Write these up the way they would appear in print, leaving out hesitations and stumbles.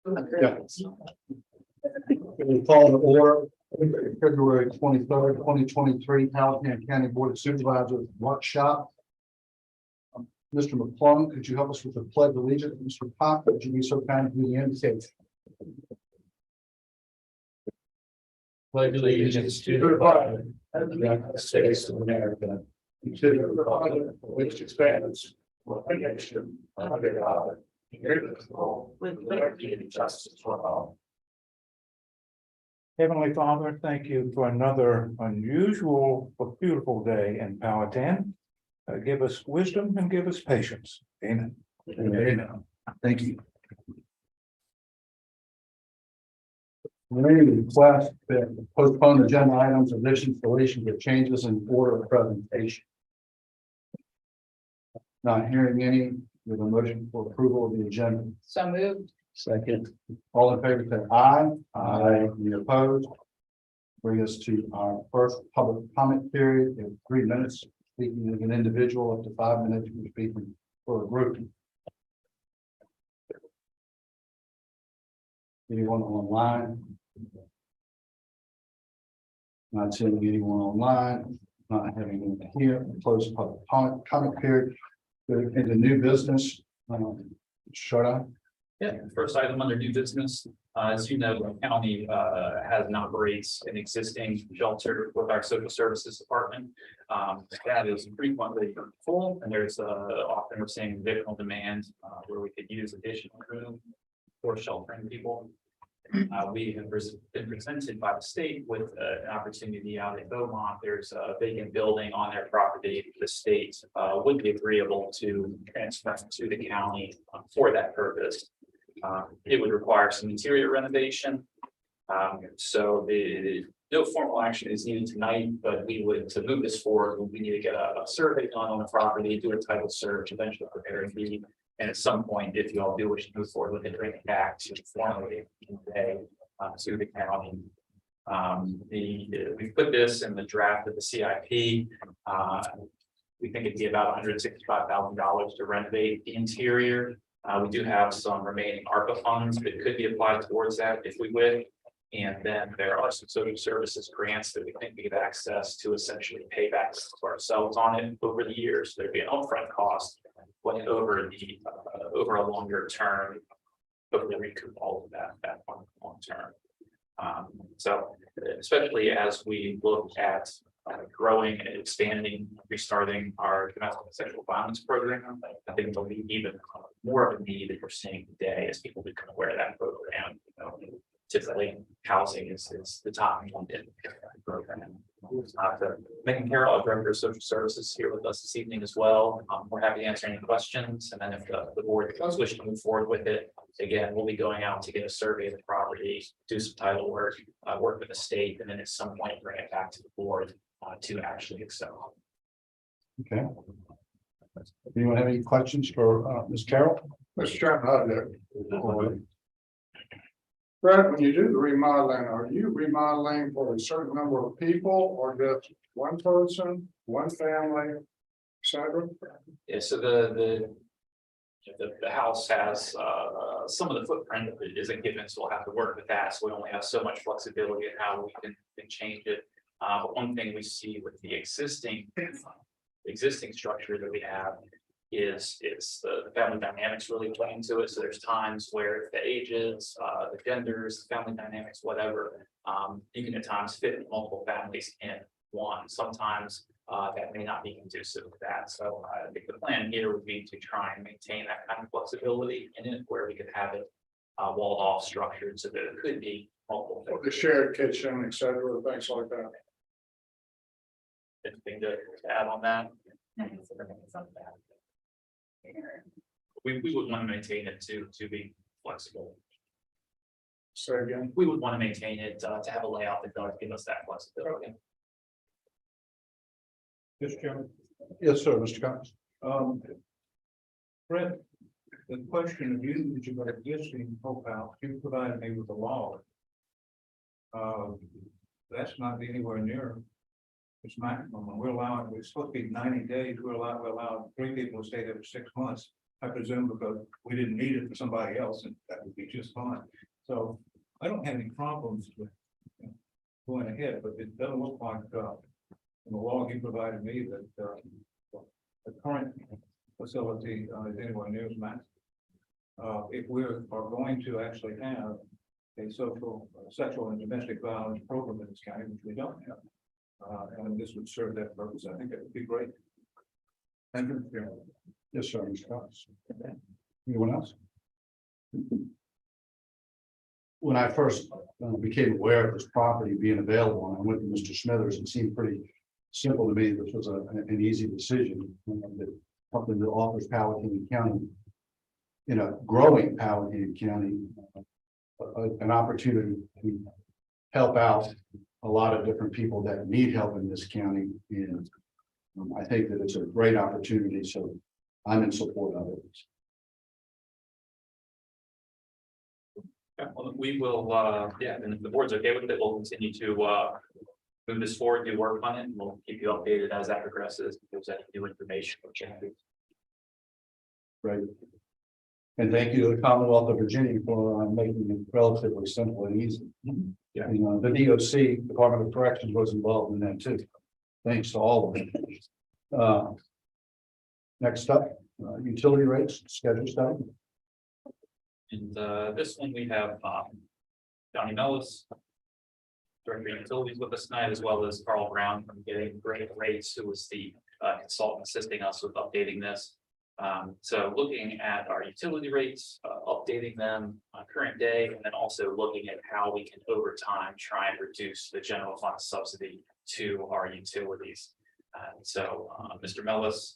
Yeah. We call to order February 23rd, 2023, Powhatan County Board of Supervisors workshop. Mr. McClung, could you help us with the pledge of allegiance? Mr. Pop, would you be so kind to indicate? Pledge allegiance to the flag of the United States of America, and to the republic for which it stands, one nation, under God, indivisible, with liberty and justice for all. Heavenly Father, thank you for another unusual but beautiful day in Powhatan. Give us wisdom and give us patience. Amen. Amen. Thank you. Any request that postpone agenda items, additions, deletions, or changes in order of presentation? Not hearing any, with a motion for approval of the agenda. So moved. Second. All in favor, say aye. Aye. Any opposed? Bring us to our first public comment period in 3 minutes. Speaking as an individual, up to 5 minutes, for speaking for a group. Anyone online? Not seeing anyone online, not having anyone here, close public comment period. Into new business. Shut up. Yeah, first item under new business, as you know, the county has and operates an existing shelter with our social services department. That is frequently full, and there's often we're seeing additional demand where we could use additional room for sheltering people. We have been presented by the state with an opportunity out in Beaumont. There's a vacant building on their property. The state would be agreeable to transfer to the county for that purpose. It would require some interior renovation. So no formal action is needed tonight, but we would, to move this forward, we need to get a survey done on the property, do a title search, eventually prepare a deed. And at some point, if you all do wish to move forward, we can bring it back to formally convey to the county. We put this in the draft of the CIP. We think it'd be about $165,000 to renovate the interior. We do have some remaining ARPA funds that could be applied towards that if we would. And then there are some social services grants that we think we have access to essentially pay back to ourselves on it over the years. There'd be an upfront cost, but over a longer term, hopefully recoup all of that long term. So especially as we look at growing and expanding, restarting our domestic and sexual violence program, I think there'll be even more of a need that we're seeing today as people become aware of that program. Typically, housing is the top one in the program. Megan Carroll, our Director of Social Services, here with us this evening as well. We're happy to answer any questions, and then if the board does wish to move forward with it, again, we'll be going out to get a survey of the property, do some title work, work with the state, and then at some point bring it back to the board to actually excel. Okay. Anyone have any questions for Ms. Carroll? Mr. Chairman, Brad, when you do the remodeling, are you remodeling for a certain number of people or just one person, one family, etc.? Yeah, so the house has some of the footprint that isn't given, so we'll have to work with that. So we only have so much flexibility in how we can change it. But one thing we see with the existing structure that we have is the family dynamics really play into it. So there's times where the ages, the genders, the family dynamics, whatever, you can at times fit multiple families in one. Sometimes that may not be conducive to that. So I think the plan here would be to try and maintain that kind of flexibility in it, where we could have it walled off structured so that it could be multiple. Or the shared kitchen, etc., things like that. Anything to add on that? We would want to maintain it to be flexible. Say again. We would want to maintain it to have a layout that does give us that flexibility. Yes, Chairman. Yes, sir, Mr. Cox. Brett, the question of you, that you've got existing house, you provided me with a log. That's not anywhere near its maximum. We're supposed to be 90 days. We're allowed 3 people to stay there for 6 months. I presume because we didn't need it for somebody else, and that would be just fine. So I don't have any problems with going ahead, but it doesn't look like, in the log you provided me, that, the current facility, is anywhere near as max. If we are going to actually have a sexual and domestic violence program in this county, which we don't have, and this would serve that purpose, I think it would be great. Thank you. Yes, sir. Mr. Cox. Anyone else? When I first became aware of this property being available, and I went to Mr. Smithers, it seemed pretty simple to me. This was an easy decision. That something that offers Powhatan County, in a growing Powhatan County, an opportunity to help out a lot of different people that need help in this county. And I think that it's a great opportunity, so I'm in support of it. Yeah, well, we will, yeah, and if the board's okay with it, we'll continue to move this forward, do work on it, and we'll keep you updated as that progresses. If there's any new information or changes. Right. And thank you to the Commonwealth of Virginia for making it relatively simple and easy. Yeah. You know, the DOC, Department of Corrections, was involved in that too. Thanks to all of them. Next up, utility rates, schedule study. And this one we have Johnny Mellis, Director of Utilities, with us tonight, as well as Carl Brown from Getting Great Rates, who was the consultant assisting us with updating this. So looking at our utility rates, updating them on current day, and then also looking at how we can over time try and reduce the general fund subsidy to our utilities. So Mr. Mellis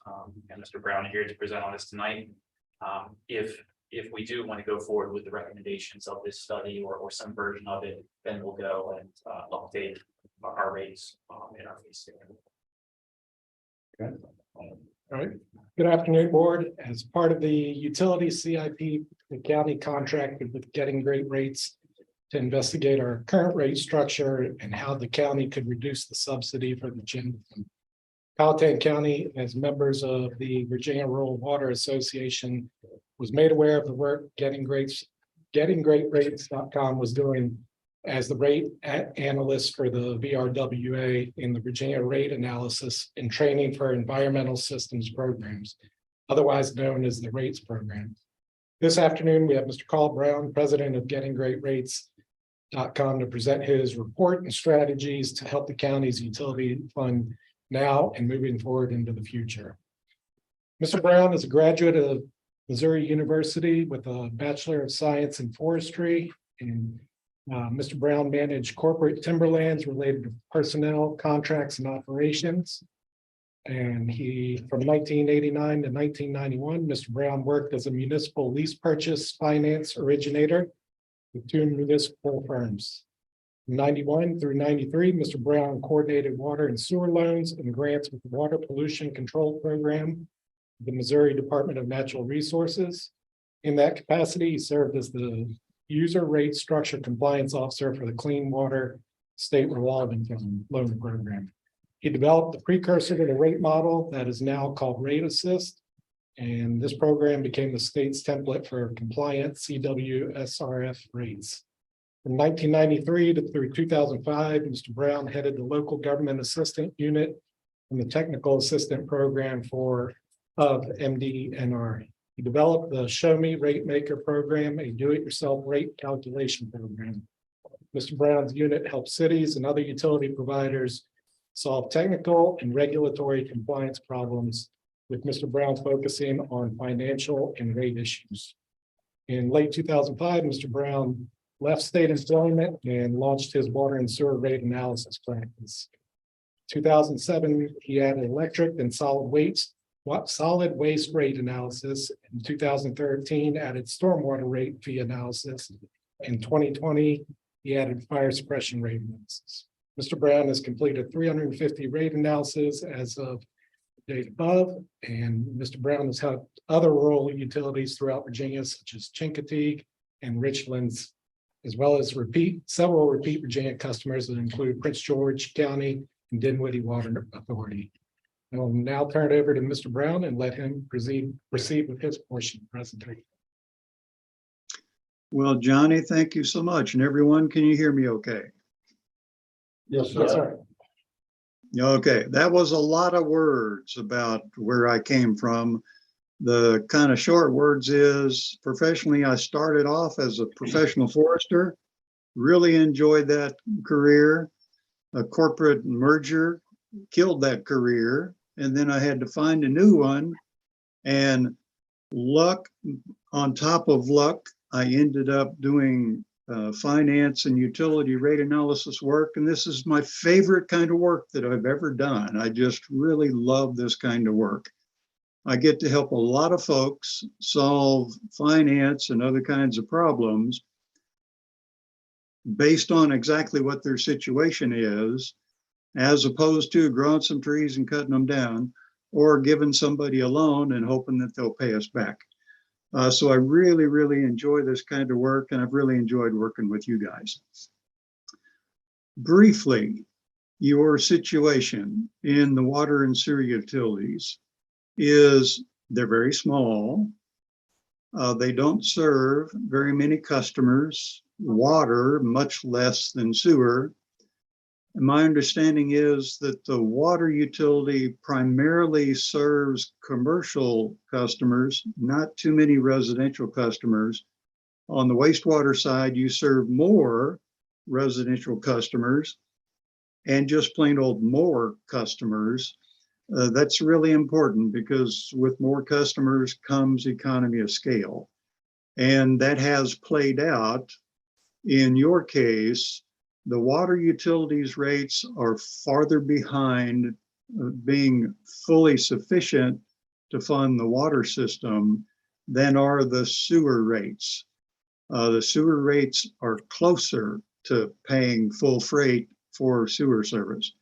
and Mr. Brown are here to present on this tonight. If we do want to go forward with the recommendations of this study or some version of it, then we'll go and update our rates in our fee schedule. Okay. All right. Good afternoon, board. As part of the utility CIP, the county contracted with Getting Great Rates to investigate our current rate structure and how the county could reduce the subsidy for the general fund. Powhatan County, as members of the Virginia Rural Water Association, was made aware of the work GettingGreatRates.com was doing as the rate analyst for the VRWA in the Virginia Rate Analysis and Training for Environmental Systems Programs, otherwise known as the RATES program. This afternoon, we have Mr. Carl Brown, president of GettingGreatRates.com, to present his report and strategies to help the county's utility fund now and moving forward into the future. Mr. Brown is a graduate of Missouri University with a Bachelor of Science in Forestry, and Mr. Brown managed corporate timberlands related to personnel, contracts, and operations. And from 1989 to 1991, Mr. Brown worked as a municipal lease purchase finance originator with 2 municipal firms. From 91 through 93, Mr. Brown coordinated water and sewer loans and grants with the Water Pollution Control Program, the Missouri Department of Natural Resources. In that capacity, he served as the user rate structure compliance officer for the Clean Water State Revolving Loan Program. He developed the precursor to the rate model that is now called Rate Assist, and this program became the state's template for compliant CWSRF rates. From 1993 through 2005, Mr. Brown headed the local government assistant unit in the technical assistant program of MDNR. He developed the Show Me Rate Maker program, a do-it-yourself rate calculation program. Mr. Brown's unit helps cities and other utility providers solve technical and regulatory compliance problems, with Mr. Brown focusing on financial and rate issues. In late 2005, Mr. Brown left state employment and launched his water and sewer rate analysis practice. 2007, he added electric and solid waste rate analysis. In 2013, added stormwater rate fee analysis. In 2020, he added fire suppression rate analysis. Mr. Brown has completed 350 rate analysis as of the date above, and Mr. Brown has helped other rural utilities throughout Virginia, such as Chincoteague and Richlands, as well as several repeat Virginia customers that include Prince George County and Dinwiddie Water Authority. I will now turn it over to Mr. Brown and let him proceed with his portion of the presentation. Well, Johnny, thank you so much. And everyone, can you hear me okay? Yes, Yes, sir. Okay, that was a lot of words about where I came from. The kind of short words is professionally, I started off as a professional forester, really enjoyed that career. A corporate merger killed that career. And then I had to find a new one, and luck on top of luck, I ended up doing finance and utility rate analysis work. And this is my favorite kind of work that I've ever done. I just really love this kind of work. I get to help a lot of folks solve finance and other kinds of problems based on exactly what their situation is, as opposed to growing some trees and cutting them down, or giving somebody a loan and hoping that they'll pay us back. So I really, really enjoy this kind of work, and I've really enjoyed working with you guys. Briefly, your situation in the water and sewer utilities is they're very small. They don't serve very many customers, water much less than sewer. And my understanding is that the water utility primarily serves commercial customers, not too many residential customers. On the wastewater side, you serve more residential customers and just plain old more customers. That's really important because with more customers comes economy of scale. And that has played out in your case. The water utilities rates are farther behind being fully sufficient to fund the water system than are the sewer rates. The sewer rates are closer to paying full freight for sewer service.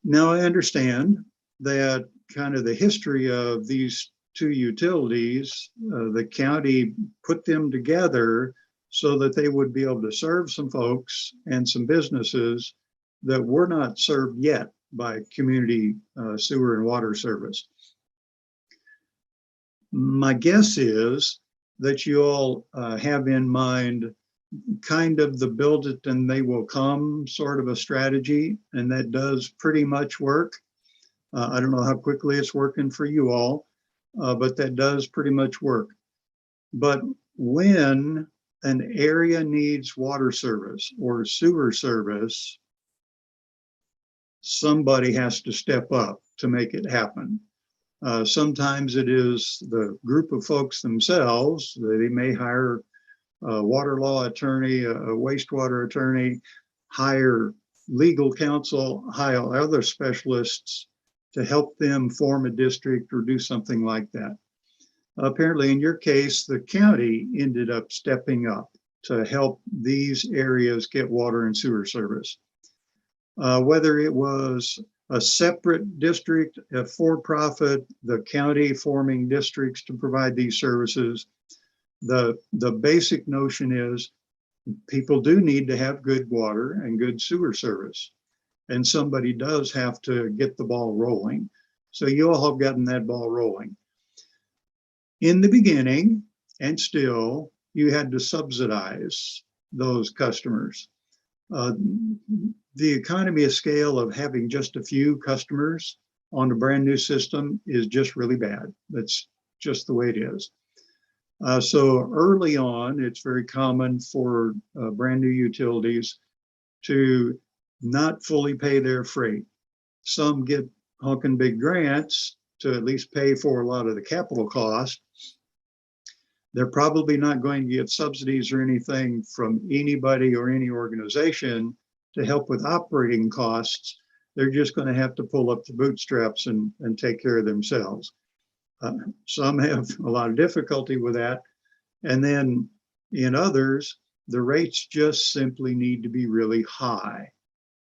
Now I understand that kind of the history of these two utilities, the county put them together so that they would be able to serve some folks and some businesses that were not served yet by community sewer and water service. My guess is that you all have in mind kind of the build it and they will come sort of a strategy, and that does pretty much work. I don't know how quickly it's working for you all, but that does pretty much work. But when an area needs water service or sewer service, somebody has to step up to make it happen. Sometimes it is the group of folks themselves. They may hire a water law attorney, a wastewater attorney, hire legal counsel, hire other specialists to help them form a district or do something like that. Apparently, in your case, the county ended up stepping up to help these areas get water and sewer service. Whether it was a separate district, a for-profit, the county forming districts to provide these services, the basic notion is people do need to have good water and good sewer service. And somebody does have to get the ball rolling. So you all have gotten that ball rolling. In the beginning, and still, you had to subsidize those customers. The economy of scale of having just a few customers on a brand new system is just really bad. That's just the way it is. So early on, it's very common for brand new utilities to not fully pay their freight. Some get honking big grants to at least pay for a lot of the capital cost. They're probably not going to get subsidies or anything from anybody or any organization to help with operating costs. They're just going to have to pull up the bootstraps and take care of themselves. Some have a lot of difficulty with that. And then in others, the rates just simply need to be really high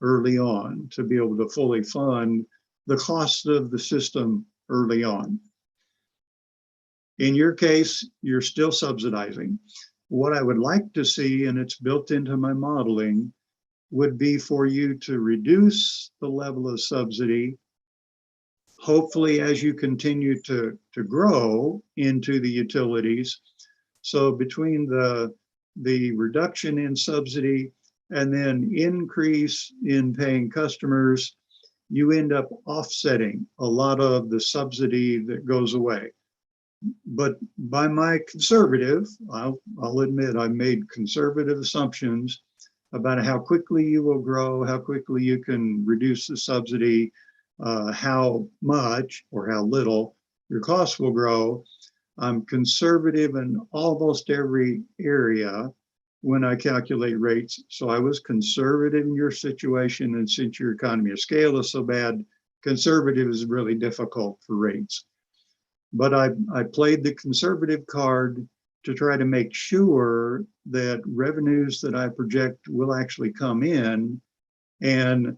early on to be able to fully fund the cost of the system early on. In your case, you're still subsidizing. What I would like to see, and it's built into my modeling, would be for you to reduce the level of subsidy hopefully as you continue to grow into the utilities. So between the reduction in subsidy and then increase in paying customers, you end up offsetting a lot of the subsidy that goes away. But by my conservative, I'll admit I made conservative assumptions about how quickly you will grow, how quickly you can reduce the subsidy, how much or how little your costs will grow. I'm conservative in almost every area when I calculate rates. So I was conservative in your situation, and since your economy of scale is so bad, conservative is really difficult for rates. But I played the conservative card to try to make sure that revenues that I project will actually come in and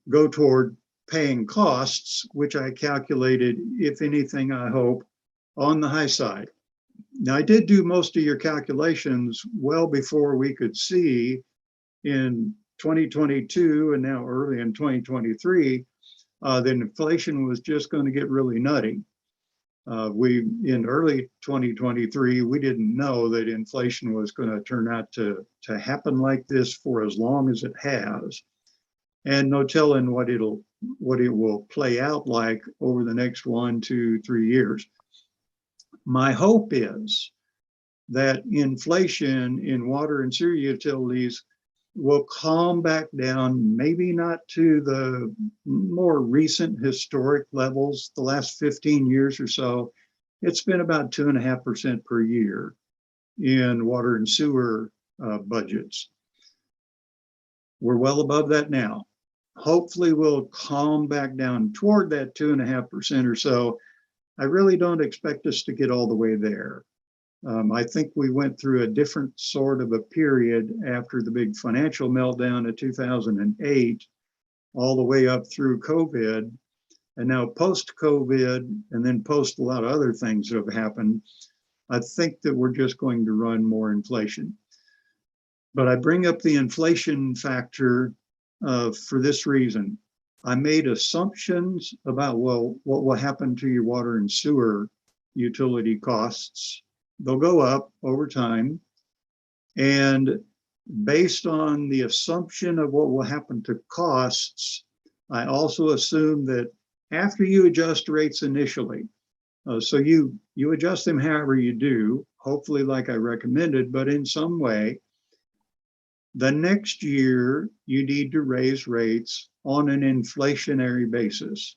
go toward paying costs, which I calculated, if anything, I hope, on the high side. Now, I did do most of your calculations well before we could see in 2022 and now early in 2023 that inflation was just going to get really nutty. In early 2023, we didn't know that inflation was going to turn out to happen like this for as long as it has, and no telling what it will play out like over the next 1, 2, 3 years. My hope is that inflation in water and sewer utilities will calm back down, maybe not to the more recent historic levels, the last 15 years or so. It's been about 2.5% per year in water and sewer budgets. We're well above that now. Hopefully we'll calm back down toward that 2.5% or so. I really don't expect us to get all the way there. I think we went through a different sort of a period after the big financial meltdown of 2008, all the way up through COVID, and now post-COVID, and then post a lot of other things that have happened. I think that we're just going to run more inflation. But I bring up the inflation factor for this reason. I made assumptions about, well, what will happen to your water and sewer utility costs. They'll go up over time. And based on the assumption of what will happen to costs, I also assume that after you adjust rates initially, so you adjust them however you do, hopefully like I recommended, but in some way, the next year you need to raise rates on an inflationary basis.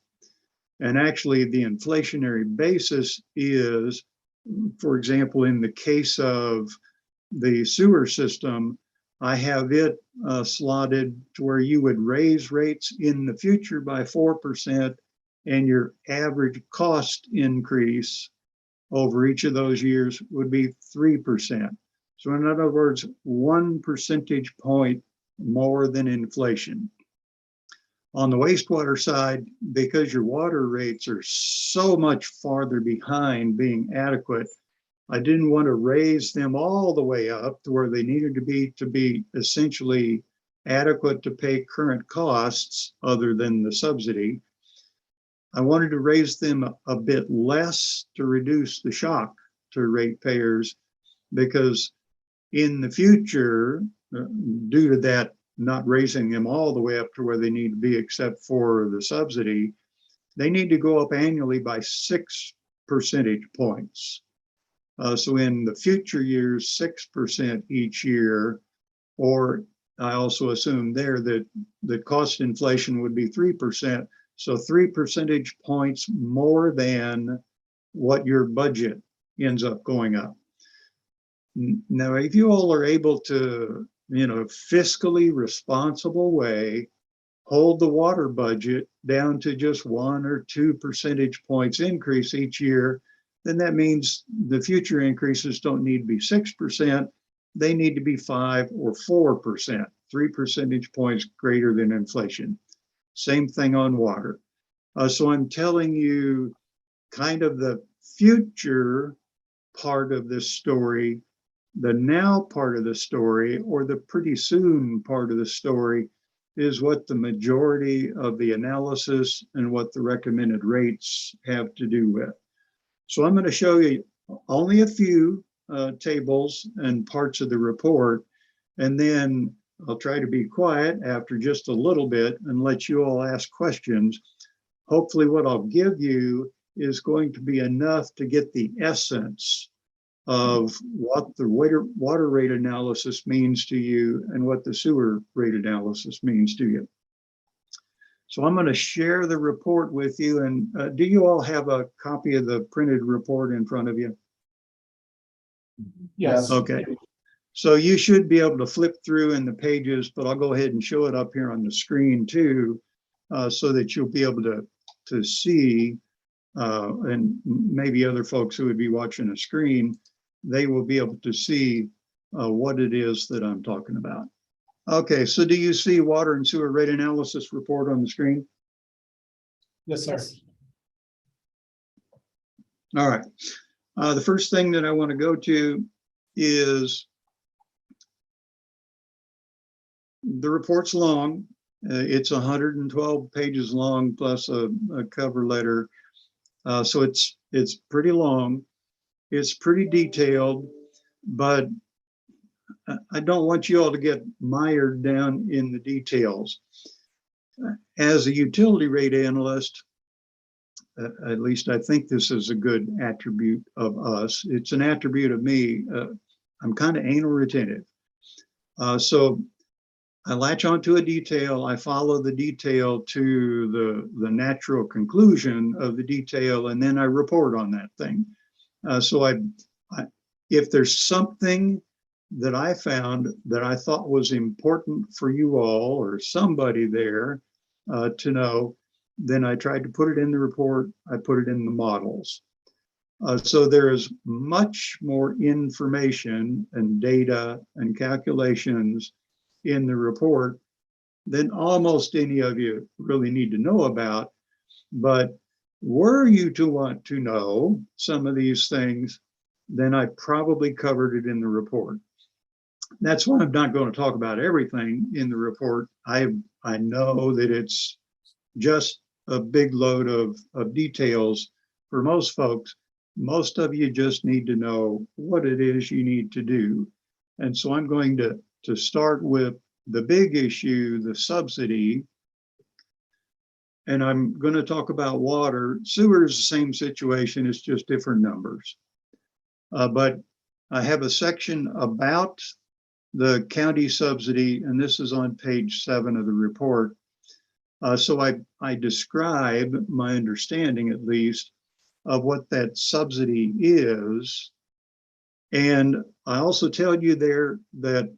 And actually the inflationary basis is, for example, in the case of the sewer system, I have it slotted to where you would raise rates in the future by 4%, and your average cost increase over each of those years would be 3%. So in other words, 1 percentage point more than inflation. On the wastewater side, because your water rates are so much farther behind being adequate, I didn't want to raise them all the way up to where they needed to be essentially adequate to pay current costs other than the subsidy. I wanted to raise them a bit less to reduce the shock to ratepayers, because in the future, due to that not raising them all the way up to where they need to be except for the subsidy, they need to go up annually by 6 percentage points. So in the future years, 6% each year, or I also assume there that the cost inflation would be 3%. So 3 percentage points more than what your budget ends up going up. Now, if you all are able to, fiscally responsible way, hold the water budget down to just 1 or 2 percentage points increase each year, then that means the future increases don't need to be 6%, they need to be 5 or 4%, 3 percentage points greater than inflation. Same thing on water. So I'm telling you kind of the future part of this story, the now part of the story, or the pretty soon part of the story, is what the majority of the analysis and what the recommended rates have to do with. So I'm going to show you only a few tables and parts of the report, and then I'll try to be quiet after just a little bit and let you all ask questions. Hopefully what I'll give you is going to be enough to get the essence of what the water rate analysis means to you and what the sewer rate analysis means to you. So I'm going to share the report with you. And do you all have a copy of the printed report in front of you? Yes. Okay. So you should be able to flip through in the pages, but I'll go ahead and show it up here on the screen too, so that you'll be able to see, and maybe other folks who would be watching a screen, they will be able to see what it is that I'm talking about. Okay, so do you see water and sewer rate analysis report on the screen? Yes, sir. All right. The first thing that I want to go to is the report's long. It's 112 pages long plus a cover letter. So it's pretty long. It's pretty detailed, but I don't want you all to get mired down in the details. As a utility rate analyst, at least I think this is a good attribute of us. It's an attribute of me. I'm kind of anal retentive. So I latch onto a detail, I follow the detail to the natural conclusion of the detail, and then I report on that thing. So if there's something that I found that I thought was important for you all or somebody there to know, then I tried to put it in the report, I put it in the models. So there is much more information and data and calculations in the report than almost any of you really need to know about. But were you to want to know some of these things, then I probably covered it in the report. That's why I'm not going to talk about everything in the report. I know that it's just a big load of details for most folks. Most of you just need to know what it is you need to do. And so I'm going to start with the big issue, the subsidy. And I'm going to talk about water. Sewer is the same situation, it's just different numbers. But I have a section about the county subsidy, and this is on page 7 of the report. So I describe my understanding, at least, of what that subsidy is. And I also tell you there that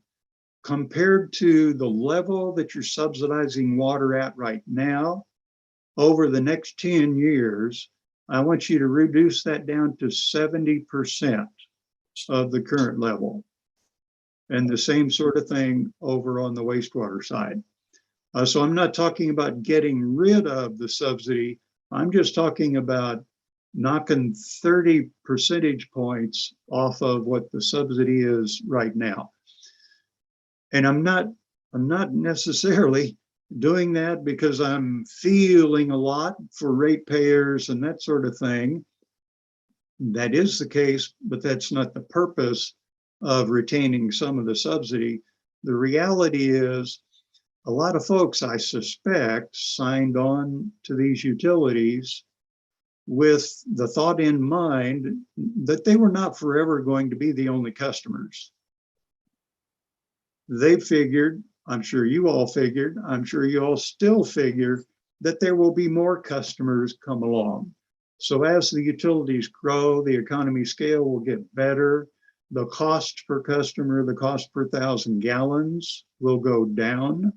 compared to the level that you're subsidizing water at right now, over the next 10 years, I want you to reduce that down to 70% of the current level. And the same sort of thing over on the wastewater side. So I'm not talking about getting rid of the subsidy. I'm just talking about knocking 30 percentage points off of what the subsidy is right now. And I'm not necessarily doing that because I'm feeling a lot for ratepayers and that sort of thing. That is the case, but that's not the purpose of retaining some of the subsidy. The reality is a lot of folks, I suspect, signed on to these utilities with the thought in mind that they were not forever going to be the only customers. They figured, I'm sure you all figured, I'm sure you all still figure that there will be more customers come along. So as the utilities grow, the economy scale will get better. The cost per customer, the cost per 1,000 gallons will go down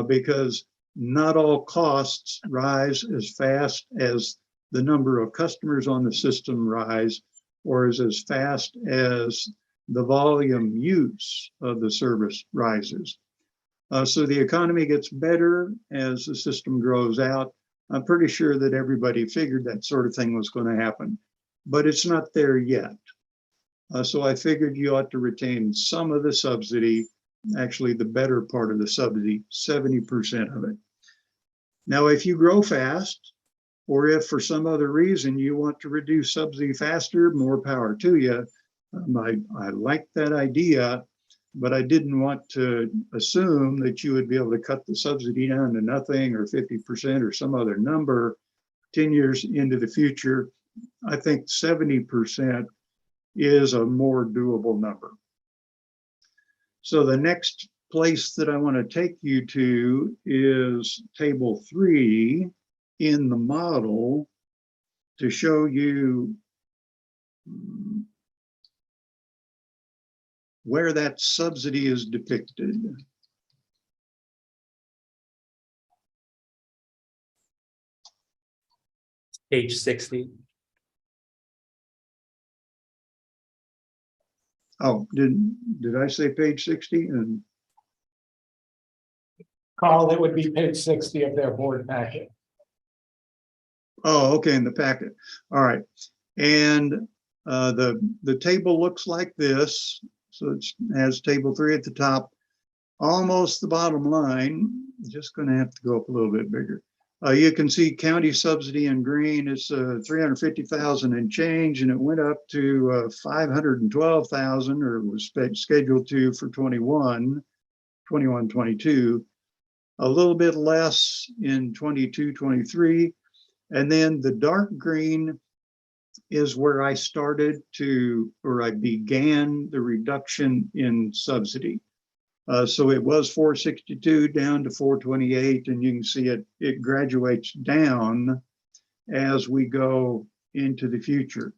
because not all costs rise as fast as the number of customers on the system rise, or is as fast as the volume use of the service rises. So the economy gets better as the system grows out. I'm pretty sure that everybody figured that sort of thing was going to happen, but it's not there yet. So I figured you ought to retain some of the subsidy actually the better part of the subsidy, 70% of it. Now, if you grow fast, or if for some other reason you want to reduce subsidy faster, more power to you. I like that idea, but I didn't want to assume that you would be able to cut the subsidy down to nothing or 50% or some other number 10 years into the future. I think 70% is a more doable number. So the next place that I want to take you to is table 3 in the model to show you where that subsidy is depicted. Page 60. Oh, did I say page 60? And Carl, that would be page 60 of their board packet. oh, okay, in the packet. All right. And the table looks like this. So it has table 3 at the top, almost the bottom line. Just going to have to go up a little bit bigger. You can see county subsidy in green is 350,000 and change, and it went up to 512,000, or was scheduled to for 22, a little bit less in 22, 23. And then the dark green is where I started to, or I began the reduction in subsidy. So it was 462 down to 428, and you can see it graduates down as we go into the future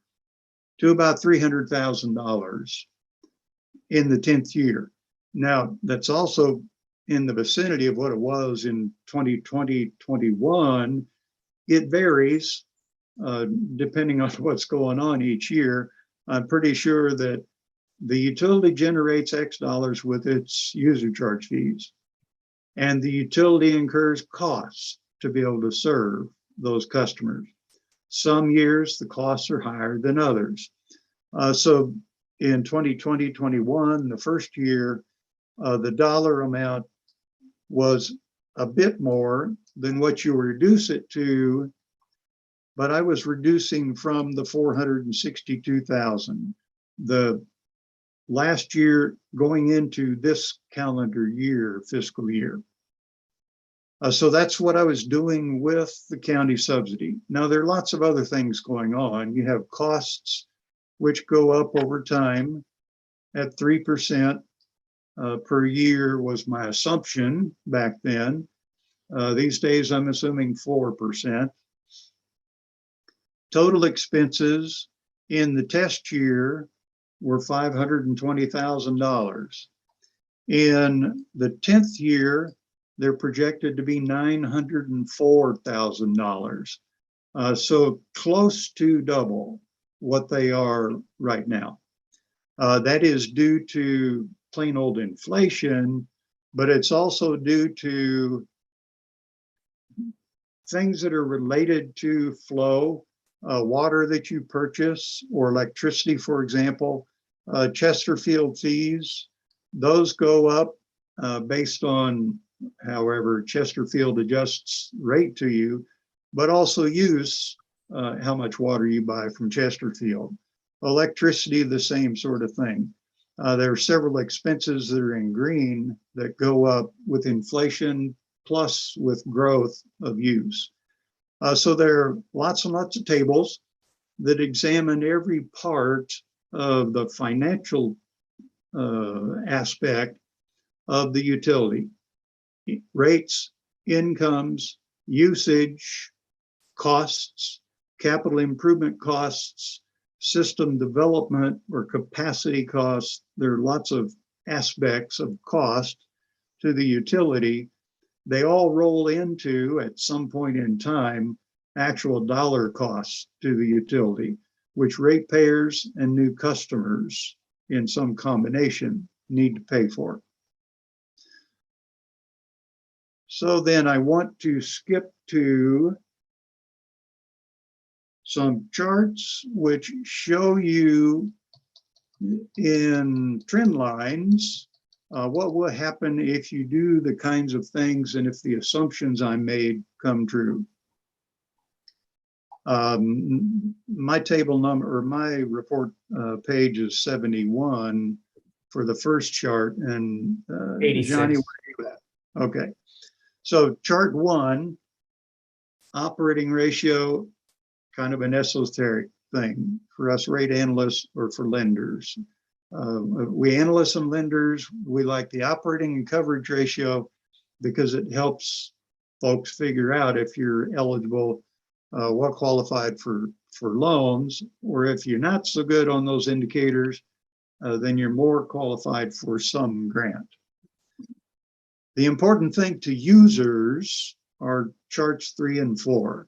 to about $300,000 in the 10th year. Now, that's also in the vicinity of what it was in 2020, 21. It varies depending on what's going on each year. I'm pretty sure that the utility generates X dollars with its user charge fees, and the utility incurs costs to be able to serve those customers. Some years the costs are higher than others. So in 2020, 21, the first year, the dollar amount was a bit more than what you reduce it to, but I was reducing from the 462,000. The last year going into this calendar year, fiscal year. So that's what I was doing with the county subsidy. Now, there are lots of other things going on. You have costs which go up over time at 3% per year was my assumption back then. These days, I'm assuming 4%. Total expenses in the test year were $520,000. In the 10th year, they're projected to be $904,000. So close to double what they are right now. That is due to plain old inflation, but it's also due to things that are related to flow, water that you purchase, or electricity, for example. Chesterfield fees, those go up based on however Chesterfield adjusts rate to you, but also use, how much water you buy from Chesterfield. Electricity, the same sort of thing. There are several expenses that are in green that go up with inflation plus with growth of use. So there are lots and lots of tables that examine every part of the financial aspect of the utility. Rates, incomes, usage, costs, capital improvement costs, system development or capacity costs. There are lots of aspects of cost to the utility. They all roll into, at some point in time, actual dollar costs to the utility, which ratepayers and new customers in some combination need to pay for. So then I want to skip to some charts which show you in trend lines What will happen if you do the kinds of things and if the assumptions I made come true? My table number or my report page is 71 for the first chart, and 86. Johnny, where are you at? Okay, so chart 1, operating ratio, kind of an esoteric thing for us rate analysts or for lenders. We analysts and lenders, we like the operating and coverage ratio because it helps folks figure out if you're eligible, what qualified for loans, or if you're not so good on those indicators, then you're more qualified for some grant. The important thing to users are charts 3 and 4,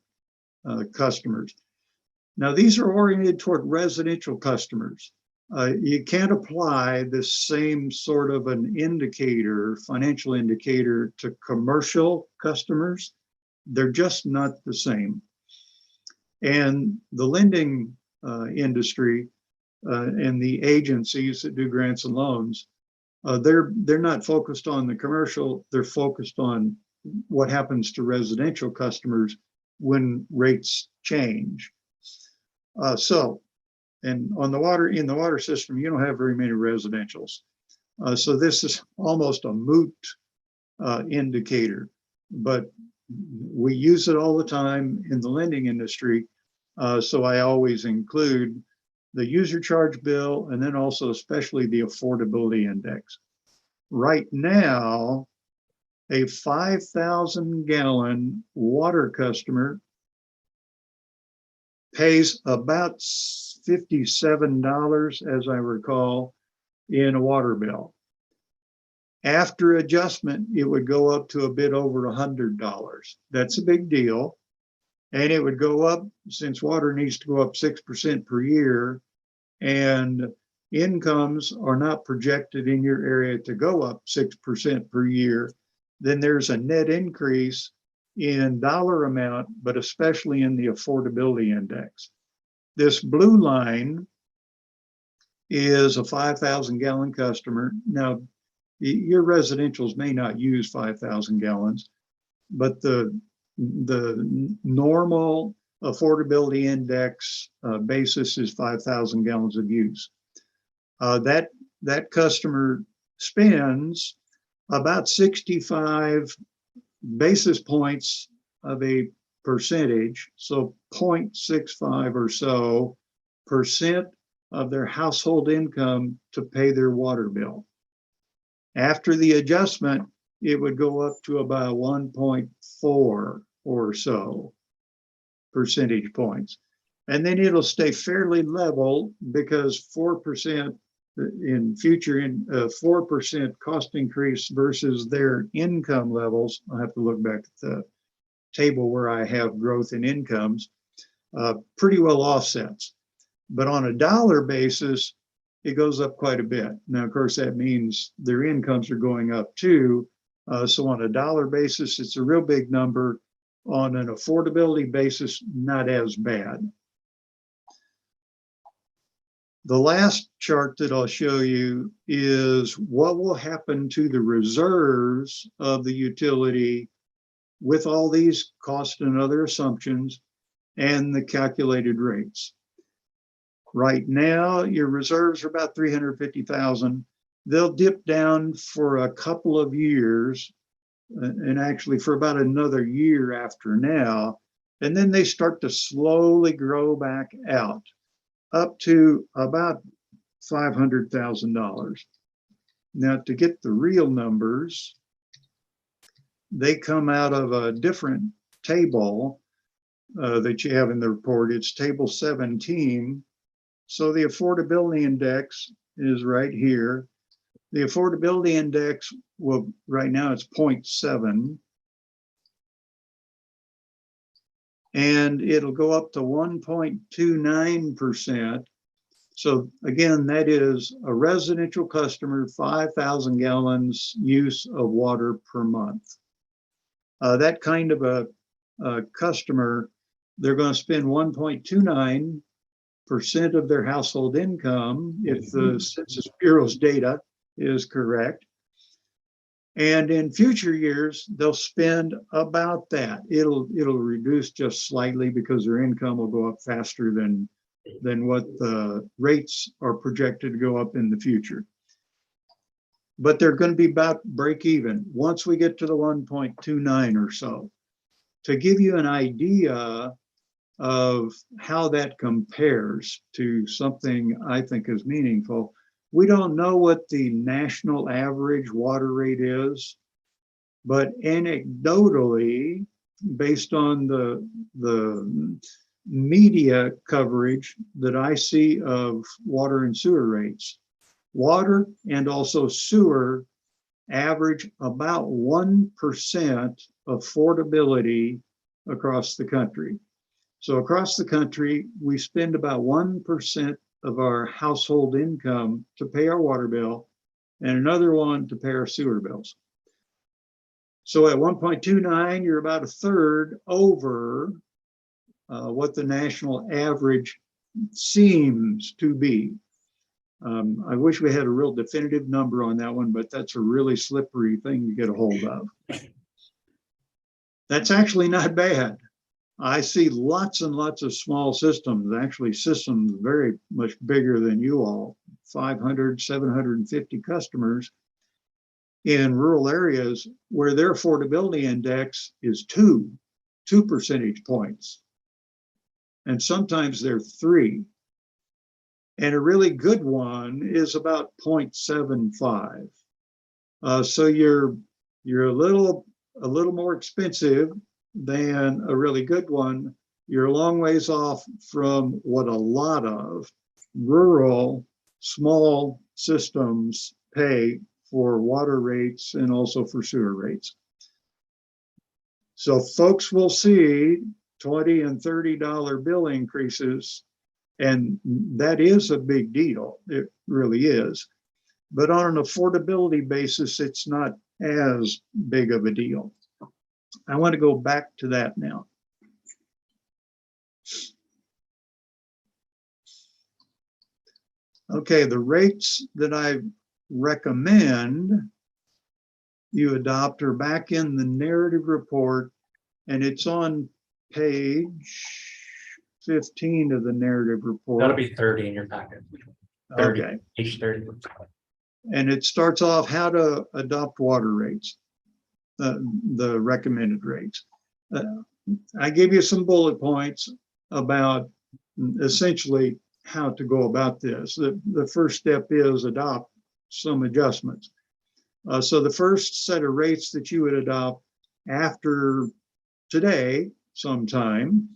customers. Now, these are oriented toward residential customers. You can't apply the same sort of an indicator, financial indicator, to commercial customers. They're just not the same. And the lending industry and the agencies that do grants and loans, they're not focused on the commercial, they're focused on what happens to residential customers when rates change. And on the water, in the water system, you don't have very many residentials. So this is almost a moot indicator, but we use it all the time in the lending industry. So I always include the user charge bill and then also especially the affordability index. Right now, a 5,000 gallon water customer pays about $57, as I recall, in a water bill. After adjustment, it would go up to a bit over $100. That's a big deal. And it would go up, since water needs to go up 6% per year, and incomes are not projected in your area to go up 6% per year, then there's a net increase in dollar amount, but especially in the affordability index. This blue line is a 5,000 gallon customer. Now, your residentials may not use 5,000 gallons, but the normal affordability index basis is 5,000 gallons of use. That customer spends about 65 basis points of a percentage, so 0.65 or so percent of their household income to pay their water bill. After the adjustment, it would go up to about 1.4 or so percentage points. And then it'll stay fairly level because 4% in future 4% cost increase versus their income levels. I'll have to look back at the table where I have growth in incomes, pretty well offsets. But on a dollar basis, it goes up quite a bit. Now, of course, that means their incomes are going up too. So on a dollar basis, it's a real big number. On an affordability basis, not as bad. The last chart that I'll show you is what will happen to the reserves of the utility with all these costs and other assumptions and the calculated rates. Right now, your reserves are about 350,000. They'll dip down for a couple of years, and actually for about another year after now, and then they start to slowly grow back out up to about $500,000. Now, to get the real numbers, they come out of a different table that you have in the report. It's table 17. So the affordability index is right here. The affordability index, well, right now it's 0.7. And it'll go up to 1.29%. So again, that is a residential customer, 5,000 gallons use of water per month. That kind of a customer, they're going to spend 1.29% of their household income, if the Census Bureau's data is correct. And in future years, they'll spend about that. It'll reduce just slightly because their income will go up faster than what the rates are projected to go up in the future. But they're going to be about break even once we get to the 1.29 or so. To give you an idea of how that compares to something I think is meaningful, we don't know what the national average water rate is, but anecdotally, based on the media coverage that I see of water and sewer rates, water and also sewer average about 1% affordability across the country. So across the country, we spend about 1% of our household income to pay our water bill and another one to pay our sewer bills. So at 1.29, you're about a third over what the national average seems to be. I wish we had a real definitive number on that one, but that's a really slippery thing to get a hold of. That's actually not bad. I see lots and lots of small systems, actually systems very much bigger than you all, 500, 750 customers in rural areas where their affordability index is two percentage points. And sometimes they're 3. And a really good one is about 0.75. So you're a little more expensive than a really good one. You're a long ways off from what a lot of rural small systems pay for water rates and also for sewer rates. So folks will see $20 and $30 bill increases, and that is a big deal. It really is. But on an affordability basis, it's not as big of a deal. I want to go back to that now. Okay, the rates that I recommend you adopt are back in the narrative report, and it's on page 15 of the narrative report. That'll be 30 in your packet. 30, Okay. page 30. And it starts off how to adopt water rates, the recommended rates. I gave you some bullet points about essentially how to go about this. The first step is adopt some adjustments. So the first set of rates that you would adopt after today sometime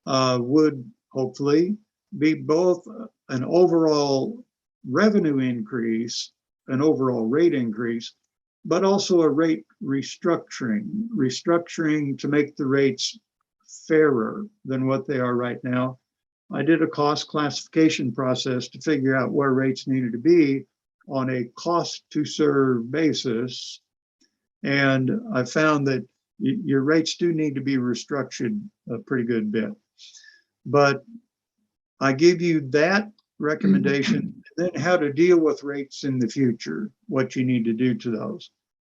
would hopefully be both an overall revenue increase, an overall rate increase, but also a rate restructuring to make the rates fairer than what they are right now. I did a cost classification process to figure out where rates needed to be on a cost to serve basis. And I found that your rates do need to be restructured a pretty good bit. But I give you that recommendation, then how to deal with rates in the future, what you need to do to those.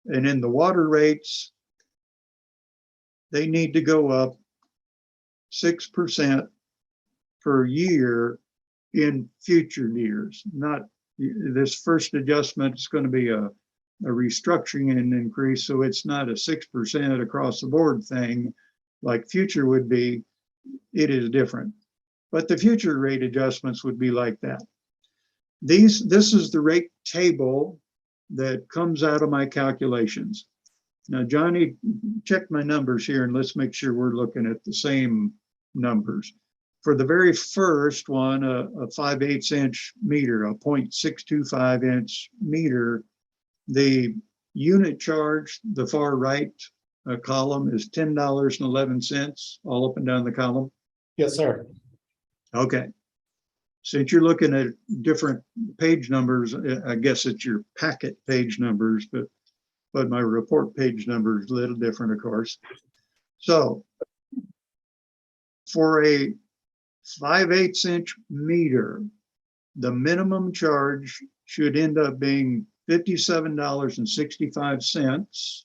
And in the water rates, they need to go up 6% per year in future years. Not this first adjustment is going to be a restructuring and an increase, so it's not a 6% across the board thing like future would be. It is different, but the future rate adjustments would be like that. This is the rate table that comes out of my calculations. Now, Johnny, check my numbers here and let's make sure we're looking at the same numbers. For the very first one, a 5/8 inch meter, a 0.625 inch meter, the unit charge, the far right column is $10.11, all up and down the column. Yes, sir. Okay. Since you're looking at different page numbers, I guess it's your packet page numbers, but my report page number is a little different, of course. So for a 5/8 inch meter, the minimum charge should end up being $57.65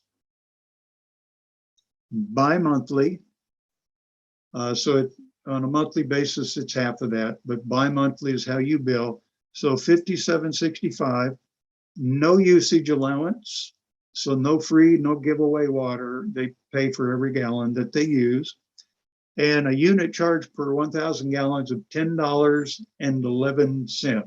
bi-monthly. So on a monthly basis, it's half of that, but bi-monthly is how you bill. So $57.65, no usage allowance. So no free, no giveaway water. They pay for every gallon that they use. And a unit charge per 1,000 gallons of $10.11.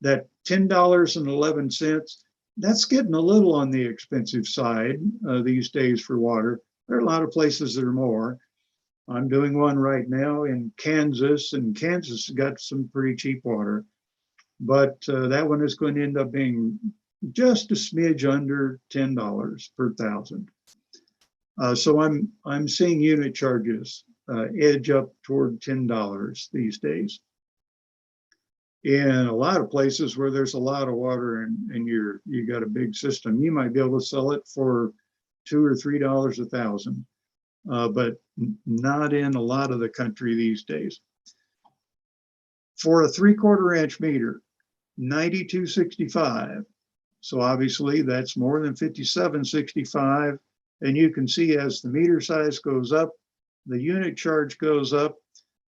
That $10.11, that's getting a little on the expensive side these days for water. There are a lot of places that are more. I'm doing one right now in Kansas, and Kansas has got some pretty cheap water. But that one is going to end up being just a smidge under $10 per thousand. So I'm seeing unit charges edge up toward $10 these days. In a lot of places where there's a lot of water and you got a big system, you might be able to sell it for $2 or $3 a thousand, but not in a lot of the country these days. For a 3/4 inch meter, $92.65. So obviously that's more than $57.65. And you can see as the meter size goes up, the unit charge goes up.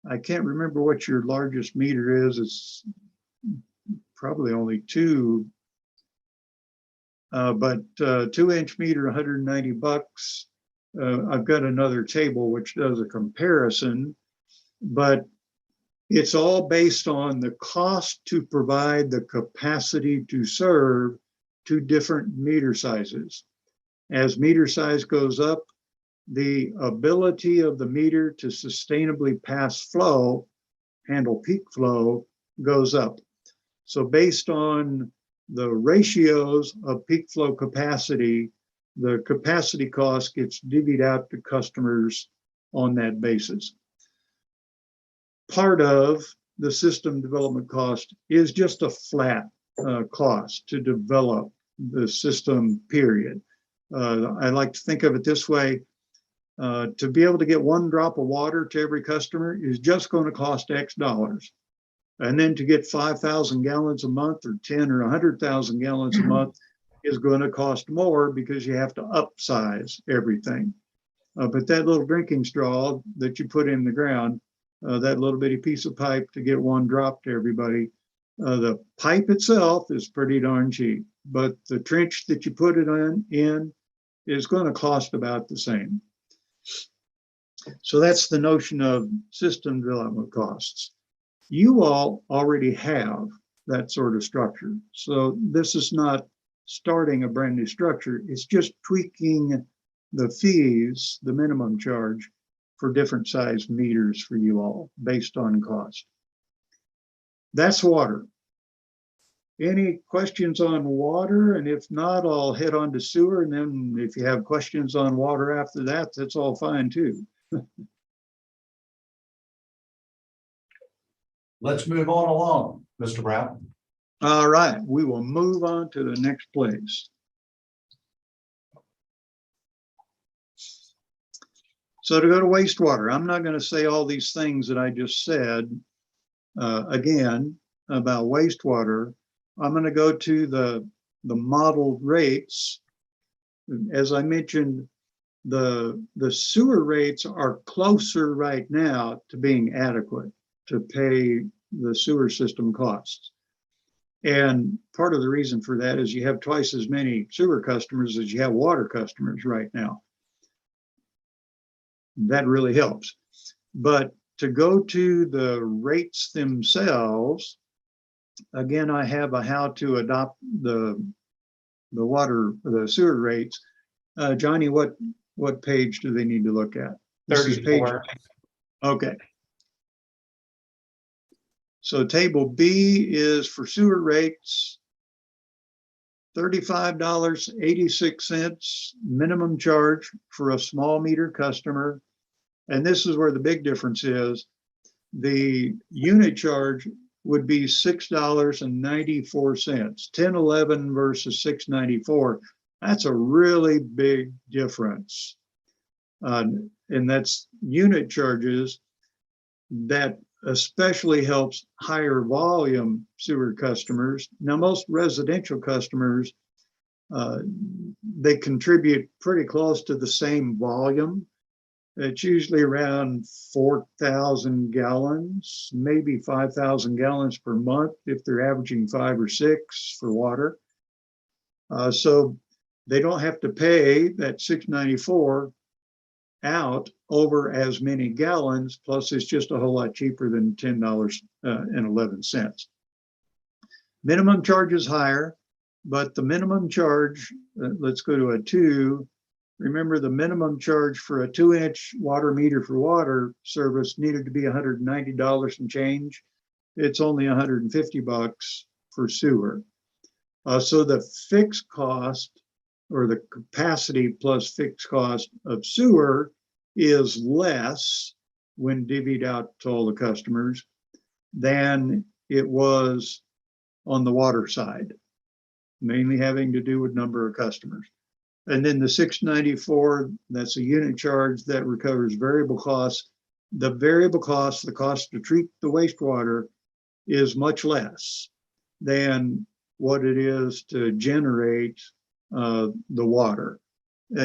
I can't remember what your largest meter is. It's probably only 2, but 2-inch meter, $190. I've got another table which does a comparison, but it's all based on the cost to provide the capacity to serve 2 different meter sizes. As meter size goes up, the ability of the meter to sustainably pass flow, handle peak flow, goes up. So based on the ratios of peak flow capacity, the capacity cost gets divvied out to customers on that basis. Part of the system development cost is just a flat cost to develop the system, period. I like to think of it this way. To be able to get 1 drop of water to every customer is just going to cost X dollars. And then to get 5,000 gallons a month or 10 or 100,000 gallons a month is going to cost more because you have to upsize everything. But that little drinking straw that you put in the ground, that little bitty piece of pipe to get 1 drop to everybody, the pipe itself is pretty darn cheap, but the trench that you put it in is going to cost about the same. So that's the notion of system development costs. You all already have that sort of structure. So this is not starting a brand new structure. It's just tweaking the fees, the minimum charge for different size meters for you all based on cost. That's water. Any questions on water? And if not, I'll head on to sewer. And then if you have questions on water after that, that's all fine too. Let's move on along, Mr. Brown. All right, we will move on to the next place. So to go to wastewater, I'm not going to say all these things that I just said again about wastewater. I'm going to go to the modeled rates. As I mentioned, the sewer rates are closer right now to being adequate to pay the sewer system costs. And part of the reason for that is you have twice as many sewer customers as you have water customers right now. That really helps. But to go to the rates themselves, again, I have a how to adopt the sewer rates. Johnny, what page do they need to look at? This is page. Okay. So table B is for sewer rates, $35.86 minimum charge for a small meter customer. And this is where the big difference is. The unit charge would be $6.94, $10.11 versus $6.94. That's a really big difference. And that's unit charges that especially helps higher volume sewer customers. Now, most residential customers, they contribute pretty close to the same volume. It's usually around 4,000 gallons, maybe 5,000 gallons per month if they're averaging 5 or 6 for water. So they don't have to pay that $6.94 out over as many gallons, plus it's just a whole lot cheaper than $10.11. Minimum charge is higher, but the minimum charge, let's go to a 2. Remember, the minimum charge for a 2-inch water meter for water service needed to be $190 and change. It's only $150 for sewer. So the fixed cost, or the capacity plus fixed cost of sewer, is less when divvied out to all the customers than it was on the water side, mainly having to do with number of customers. And then the $6.94, that's a unit charge that recovers variable costs. The variable cost, the cost to treat the wastewater, is much less than what it is to generate the water,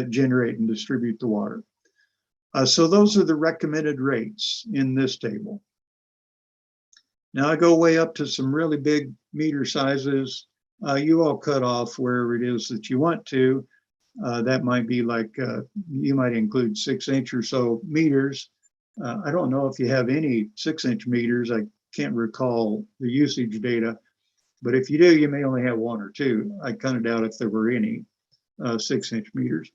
generate and distribute the water. So those are the recommended rates in this table. Now I go way up to some really big meter sizes. You all cut off wherever it is that you want to. That might be like, you might include 6-inch or so meters. I don't know if you have any 6-inch meters. I can't recall the usage data, but if you do, you may only have 1 or 2. I kind of doubt if there were any 6-inch meters.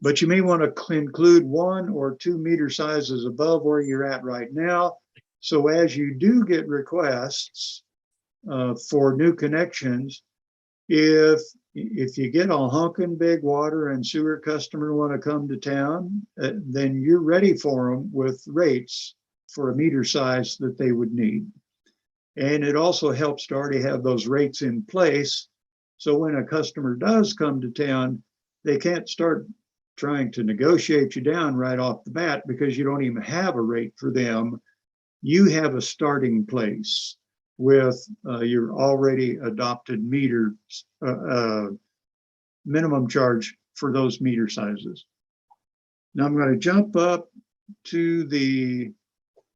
But you may want to include 1 or 2 meter sizes above where you're at right now. So as you do get requests for new connections, if you get a honking big water and sewer customer want to come to town, then you're ready for them with rates for a meter size that they would need. And it also helps to already have those rates in place. So when a customer does come to town, they can't start trying to negotiate you down right off the bat because you don't even have a rate for them. You have a starting place with your already adopted meter minimum charge for those meter sizes. Now I'm going to jump up to the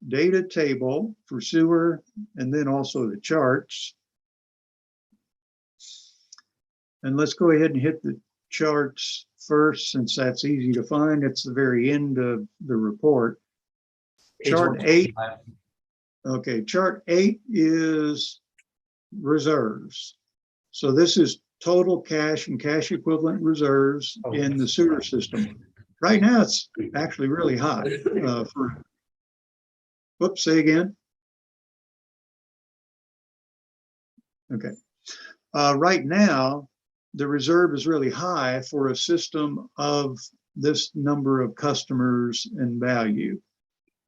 data table for sewer and then also the charts. And let's go ahead and hit the charts first, since that's easy to find. It's the very end of the report. Chart 8. Okay, chart 8 is reserves. So this is total cash and cash equivalent reserves in the sewer system. Right now, it's actually really high. Whoops, say again. Okay. Right now, the reserve is really high for a system of this number of customers and value.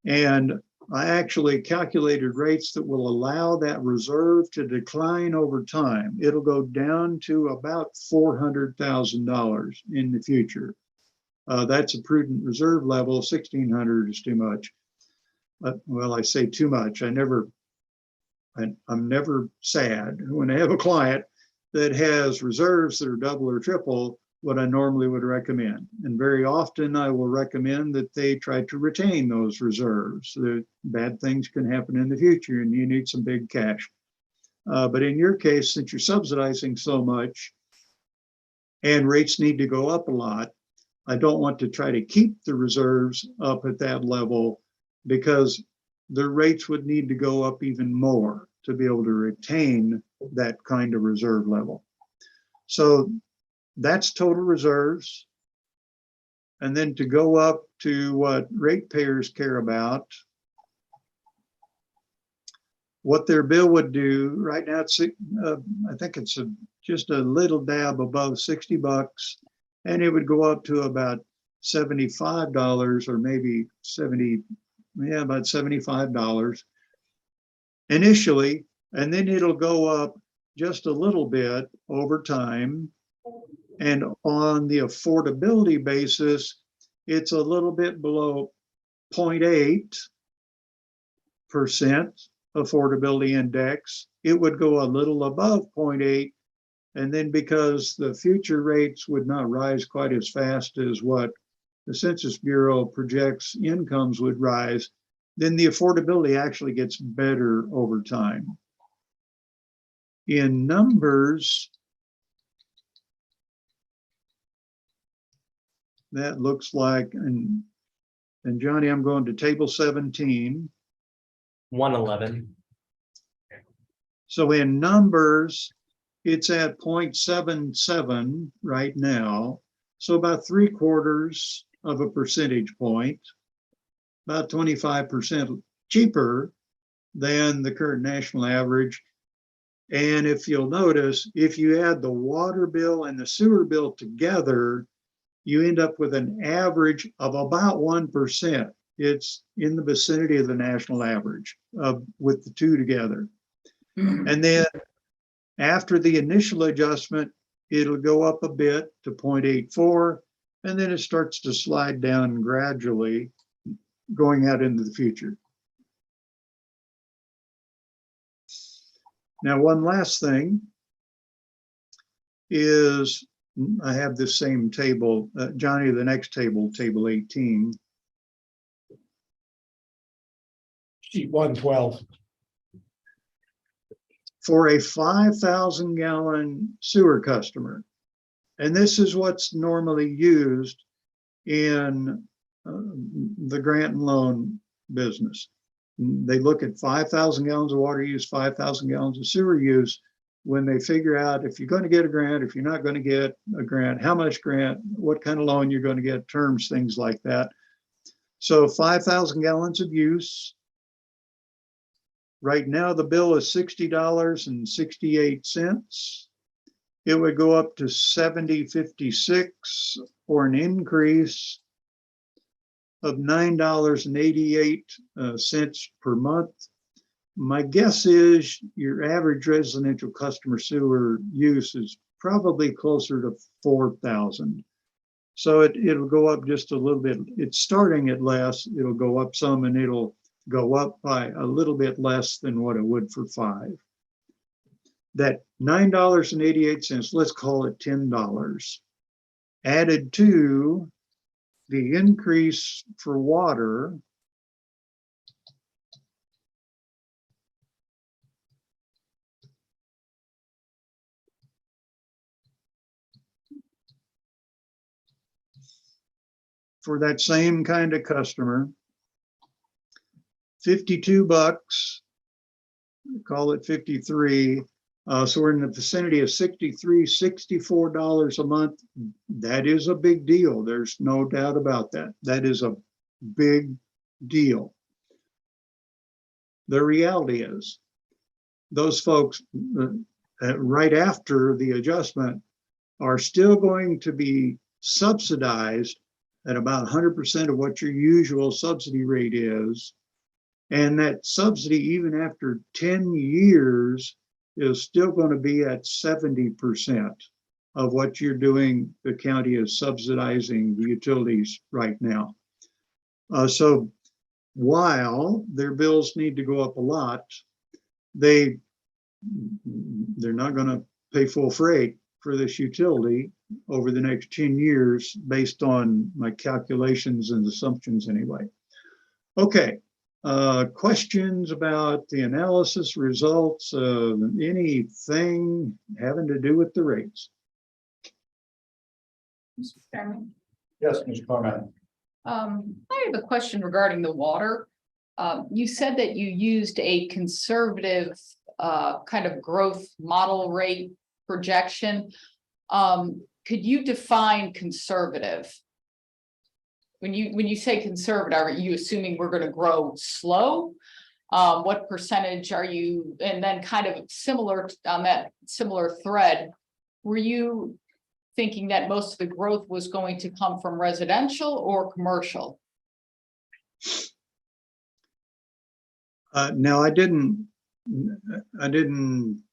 And I actually calculated rates that will allow that reserve to decline over time. It'll go down to about $400,000 in the future. That's a prudent reserve level. 1,600 is too much. Well, I say too much. I'm never sad when I have a client that has reserves that are double or triple what I normally would recommend. And very often I will recommend that they try to retain those reserves. The bad things can happen in the future and you need some big cash. But in your case, since you're subsidizing so much and rates need to go up a lot, I don't want to try to keep the reserves up at that level, because the rates would need to go up even more to be able to retain that kind of reserve level. So that's total reserves. And then to go up to what ratepayers care about, what their bill would do right now, it's I think it's just a little dab above $60, and it would go up to about $75 or maybe about $75 initially, and then it'll go up just a little bit over time. And on the affordability basis, it's a little bit below 0.8. affordability index, it would go a little above 0.8. And then because the future rates would not rise quite as fast as what the Census Bureau projects incomes would rise, then the affordability actually gets better over time. In numbers, that looks like, and Johnny, I'm going to table 17. 111. So in numbers, it's at 0.77 right now. So about 3/4 of a percentage point, about 25% cheaper than the current national average. And if you'll notice, if you add the water bill and the sewer bill together, you end up with an average of about 1%. It's in the vicinity of the national average with the two together. And then after the initial adjustment, it'll go up a bit to 0.84, and then it starts to slide down gradually going out into the future. Now, one last thing is I have this same table, Johnny, the next table, table 18. Sheet 112. For a 5,000 gallon sewer customer. And this is what's normally used in the grant and loan business. They look at 5,000 gallons of water use, 5,000 gallons of sewer use when they figure out if you're going to get a grant, if you're not going to get a grant, how much grant, what kind of loan you're going to get, terms, things like that. So 5,000 gallons of use. Right now, the bill is $60.68. It would go up to $70.56 or an increase of $9.88 per month. My guess is your average residential customer sewer use is probably closer to 4,000. So it'll go up just a little bit. It's starting at less. It'll go up some, and it'll go up by a little bit less than what it would for 5. That $9.88, let's call it $10, added to the increase for water, for that same kind of customer, $52, call it 53. So we're in the vicinity of $63, $64 a month. That is a big deal. There's no doubt about that. That is a big deal. The reality is those folks right after the adjustment are still going to be subsidized at about 100% of what your usual subsidy rate is. And that subsidy, even after 10 years, is still going to be at 70% of what you're doing. The county is subsidizing the utilities right now. So while their bills need to go up a lot, they're not going to pay full freight for this utility over the next 10 years based on my calculations and assumptions anyway. Okay. Questions about the analysis results of anything having to do with the rates? Mr. Chairman, Yes, Mr. Carman. I have a question regarding the water. You said that you used a conservative kind of growth model rate projection. Could you define conservative? When you say conservative, are you assuming we're going to grow slow? What percentage are you? And then kind of similar on that similar thread, were you thinking that most of the growth was going to come from residential or commercial? No, I didn't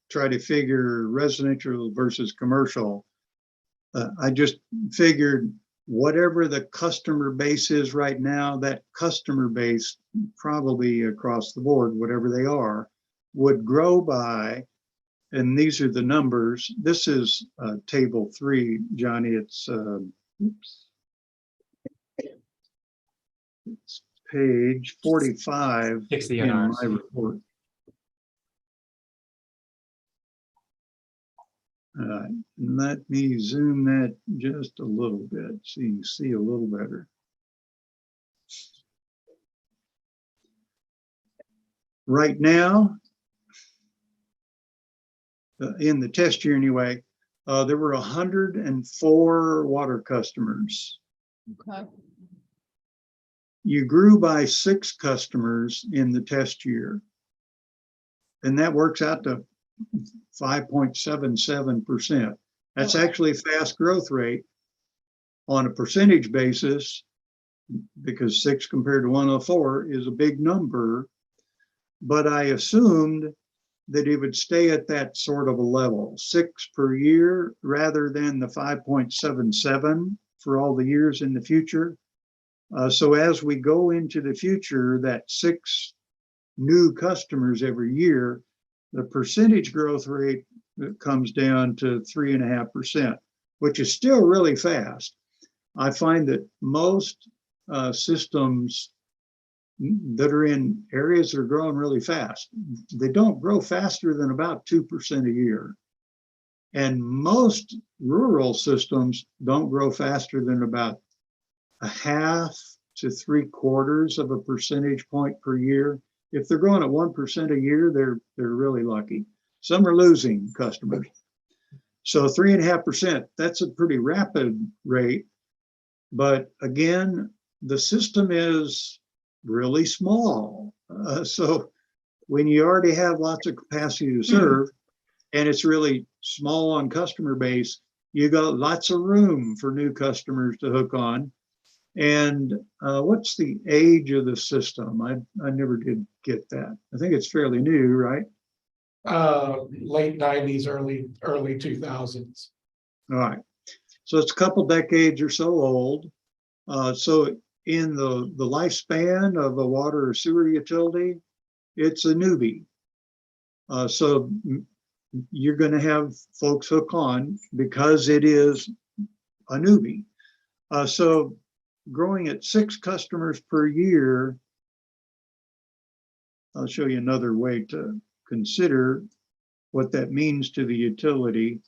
try to figure residential versus commercial. I just figured whatever the customer base is right now, that customer base, probably across the board, whatever they are, would grow by, and these are the numbers. This is table 3, Johnny. It's page 45 60 in NRs. my report. Let me zoom that just a little bit so you can see a little better. Right now, in the test year anyway, there were 104 water customers. Okay. You grew by 6 customers in the test year. And that works out to 5.77%. That's Okay. actually a fast growth rate on a percentage basis, because 6 compared to 104 is a big number. But I assumed that it would stay at that sort of a level, 6 per year, rather than the 5.77 for all the years in the future. So as we go into the future, that 6 new customers every year, the percentage growth rate comes down to 3.5%, which is still really fast. I find that most systems that are in areas that are growing really fast, they don't grow faster than about 2% a year. And most rural systems don't grow faster than about 0.5 to 0.75 of a percentage point per year. If they're growing at 1% a year, they're really lucky. Some are losing customers. So 3.5%, that's a pretty rapid rate. But again, the system is really small. So when you already have lots of capacity to serve, and it's really small on customer base, you got lots of room for new customers to hook on. And what's the age of the system? I never did get that. I think it's fairly new, right? Late 90s, early 2000s. All right. So it's a couple decades or so old. So in the lifespan of a water or sewer utility, it's a newbie. So you're going to have folks hook on because it is a newbie. So growing at 6 customers per year, I'll show you another way to consider what that means to the utility.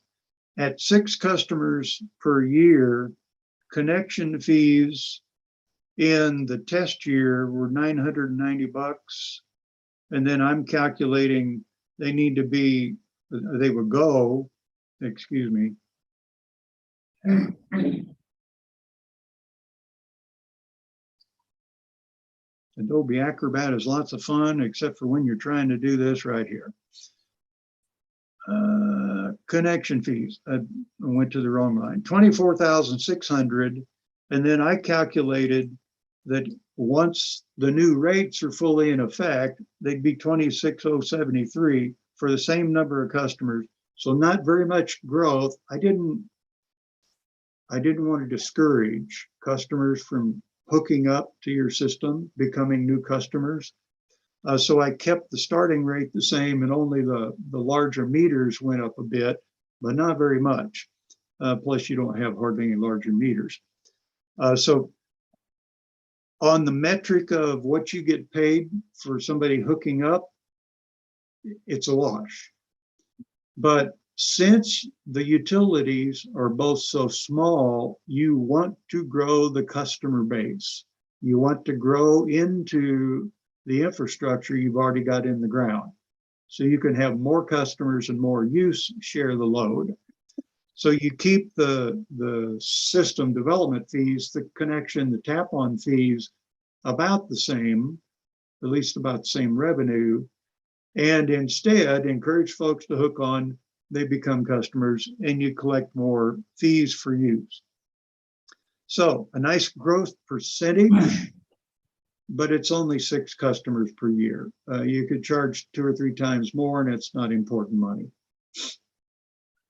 At 6 customers per year, connection fees in the test year were $990. And then I'm calculating they need to be, they would go, excuse me. Adobe Acrobat is lots of fun, except for when you're trying to do this right here. Connection fees, I went to the wrong line, 24,600. And then I calculated that once the new rates are fully in effect, they'd be 26,073 for the same number of customers. So not very much growth. I didn't want to discourage customers from hooking up to your system, becoming new customers. So I kept the starting rate the same, and only the larger meters went up a bit, but not very much. Plus you don't have hardly any larger meters. So on the metric of what you get paid for somebody hooking up, it's a wash. But since the utilities are both so small, you want to grow the customer base. You want to grow into the infrastructure you've already got in the ground. So you can have more customers and more use share the load. So you keep the system development fees, the connection, the tap-on fees about the same, at least about the same revenue, and instead encourage folks to hook on. They become customers and you collect more fees for use. So a nice growth percentage, but it's only 6 customers per year. You could charge 2 or 3 times more and it's not important money.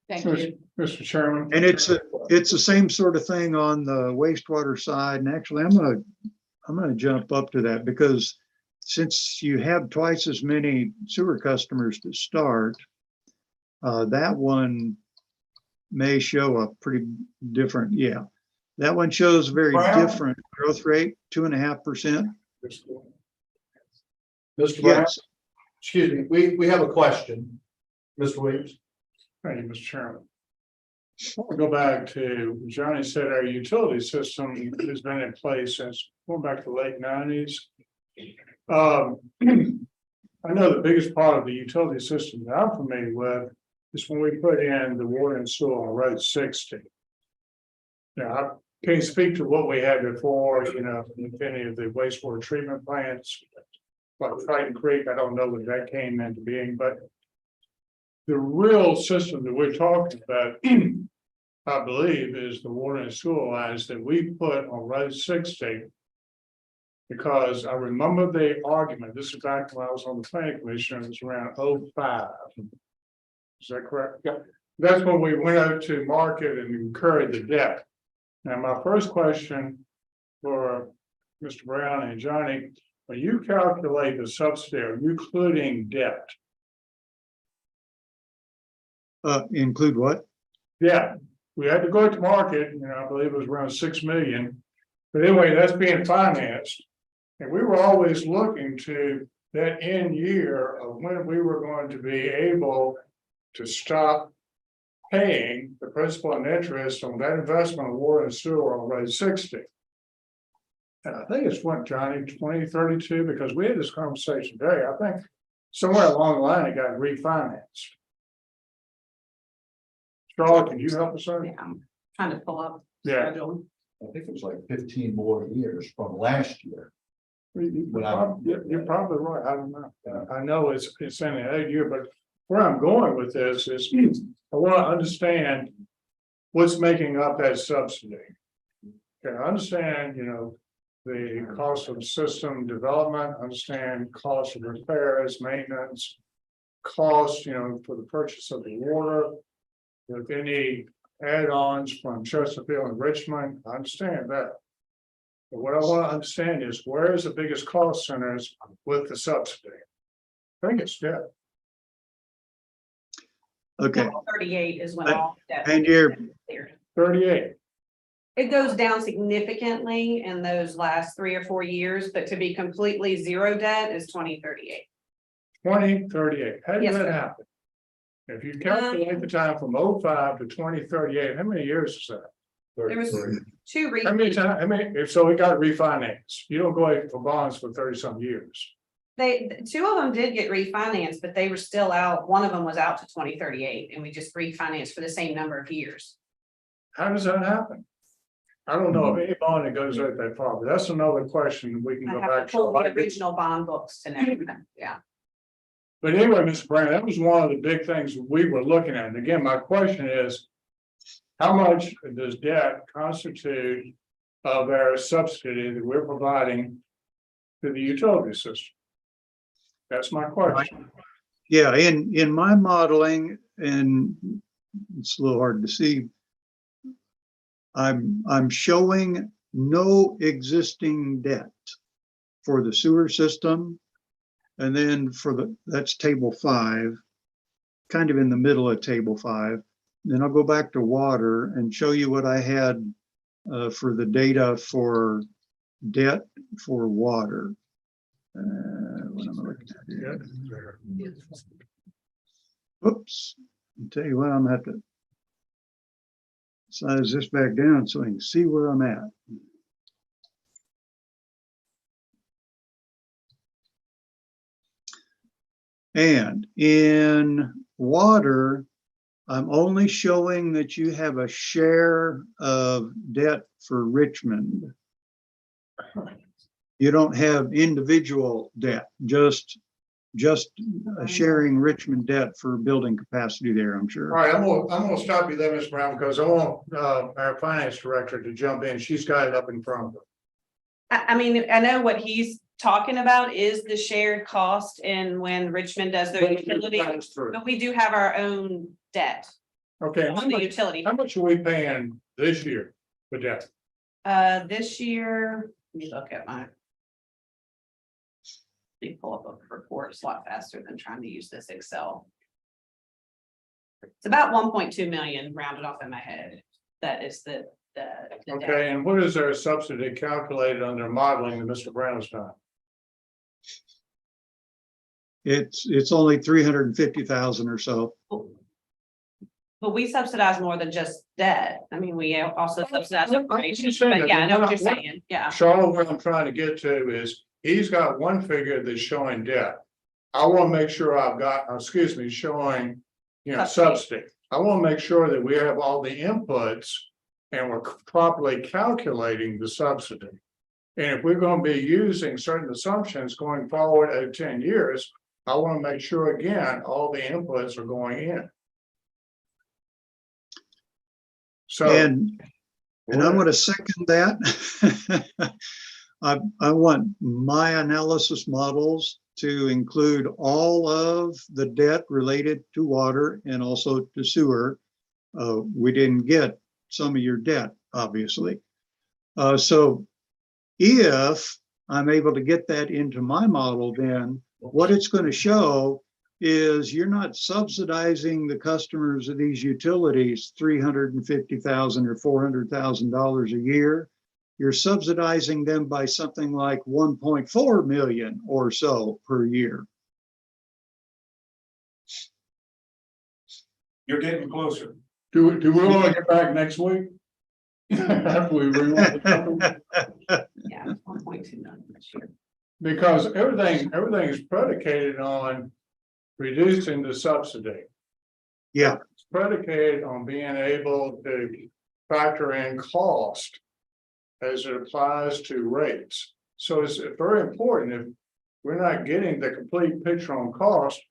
Thank you. Mr. Chairman. And it's the same sort of thing on the wastewater side. And actually, I'm gonna jump up to that because since you have twice as many sewer customers to start, that one may show a pretty different, yeah. That one shows a very Brown? different growth rate, 2.5%. Mr. Brown, Yes, excuse me, we have a question. Mr. Williams. Thank you, Mr. Chairman. I'll go back to, Johnny said our utility system has been in place since going back to the late 90s. I know the biggest part of the utility system that I'm familiar with is when we put in the water and sewer on Road 60. Now, I can't speak to what we had before, you know, if any of the wastewater treatment plants, like Triton Creek, I don't know when that came into being, but the real system that we're talking about, I believe, is the water and sewer lines that we put on Road 60. Because I remember the argument, this is back when I was on the planning commission, it was around 05. Is that correct? Yeah. That's when we went out to market and incurred the debt. Now, my first question for Mr. Brown and Johnny, when you calculate the subsidy, are you including debt? include what? Yeah, we had to go to market, you know, I believe it was around 6 million. But anyway, that's being financed. And we were always looking to that end year of when we were going to be able to stop paying the principal and interest on that investment of water and sewer on Road 60. And I think it's what, Johnny, 2032, because we had this conversation today. I think somewhere along the line it got refinanced. Charlotte, can you help us out? Yeah, I'm trying to pull up. Yeah. schedule. I think it was like 15 more years from last year. You're probably right. I don't know. I know it's in the 8 year, but where I'm going with this is I want to understand what's making up that subsidy. Okay, I understand, you know, the cost of system development, understand cost of repairs, maintenance, cost, you know, for the purchase of the water. With any add-ons from Chesterfield and Richmond, I understand that. But what I want to understand is where is the biggest cost centers with the subsidy? I think it's debt. Okay, 38 is when all that. and you're- 38. It goes down significantly in those last 3 or 4 years, but to be completely zero debt is 2038. 2038. How did Yes, that sir. happen? If you calculate the time from 05 to 2038, how many years is that? There was two How many reasons. times, if so, it got refinanced. You don't go out for bonds for 30 some years. Two of them did get refinanced, but they were still out. One of them was out to 2038 and we just refinanced for the same number of years. How does that happen? I don't know of any bond that goes out that far, but that's another question we can I go have back to pull the to. original bond books to know. Yeah. But anyway, Mr. Brown, that was one of the big things we were looking at. And again, my question is, how much does debt constitute of our subsidy that we're providing to the utility system? That's my question. yeah, in my modeling, and it's a little hard to see. I'm showing no existing debt for the sewer system. And then that's table 5, kind of in the middle of table 5. Then I'll go back to water and show you what I had for the data for debt for water. What am I looking at here? Oops, I'll tell you what, I'm gonna have to size this back down so I can see where I'm at. And in water, I'm only showing that you have a share of debt for Richmond. You don't have individual debt, just sharing Richmond debt for building capacity there, I'm All sure. right, I'm gonna stop you there, Mr. Brown, because I want our finance director to jump in. She's got it up in front of her. I mean, I know what he's talking about is the shared cost and when Richmond does their utility, That's true. but we do have our own debt. Okay, on the utility. how much are we paying this year for that? This year, let me look at my. Let me pull up a report. It's a lot faster than trying to use this Excel. It's about 1.2 million rounded off in my head. That is the debt. Okay, and what is their subsidy calculated under modeling that Mr. Brown's done? It's only 350,000 or so. But we subsidize more than just debt. I mean, we also subsidize I'm information, just saying but yeah, I know what you're that- saying. Yeah. Charlotte, what I'm trying to get to is, he's got one figure that's showing debt. I want to make sure I've got, showing, subsidy. I want to make sure that we have all the inputs and we're properly calculating the subsidy. And if we're going to be using certain assumptions going forward at 10 years, I want to make sure, again, all the inputs are going in. So. And I'm going to second that. I want my analysis models to include all of the debt related to water and also to sewer. We didn't get some of your debt, obviously. So if I'm able to get that into my model, then what it's going to show is you're not subsidizing the customers of these utilities $350,000 or $400,000 a year. You're subsidizing them by something like 1.4 million or so per year. You're getting closer. Do we want to get back next week? After we rework the number? Yeah, 1.2 million this year. Because everything is predicated on reducing the subsidy. Yeah, It's predicated on being able to factor in cost as it applies to rates. So it's very important. If we're not getting the complete picture on cost,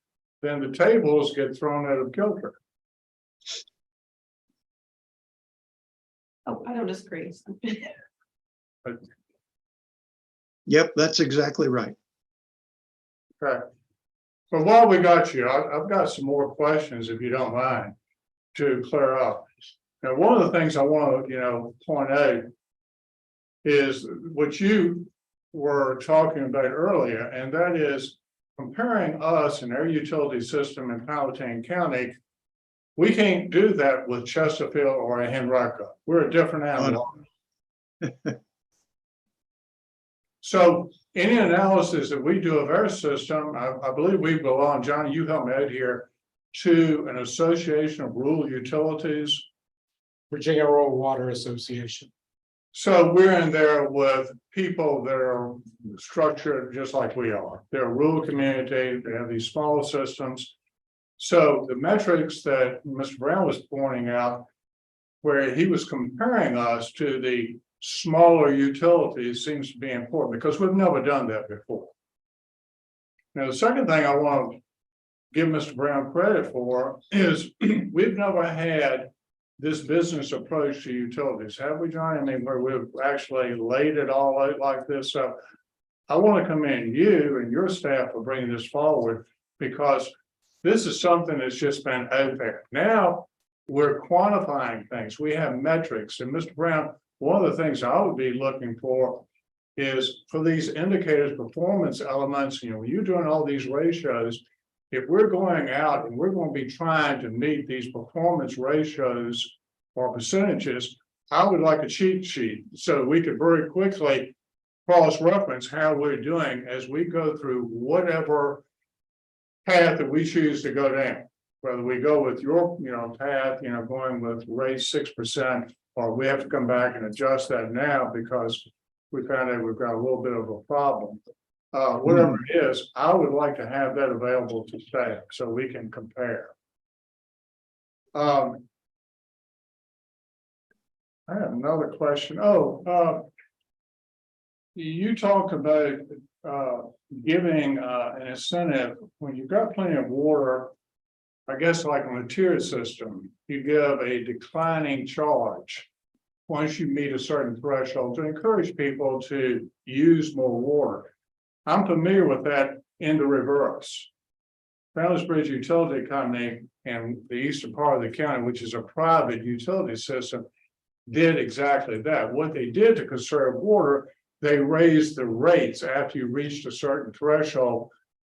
then the tables get thrown out of kilter. Oh, I don't disagree. yep, that's exactly right. Okay. But while we got you, I've got some more questions, if you don't mind, to clear up. Now, one of the things I want to, point out is what you were talking about earlier, and that is comparing us and our utility system in Powhatan County. We can't do that with Chesterfield or Henrico. We're a different animal. So any analysis that we do of our system, I believe we belong, Johnny, you help me out here, to an association of rural utilities. Virginia Rural Water Association. So we're in there with people that are structured just like we are. They're a rural community, they have these small systems. So the metrics that Mr. Brown was pointing out, where he was comparing us to the smaller utilities, seems to be important because we've never done that before. Now, the second thing I want to give Mr. Brown credit for is we've never had this business approach to utilities, have we, Johnny? I mean, where we've actually laid it all out like this. So I want to commend you and your staff for bringing this forward, because this is something that's just been out there. Now we're quantifying things. We have metrics. And Mr. Brown, one of the things I would be looking for is for these indicators, performance elements, when you're doing all these ratios, if we're going out and we're going to be trying to meet these performance ratios or percentages, I would like a cheat sheet so we could very quickly cross-reference how we're doing as we go through whatever path that we choose to go down. Whether we go with your, path, going with raise 6%, or we have to come back and adjust that now because we found out we've got a little bit of a problem. Whatever it is, I would like to have that available to staff so we can compare. I have another question. You talked about giving an incentive when you've got plenty of water. I guess like on a tiered system, you give a declining charge once you meet a certain threshold to encourage people to use more water. I'm familiar with that in the reverse. Brown's Bridge Utility Company in the eastern part of the county, which is a private utility system, did exactly that. What they did to conserve water, they raised the rates after you reached a certain threshold,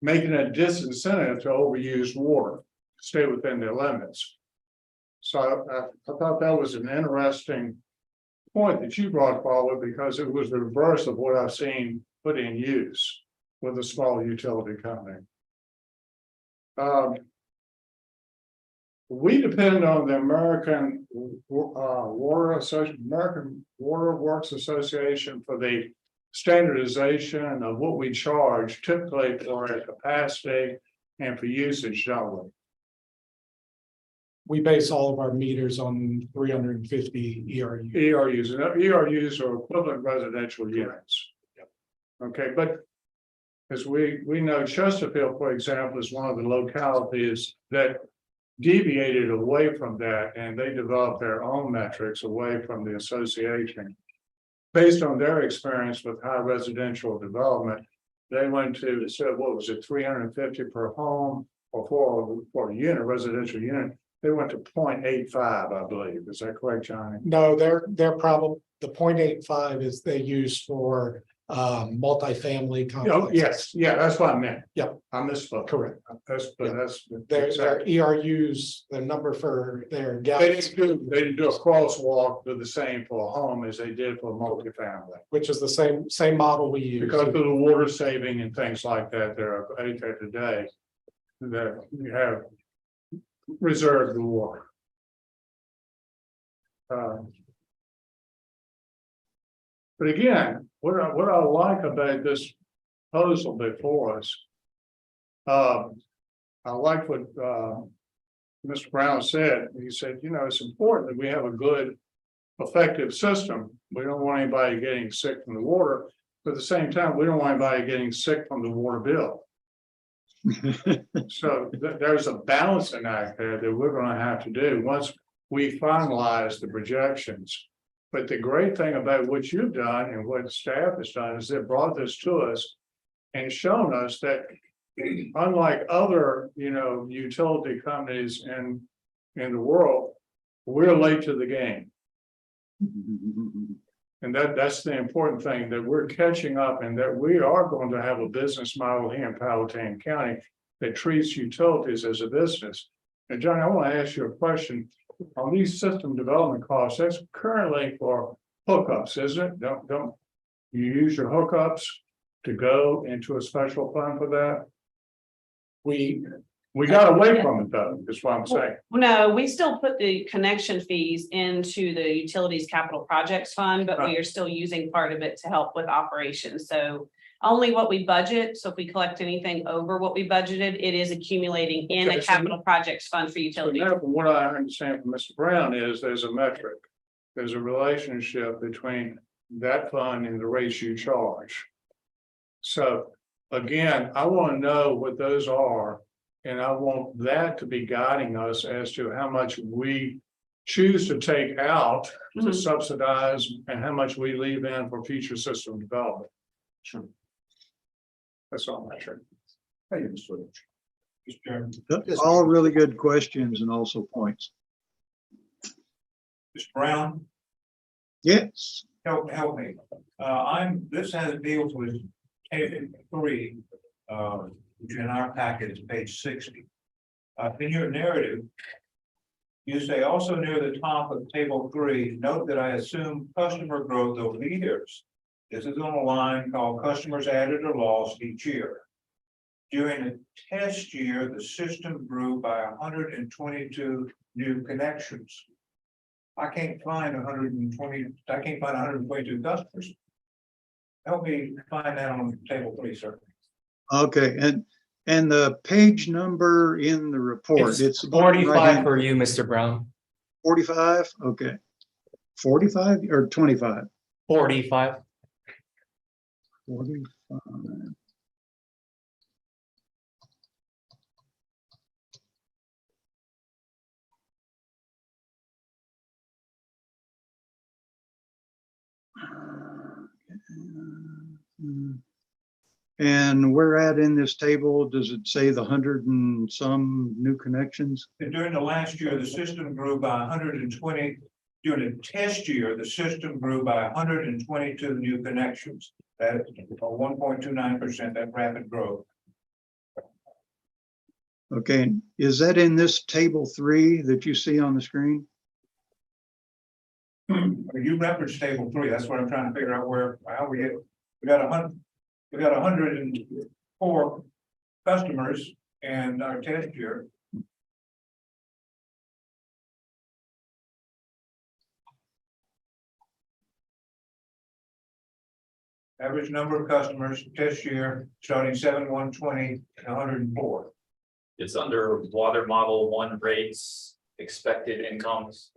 making a disincentive to overuse water, stay within their limits. So I thought that was an interesting point that you brought forward, because it was the reverse of what I've seen put in use with a small utility company. We depend on the American American Water Works Association for the standardization of what we charge typically for a capacity and for usage, don't we? We base all of our meters on 350 ERU. ERUs, and ERUs are equivalent residential units. Okay, but as we know, Chesterfield, for example, is one of the localities that deviated away from that, and they developed their own metrics away from the association. Based on their experience with high residential development, they went to, instead of what was it, 350 per home or for a unit, residential unit, they went to 0.85, I believe. Is that correct, Johnny? No, their problem, the 0.85 is they use for multifamily Oh, complexes. yes, yeah, that's what I meant. Yep. I misspoke. Correct. That's. Their ERUs, the number for their They gallons, didn't do a crosswalk with the same for a home as they did for multifamily. which is the same model we use. Because of the water saving and things like that, there are out there today that you have reserved the water. But again, what I like about this proposal before us, I like what Mr. Brown said. He said, you know, it's important that we have a good, effective system. We don't want anybody getting sick from the water, but at the same time, we don't want anybody getting sick from the water bill. So there's a balancing act there that we're going to have to do once we finalize the projections. But the great thing about what you've done and what staff has done is they brought this to us and shown us that unlike other, you know, utility companies in the world, we're late to the game. And that's the important thing, that we're catching up and that we are going to have a business model here in Powhatan County that treats utilities as a business. And John, I want to ask you a question. On these system development costs, that's currently for hookups, isn't it? Don't you use your hookups to go into a special fund for that? We got away from it though, is what I'm saying. No, we still put the connection fees into the utilities capital projects fund, but we are still using part of it to help with operations. So only what we budget. So if we collect anything over what we budgeted, it is accumulating in Okay, a so capital projects fund for So utilities. now, from what I understand from Mr. Brown is there's a metric. There's a relationship between that fund and the rates you charge. So again, I want to know what those are. And I want that to be guiding us as to how much we choose to take out to Mhm. subsidize and how much we leave in for future system development. Sure. That's all I'm sure. Hey, Mr. Chairman. All really good questions and also points. Mr. Brown, Yes. help me. This deals with table 3, which in our packet is page 60. In your narrative, you say also near the top of table 3, note that I assume customer growth over the years. This is on a line called customers added or lost each year. During the test year, the system grew by 122 new connections. I can't find 122 customers. Help me find that on table 3, sir. Okay, and the page number in the report, it's 45 for you, Mr. Brown. 45, okay. 45 or 25? 45. 45. And we're at in this table, does it say the 100 and some new connections? And during the last year, the system grew by 120. During the test year, the system grew by 122 new connections. That is 1.29%, that rapid growth. Okay, is that in this table 3 that you see on the screen? You referenced table 3, that's what I'm trying to figure out how we get, we got 104 customers and our test year. Average number of customers test year starting 7/1/20 and 104. It's under water model 1 rates, expected incomes.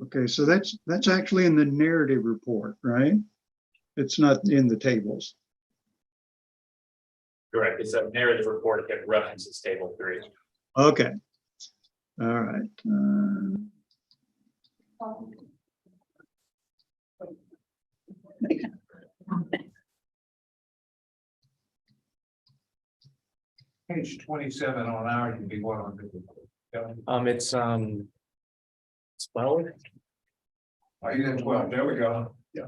Okay, so that's actually in the narrative report, right? It's not in the tables. Correct. It's a narrative report that references table 3. Okay. All right. Page 27 on ours would be what on the. It's 12. Are you at 12? There we go. Yeah.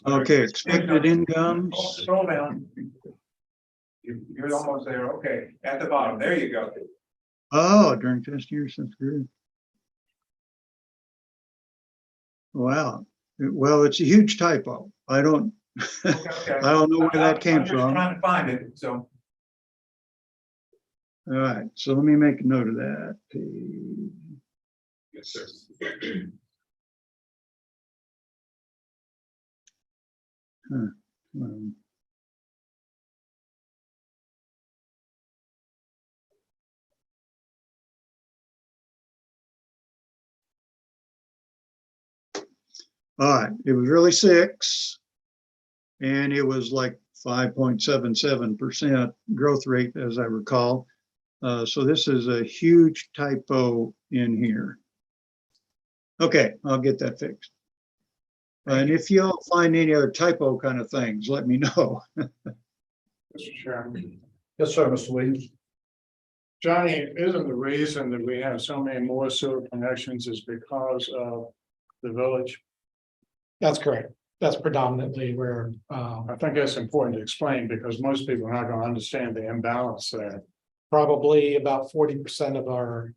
Okay, expected incomes. Scroll down. You're almost there. Okay, at the bottom. There you go. Oh, during test years, that's good. Wow. Well, it's a huge typo. I don't Okay. I don't know where that came I'm just from. trying to find it, so. All right, so let me make a note of that. Yes, sir. Um, All right, it was really 6. And it was like 5.77% growth rate, as I recall. So this is a huge typo in here. Okay, I'll get that fixed. And if y'all find any other typo kind of things, let me know. Mr. Chairman. Yes, sir, Mr. Williams. Johnny, isn't the reason that we have so many more sewer connections is because of the village? That's correct. That's predominantly where, I think that's important to explain because most people are not going to understand the imbalance there. probably about 40% of our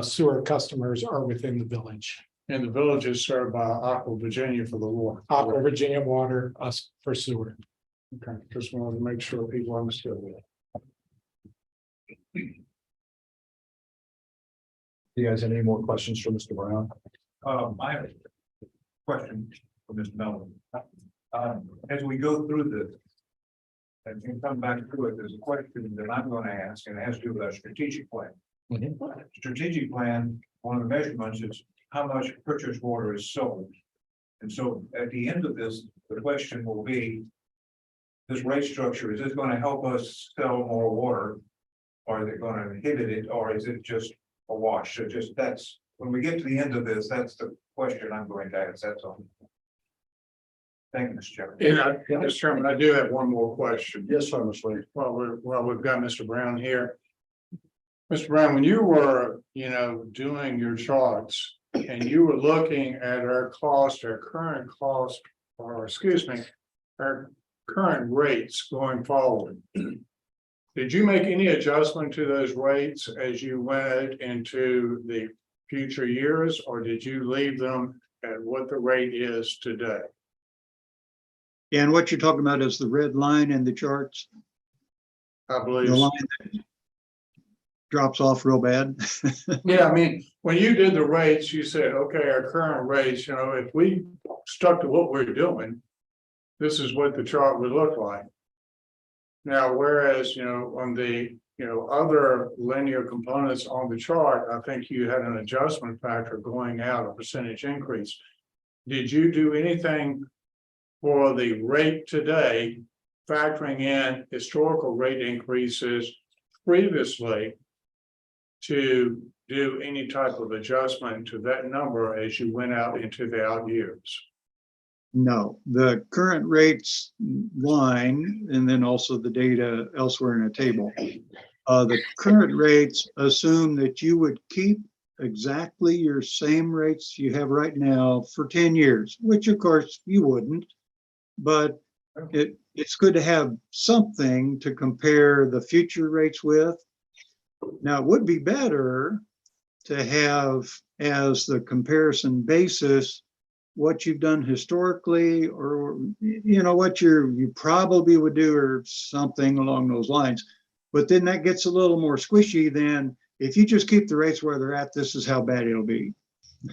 sewer customers are within the village. And the village is served by Aqua Virginia for the water. Aqua Virginia Water, us for sewer. Okay, just wanted to make sure people understood that. You guys have any more questions for Mr. Brown? I have a question for Mr. Melvin. As we go through this, and you come back to it, there's a question that I'm going to ask, and it has to do with our strategic plan. Strategic plan, one of the measurements is how much purchased water is sold. And so at the end of this, the question will be, this rate structure, is this going to help us sell more water? Or is it going to inhibit it, or is it just a wash? So just that's, when we get to the end of this, that's the question I'm going to ask, that's all. Thank you, Mr. Chairman. Mr. Chairman, I do have one more question. Yes, sir, Mr. Williams. Well, we've got Mr. Brown here. Mr. Brown, when you were, doing your charts and you were looking at our cost, our current cost, or excuse me, our current rates going forward. Did you make any adjustment to those rates as you went into the future years, or did you leave them at what the rate is today? And what you're talking about is the red line in the charts, I believe. the line that drops off real bad. Yeah, I mean, when you did the rates, you said, okay, our current rates, if we stuck to what we're doing, this is what the chart would look like. Now, whereas, on the, other linear components on the chart, I think you had an adjustment factor going out, a percentage increase. Did you do anything for the rate today, factoring in historical rate increases previously to do any type of adjustment to that number as you went out into the out years? No, the current rates line, and then also the data elsewhere in a table. The current rates assume that you would keep exactly your same rates you have right now for 10 years, which of course you wouldn't, but it's good to have something to compare the future rates with. Now, it would be better to have as the comparison basis what you've done historically, or what you probably would do, or something along those lines. But then that gets a little more squishy than if you just keep the rates where they're at, this is how bad it'll be.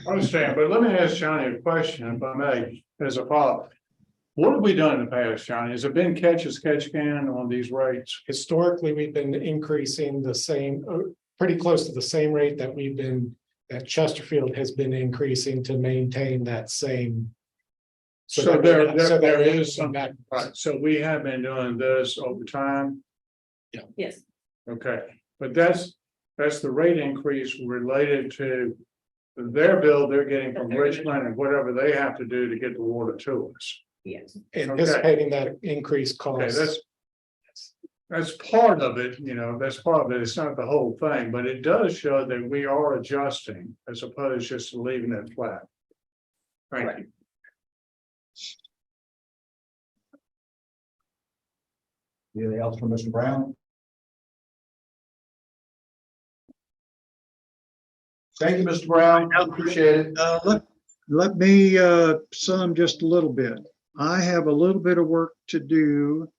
I understand, but let me ask Johnny a question, if I may, as a follow-up. What have we done in the past, Johnny? Has it been catch as catch can on these rates? Historically, we've been increasing the same, pretty close to the same rate that Chesterfield has been increasing to maintain that same. So there that is some, right, so we have been doing this over time, Yes, okay, but that's the rate increase related to their bill they're getting from Richmond and whatever they have to do to get the water to us. yes. Anticipating that increased Okay, cost. that's part of it, that's part of it. It's not the whole thing, but it does show that we are adjusting as opposed to just leaving it flat. Thank you. Anything else from Mr. Brown? Thank you, Mr. Brown. Appreciate it. Let me sum just a little bit. I have a little bit of work to do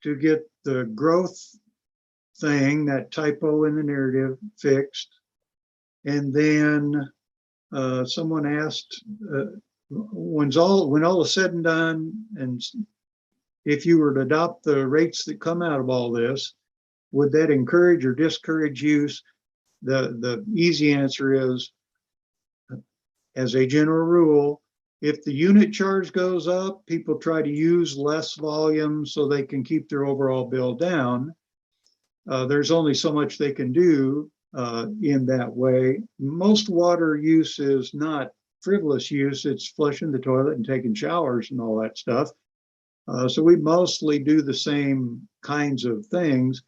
to get the growth thing, that typo in the narrative, fixed. And then someone asked, when all is said and done, and if you were to adopt the rates that come out of all this, would that encourage or discourage use? The easy answer is, as a general rule, if the unit charge goes up, people try to use less volume so they can keep their overall bill down. There's only so much they can do in that way. Most water use is not frivolous use. It's flushing the toilet and taking showers and all that stuff. So we mostly do the same kinds of things,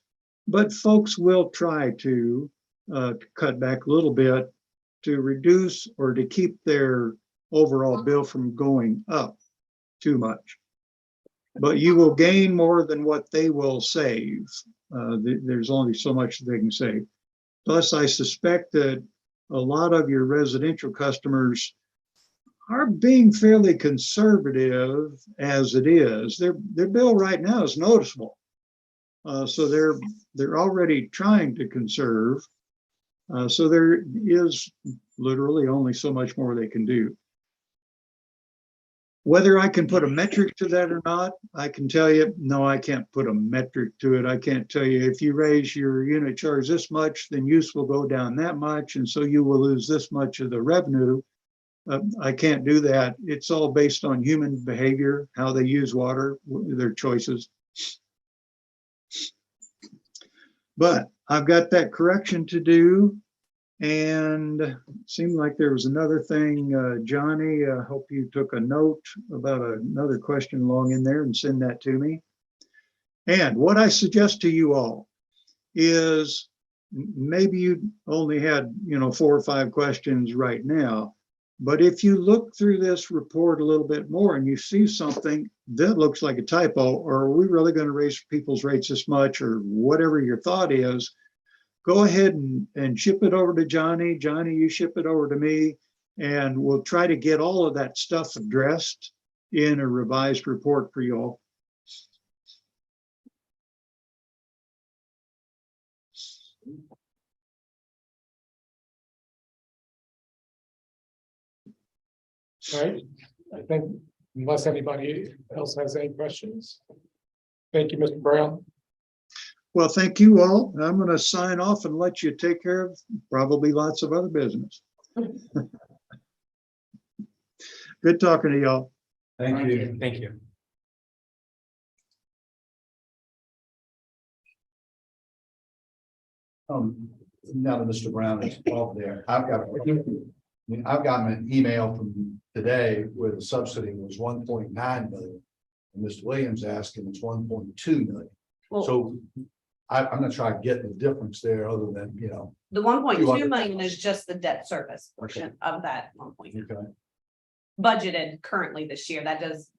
but folks will try to cut back a little bit to reduce or to keep their overall bill from going up too much. But you will gain more than what they will save. There's only so much they can save. Plus, I suspect that a lot of your residential customers are being fairly conservative as it is. Their bill right now is noticeable. So they're already trying to conserve. So there is literally only so much more they can do. Whether I can put a metric to that or not, I can tell you, no, I can't put a metric to it. I can't tell you if you raise your unit charge this much, then use will go down that much, and so you will lose this much of the revenue. I can't do that. It's all based on human behavior, how they use water, their choices. But I've got that correction to do. And it seemed like there was another thing, Johnny, I hope you took a note about another question along in there and send that to me. And what I suggest to you all is maybe you only had, 4 or 5 questions right now, but if you look through this report a little bit more and you see something that looks like a typo, or are we really going to raise people's rates this much, or whatever your thought is, go ahead and ship it over to Johnny. Johnny, you ship it over to me, and we'll try to get all of that stuff addressed in a revised report for you all. All right, I think unless anybody else has any questions. Thank you, Mr. Brown. Well, thank you all. I'm going to sign off and let you take care of probably lots of other business. Good talking to y'all. Thank you. Thank you. Now that Mr. Brown is off there, I've gotten an email from today where the subsidy was 1.9 million. And Mr. Williams asking it's 1.2 million. Well, So I'm not trying to get the difference there other than, you know, the 1.2 200. million is just the debt service portion of that 1.2 okay, budgeted currently this year. That does,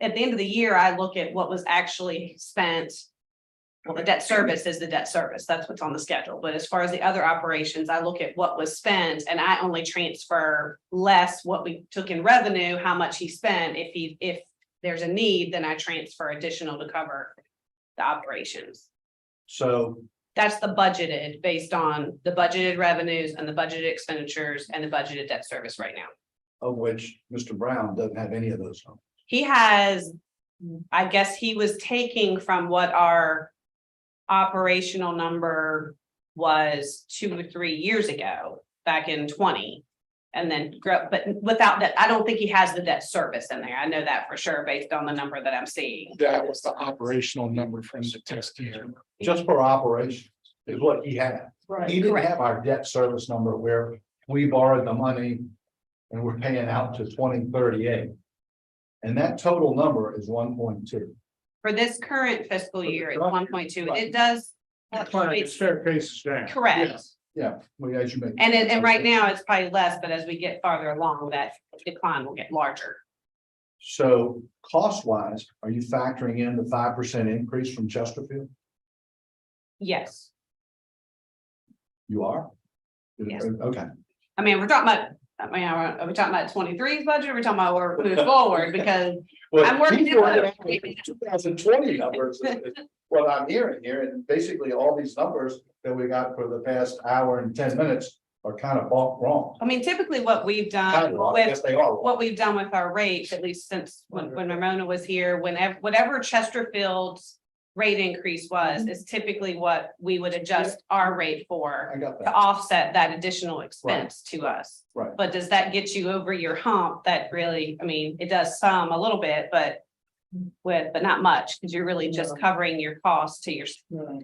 at the end of the year, I look at what was actually spent. Well, the debt service is the debt service. That's what's on the schedule. But as far as the other operations, I look at what was spent and I only transfer less what we took in revenue, how much he spent. If there's a need, then I transfer additional to cover the operations. so That's the budgeted based on the budgeted revenues and the budgeted expenditures and the budgeted debt service right now. of which Mr. Brown doesn't have any of those numbers. He has, I guess he was taking from what our operational number was 2 or 3 years ago, back in 20. And then grow, but without that, I don't think he has the debt service in there. I know that for sure, based on the number that I'm seeing. That was the operational number from the test year. Just for operations is what he had. He didn't Correct. have our debt service number where we borrowed the money and we're paying out to 2038. And that total number is 1.2. For this current fiscal year, it's 1.2. It does. Staircases down. Correct. Yeah, well, as you make. And right now, it's probably less, but as we get farther along, that decline will get larger. So cost wise, are you factoring in the 5% increase from Chesterfield? Yes. You are? Yes. Okay, I mean, we're talking about, are we talking about 23's budget? Or we're talking about we're moving forward because I'm working He's working on the 2020 numbers is what I'm hearing here, and basically all these numbers that we got for the past hour and 10 minutes are kind of wrong. I mean, typically what we've Kind done of wrong, I with guess they are wrong. what we've done with our rates, at least since when Ramona was here, whatever Chesterfield's rate increase was, is typically what we would adjust our rate for I got to that, offset that additional expense to us. right. But does that get you over your hump? That really, I mean, it does some a little bit, but not much, because you're really just covering your costs to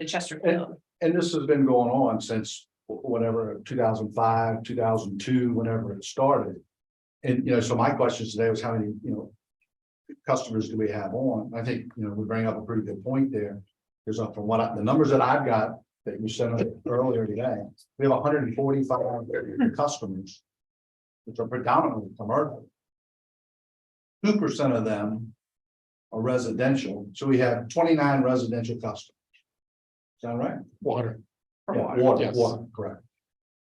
Chesterfield. And this has been going on since whatever, 2005, 2002, whenever it started. And, you know, so my question today was how many, you know, customers do we have on? I think, you know, we bring up a pretty good point there. There's from the numbers that I've got that you sent earlier today, we have 145 customers, which are predominantly commercial. 2% of them are residential, so we have 29 residential customers. Is that right? Water. Yeah, water, Yes. water, correct.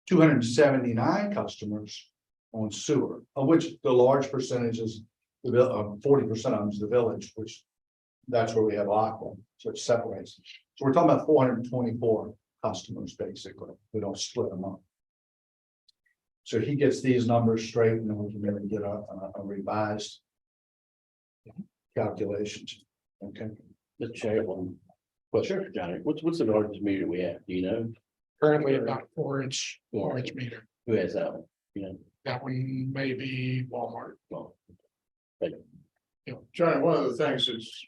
279 customers on sewer, of which the large percentage is 40% of them is the village, which that's where we have aqua, so it separates. So we're talking about 424 customers, basically. We don't split them up. So he gets these numbers straight, and then we can maybe get a revised calculations. Okay. The chairman. Question, Johnny, what's the largest meter we have? Do you know? Currently about 4-inch meter. Who has that one? You know? That one may be Walmart. Well, Johnny, one of the things that's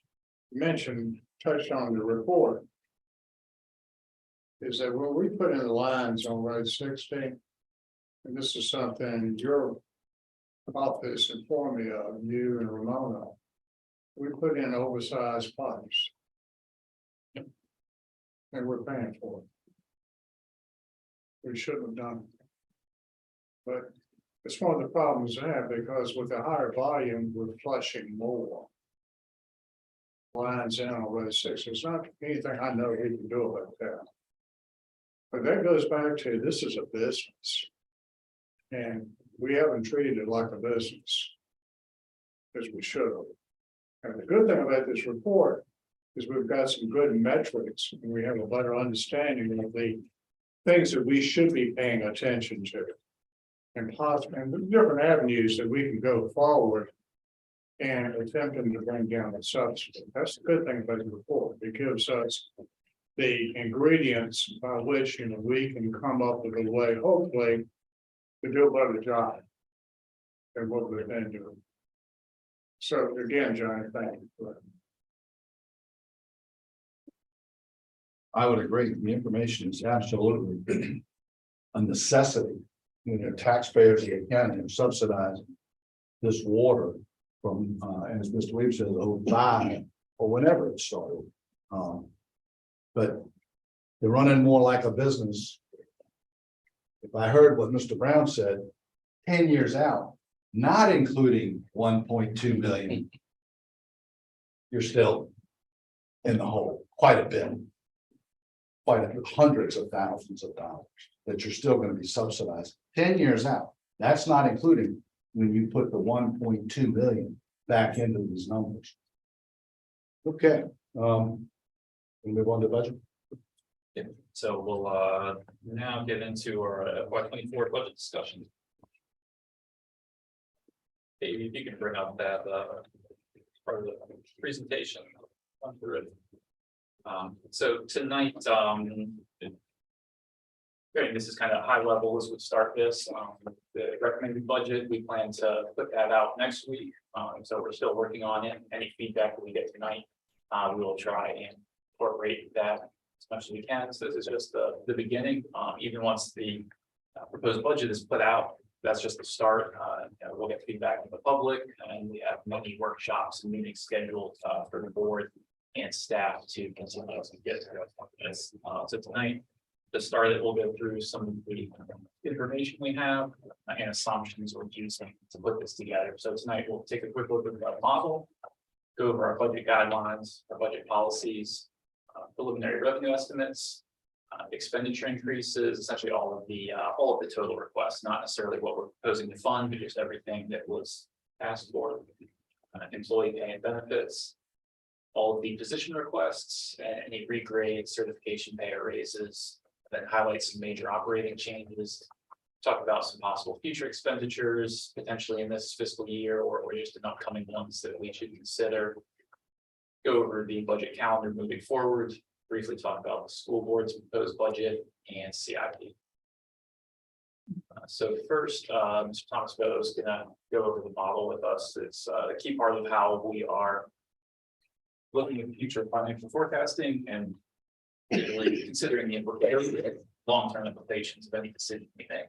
mentioned, touched on the report. Is that when we put in the lines on Road 60. And this is something your office informed me of, you and Ramona. We put in oversized pipes. And we're paying for it. We shouldn't have done. But it's one of the problems I have, because with the higher volume, we're flushing more lines in on Road 6. It's not anything I know we can do about that. But that goes back to, this is a business. And we haven't treated it like a business. As we should have. And the good thing about this report is we've got some good metrics, and we have a better understanding of the things that we should be paying attention to. And the different avenues that we can go forward and attempting to bring down the subsidy. That's the good thing about the report. It gives us the ingredients by which, you know, we can come up with a way, hopefully, to do a better job than what we've been doing. So again, Johnny, thank you for that. I would agree. The information is absolutely a necessity. You know, taxpayers in the county are subsidizing this water from, as Mr. Williams says, 05 or whenever it started. But they're running more like a business. If I heard what Mr. Brown said, 10 years out, not including 1.2 million, you're still in the hole quite a bit. Hundreds of thousands of dollars that you're still going to be subsidized 10 years out. That's not including when you put the 1.2 million back into these numbers. Okay, we'll move on to budget. So we'll now get into our FY24 budget discussion. Dave, if you can bring up that part of the presentation. Run through it. So tonight, this is kind of high level as we start this. The recommended budget, we plan to put that out next week. So we're still working on it. Any feedback that we get tonight, we will try and incorporate that as much as we can. So this is just the beginning. Even once the proposed budget is put out, that's just the start. We'll get feedback from the public, and we have many workshops and meetings scheduled for the board and staff to continue to get to this. So tonight, to start it, we'll go through some of the information we have and assumptions we're using to put this together. So tonight, we'll take a quick look at the model, go over our budget guidelines, our budget policies, preliminary revenue estimates, expenditure increases, essentially all of the total requests, not necessarily what we're proposing to fund, but just everything that was asked for, employee pay and benefits, all of the position requests, any regrade, certification pay or raises, then highlight some major operating changes, talk about some possible future expenditures, potentially in this fiscal year or just in upcoming ones that we should consider. Go over the budget calendar moving forward, briefly talk about the school board's proposed budget and CIP. So first, Mr. Thomas Bowe is gonna go over the model with us. It's a key part of how we are looking at the future of financial forecasting and really considering the long-term implications of any decision we make.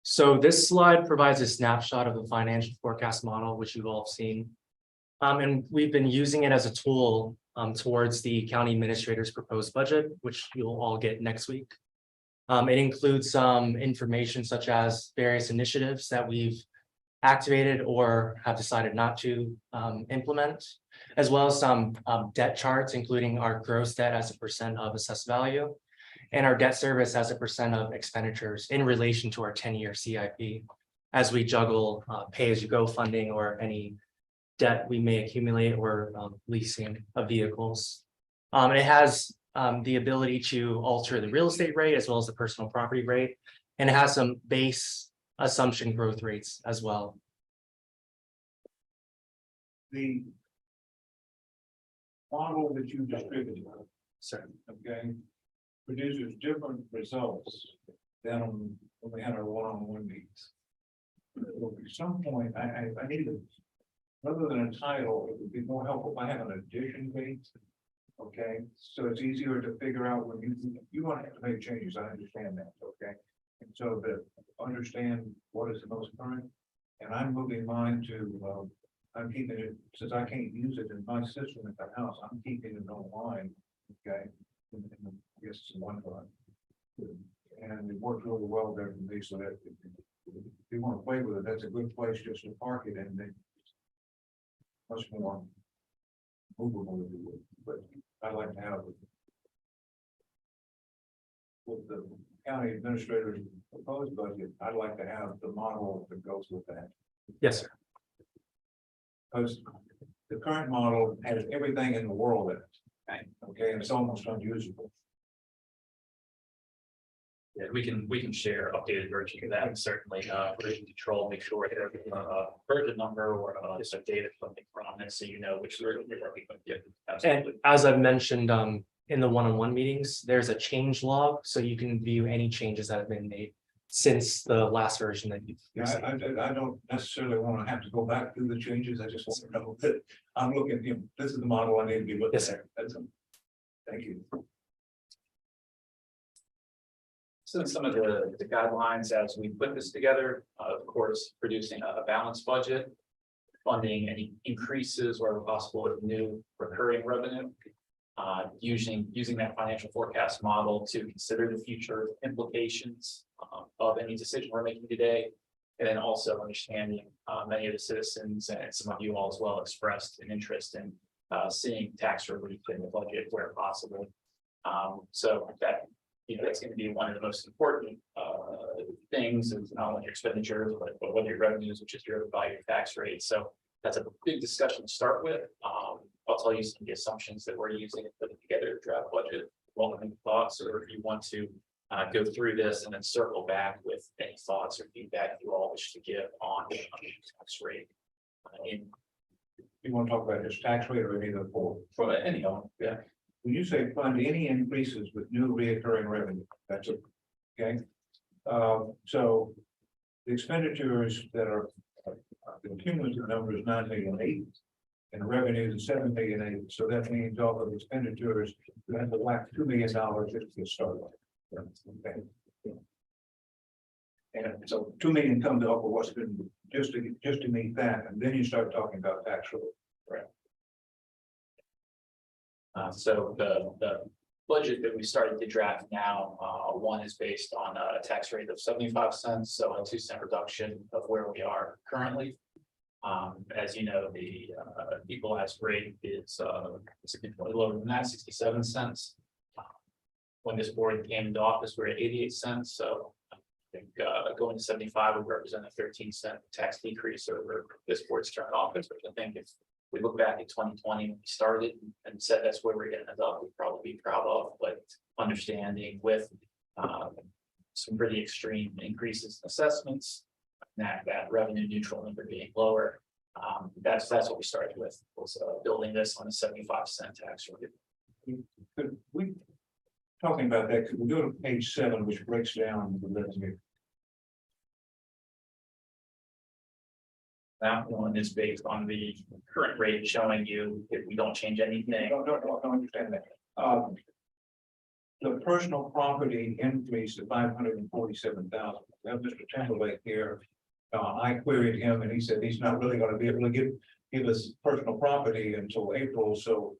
So this slide provides a snapshot of the financial forecast model, which you've all seen. And we've been using it as a tool towards the county administrator's proposed budget, which you'll all get next week. It includes some information such as various initiatives that we've activated or have decided not to implement, as well as some debt charts, including our gross debt as a percent of assessed value and our debt service as a percent of expenditures in relation to our 10-year CIP as we juggle pay-as-you-go funding or any debt we may accumulate or leasing of vehicles. It has the ability to alter the real estate rate as well as the personal property rate, and it has some base assumption growth rates as well. The model that you distributed, Sir. okay, produces different results than when we had our one-on-one meetings. Well, at some point, I need to, rather than a title, it would be more helpful if I have an addition rate. Okay, so it's easier to figure out when you want to make changes, I understand that, okay? And so to understand what is the most current, and I'm moving mine to, I'm keeping it, since I can't use it in my system at the house, I'm keeping it online, okay? I guess it's one time. And it works really well there for me, so that if you want to play with it, that's a good place just to park it and then much more movable if you would, but I like to have it. With the county administrator's proposed budget, I'd like to have the model that goes with that. Yes, sir. Because the current model has everything in the world in it. Okay, and it's almost unusable. Yeah, we can share updated version of that, and certainly version control, make sure that a version number or just a data something from it, so you know which version you're working with. Yeah, And absolutely. as I've mentioned in the one-on-one meetings, there's a change log, so you can view any changes that have been made since the last version that you've Yeah, received. I don't necessarily want to have to go back through the changes. I just want to know that I'm looking, this is the model I need to be looking at. Yes, sir. That's it. Thank you. So some of the guidelines as we put this together, of course, producing a balanced budget. Funding any increases where possible with new recurring revenue. Using that financial forecast model to consider the future implications of any decision we're making today. And then also understanding many of the citizens and some of you all as well expressed an interest in seeing tax relief in the budget where possible. So that, that's going to be one of the most important things is not only your expenditures, but what your revenues, which is driven by your tax rate. So that's a big discussion to start with. I'll tell you some of the assumptions that we're using to put together a draft budget. Welcome thoughts, or if you want to go through this and then circle back with any thoughts or feedback you all wish to give on the tax rate. You want to talk about this tax rate or any of the four? For any of them, yeah. When you say fund any increases with new recurring revenue, that's it, okay? So the expenditures that are, the cumulative number is 9,000,008. And the revenue is 7,000,008. So that means all of the expenditures, you have to whack $2 million just to get started. Okay. And so 2 million comes off of what's been just to meet that, and then you start talking about tax rate. So the budget that we started to draft now, one is based on a tax rate of 75 cents, so a 2-cent reduction of where we are currently. As you know, the equalized rate is significantly lower than that, 67 cents. When this board came into office, we're at 88 cents. So I think going to 75 would represent a 13-cent tax decrease over this board's term of office, which I think if we look back at 2020 when we started and said that's where we're going to end up, we'd probably be proud of. But understanding with some pretty extreme increases in assessments, that revenue neutral number being lower, that's what we started with, was building this on a 75-cent tax rate. Could we, talking about that, could we go to page 7, which breaks down the revenue? That one is based on the current rate showing you if we don't change anything. No, I understand that. The personal property increase to 547,000. We have Mr. Timberlake here. I queried him and he said he's not really going to be able to give us personal property until April. So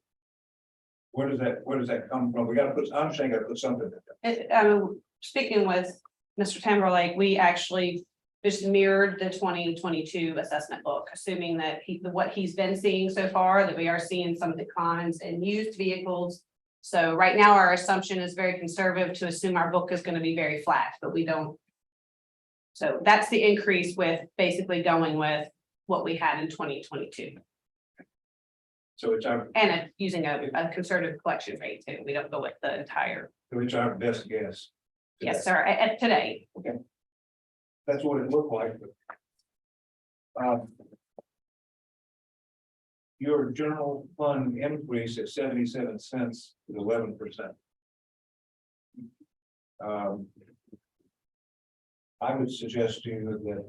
where does that come from? We got to put, I'm saying got to put something in there. Speaking with Mr. Timberlake, we actually just mirrored the 2022 assessment book, assuming that what he's been seeing so far, that we are seeing some declines in used vehicles. So right now, our assumption is very conservative to assume our book is going to be very flat, but we don't. So that's the increase with basically going with what we had in 2022. So it's our, And using a conservative collection rate too. We don't go with the entire. so it's our best guess. Yes, sir. At today. That's what it looked like. Your general fund increase at 77 cents is 11%. I would suggest to you that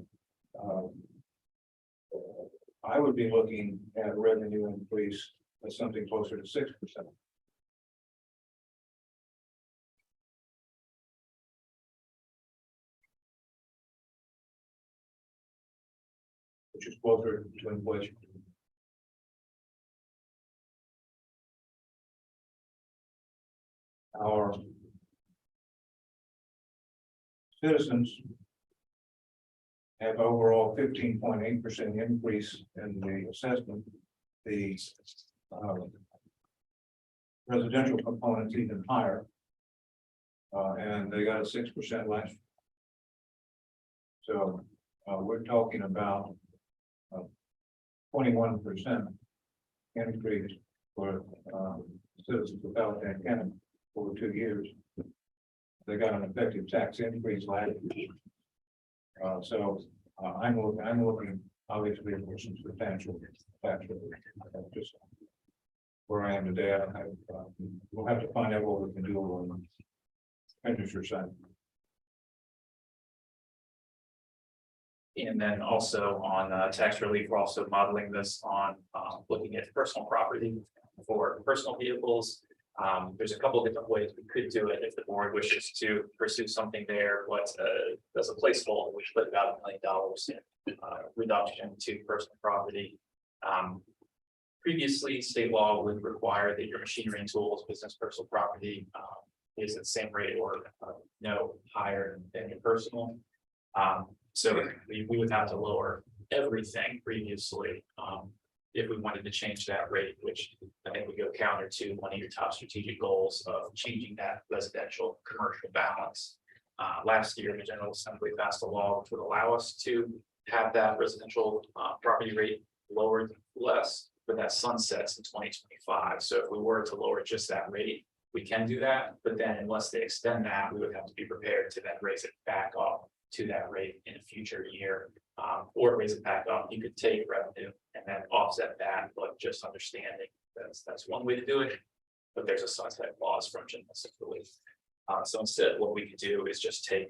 I would be looking at a revenue increase of something closer to 6%. Which is closer to inflation. Our citizens have overall 15.8% increase in the assessment. The residential components even higher. And they got a 6% last year. So we're talking about 21% increase for citizens of Powhatan County over 2 years. They got an effective tax increase last year. So I'm looking obviously for some substantial tax relief. Just where I am today, we'll have to find out what we can do on the expenditure side. And then also on tax relief, we're also modeling this on looking at personal property for personal vehicles. There's a couple of different ways we could do it if the board wishes to pursue something there, but as a placeholder, we put about $1 million in reduction to personal property. Previously, state law would require that your machinery and tools, business personal property is at the same rate or no higher than your personal. So we would have to lower everything previously if we wanted to change that rate, which I think would go counter to one of your top strategic goals of changing that residential commercial balance. Last year, the General Assembly passed a law which would allow us to have that residential property rate lowered less, but that sunsets in 2025. So if we were to lower just that rate, we can do that, but then unless they extend that, we would have to be prepared to then raise it back up to that rate in a future year, or raise it back up. You could take revenue and then offset that, but just understanding that's one way to do it. But there's a sunset clause from General Assembly. So instead, what we could do is just take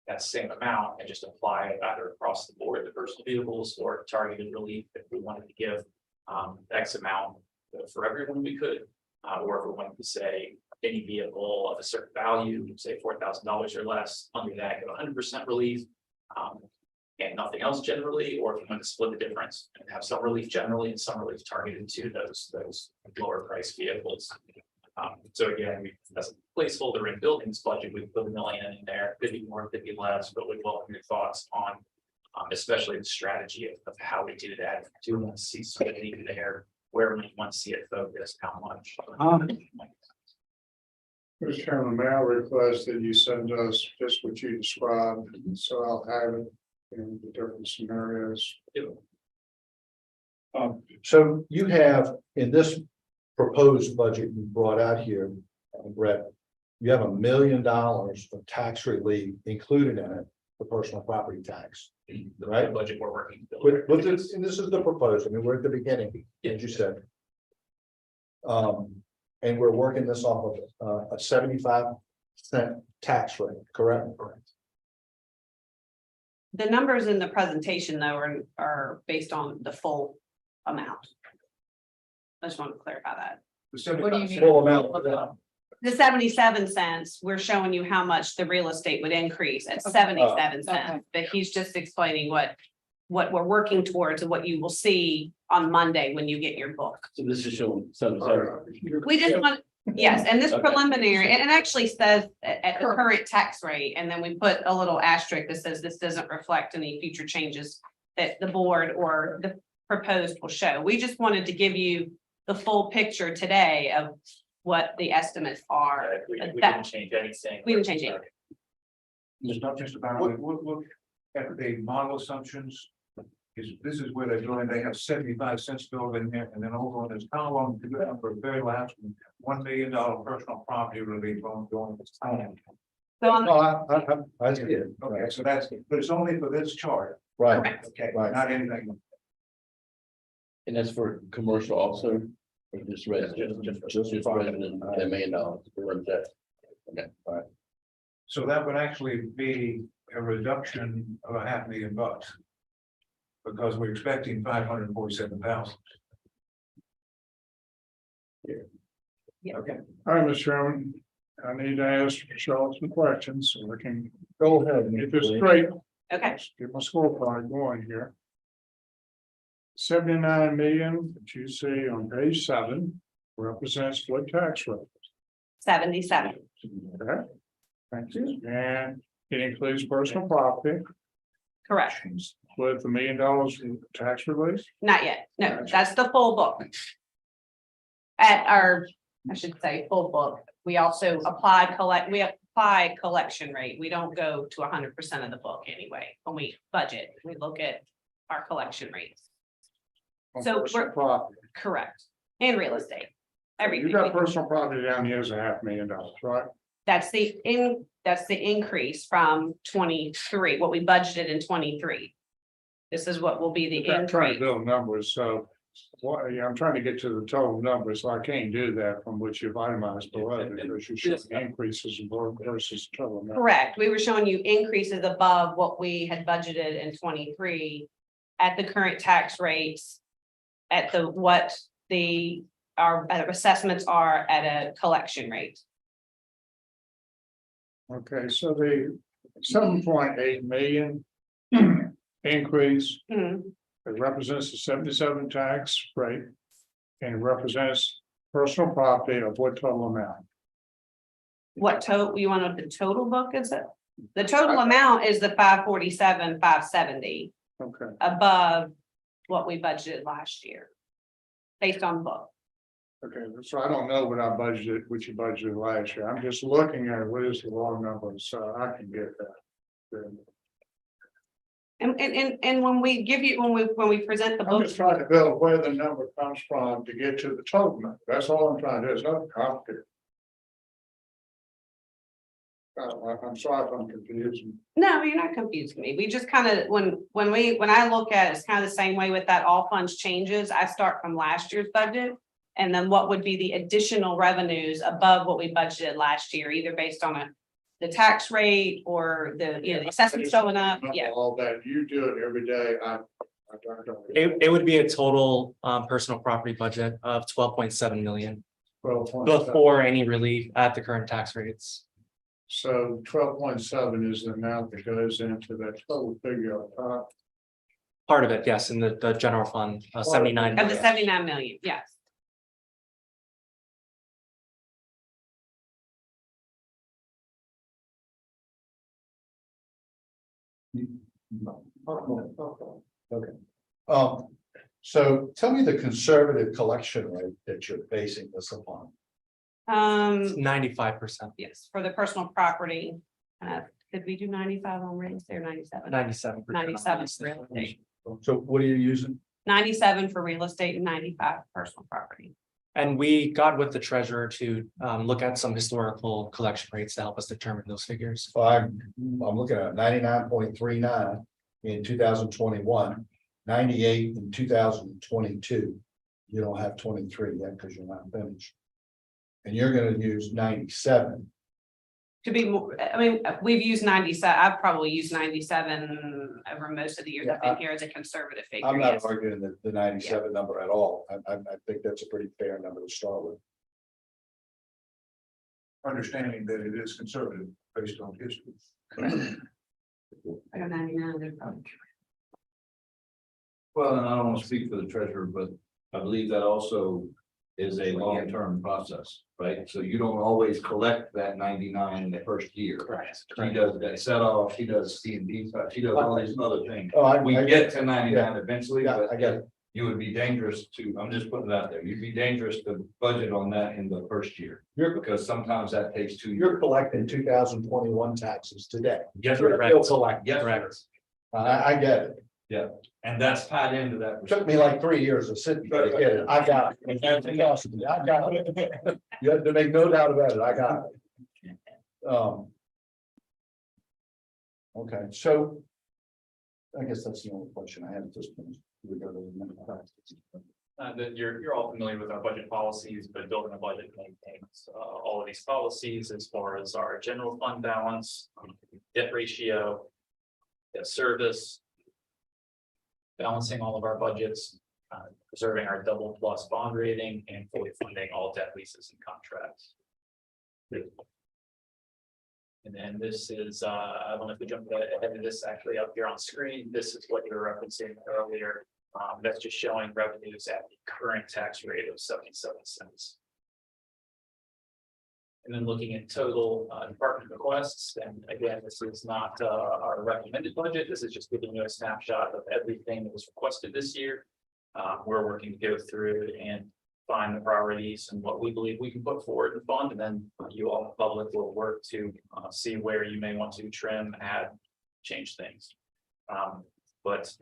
that same amount and just apply it either across the board to personal vehicles or targeted relief if we wanted to give X amount for everyone we could, or if we wanted to say any vehicle of a certain value, say $4,000 or less, under that get 100% relief, and nothing else generally, or if you want to split the difference and have some relief generally and some relief targeted to those lower price vehicles. So again, as a placeholder in buildings budget, we put $1 million in there, could be more, could be less, but we welcome your thoughts on especially the strategy of how we do that. Do we want to see something there? Where we want to see it focused? How much? Mr. Chairman, may I request that you send us just what you described, so I'll have it in the different scenarios. So you have in this proposed budget you brought out here, Brett, you have $1 million of tax relief included in it for personal property tax. Right, the budget we're working. to build. But this, and this is the proposed, I mean, we're at the beginning, as you said. And we're working this off of a 75% tax rate, correct? Correct. The numbers in the presentation though are based on the full amount. I just want to clarify that. What do you mean? Full amount. The 77 cents, we're showing you how much the real estate would increase at 77 Okay. cents, but he's just explaining what we're working towards and what you will see on Monday when you get your book. So this is showing some. We just want, yes, and this Okay. preliminary, and it actually says at the current tax rate, and then we put a little asterisk that says this doesn't reflect any future changes that the board or the proposed will show. We just wanted to give you the full picture today of what the estimates are. We didn't That- change anything. We didn't change anything. It's not just about, look at the model assumptions. This is where they're doing, they have 75 cents built in there, and then over on this column, to go for the very last one, $1 million personal property relief on going to town. So on No, I see it. Okay, so that's, but it's only for this chart, Right, Correct. okay, Right. not anything. And that's for commercial also, or just resident, just resident, $1 million. Okay, all right. So that would actually be a reduction of $500,000. Because we're expecting 547,000. Yeah. Okay. All right, Mr. Chairman, I need to ask Charlotte some questions so we can go ahead. get this straight. Okay, Get my scorecard going here. 79 million that you see on page 7 represents what tax rate? 77, Okay. Thank you. And it includes personal property correct. with $1 million in tax relief. Not yet. No, that's the full book. At our, I should say, full book, we also apply collection rate. We don't go to 100% of the book anyway. When we budget, we look at our collection rates. on So personal we're- property. Correct. And real estate. You Everything. got personal property down here as $500,000, right? That's the increase from 23, what we budgeted in 23. This is what will be the I'm trying to increase. build numbers, so I'm trying to get to the total numbers, so I can't do that from what you've itemized below, because you show increases in both versus total. number. Correct. We were showing you increases above what we had budgeted in 23 at the current tax rates, at what the our assessments are at a collection rate. Okay, so the 7.8 million increase, Mhm. it represents the 77 tax rate. And it represents personal property of what total amount? What total, you want the total book, is it? The total amount is the 547, 570 Okay, above what we budgeted last year. Based on book. okay, so I don't know what I budgeted, what you budgeted last year. I'm just looking at what is the raw number, so I can get that. And when we give you, when we present the I'm book, just trying to build where the number comes from to get to the total number. That's all I'm trying to do. It's not complicated. I'm sorry if I'm confusing. no, you're not confusing me. We just kind of, when I look at it, it's kind of the same way with that all funds changes. I start from last year's budget. And then what would be the additional revenues above what we budgeted last year, either based on the tax rate or the assessments going up, yeah. All that, you do it every day. I don't. It would be a total personal property budget of 12.7 million before any relief at the current tax rates. So 12.7 is the amount that goes into that total figure. Part of it, yes, in the general fund, 79. Of the 79 million, yes. Okay. So tell me the conservative collection rate that you're basing this upon. 95%, Yes, for the personal property. Did we do 95 on real estate or 97? 97%. 97 for real estate. So what are you using? 97 for real estate and 95 for personal property. And we got with the treasurer to look at some historical collection rates to help us determine those figures. So I'm looking at 99.39 in 2021, 98 in 2022. You don't have 23 yet because you're not finished. And you're gonna use 97. To be more, I mean, we've used 97, I've probably used 97 over most of the years I've been here as a conservative figure. I'm not yes. arguing the 97 number at all. I think that's a pretty fair number to start with. Understanding that it is conservative based on history. I got 99, they're probably. Well, and I don't want to speak for the treasurer, but I believe that also is a long-term process, right? So you don't always collect that 99 in the first year. Correct. She does that set off, she does C and D, she does all these other things. Oh, We get to 99 eventually, Yeah, but I get it. you would be dangerous to, I'm just putting it out there, you'd be dangerous to budget on that in the first year. Because sometimes that takes 2 years. You're collecting 2021 taxes today. Yes, You're correct. still collecting. Yes, Correct. correct. I get it. Yeah, and that's tied into that. It took me like 3 years of sitting to get it. I got it. Everything else, I got it. You have to make no doubt about it. I got it. Okay, so I guess that's the only question I have at this point. We go to the minute practice. That you're all familiar with our budget policies, but building a budget maintains all of these policies as far as our general fund balance, debt ratio, debt service, balancing all of our budgets, preserving our double plus bond rating, and fully funding all debt leases and contracts. And then this is, I don't know if we jumped ahead of this actually up here on screen. This is what you were referencing earlier. That's just showing revenues at the current tax rate of 77 cents. And then looking at total department requests, and again, this is not our recommended budget. This is just giving you a snapshot of everything that was requested this year. We're working to go through and find the priorities and what we believe we can put forward and fund, and then you all, the public, will work to see where you may want to trim, add, change things. But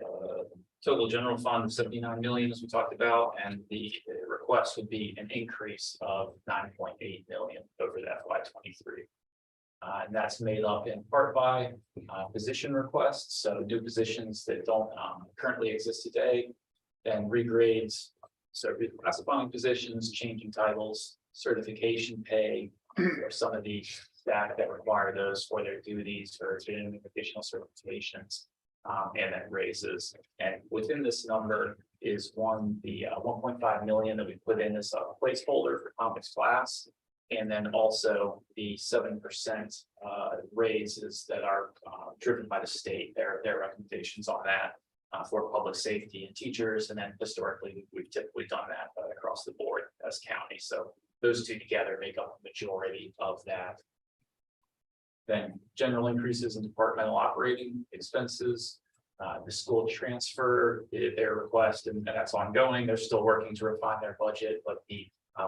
total general fund of 79 million, as we talked about, and the request would be an increase of 9.8 million over that FY23. And that's made up in part by position requests, so new positions that don't currently exist today, then regrades, so reclassifying positions, changing titles, certification pay, or some of the staff that require those for their duties or doing additional certifications. And then raises, and within this number, is one, the 1.5 million that we put in as a placeholder for complex class. And then also the 7% raises that are driven by the state, their recommendations on that for public safety and teachers. And then historically, we've typically done that across the board as county. So those two together make up the majority of that. Then general increases in departmental operating expenses. The school transfer, their request, and that's ongoing. They're still working to refine their budget, but the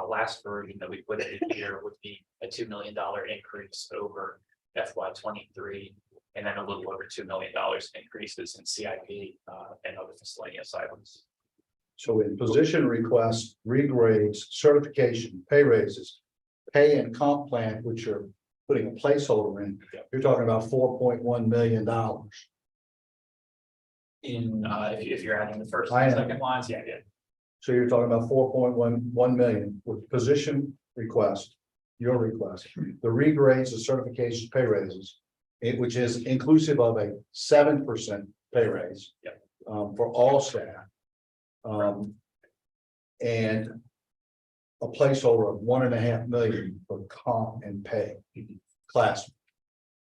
last version that we put in here would be a $2 million increase over FY23, and then a little over $2 million increases in CIP and other miscellaneous items. So in position requests, regrades, certification, pay raises, pay and comp plan, which you're putting a placeholder in, you're talking about $4.1 million. In if you're adding the first I and am. second lines, yeah. So you're talking about 4.11 million with position request, your request, the regrades, the certifications, pay raises, which is inclusive of a 7% pay raise. Yep. For all staff. And a placeholder of 1.5 million for comp and pay class,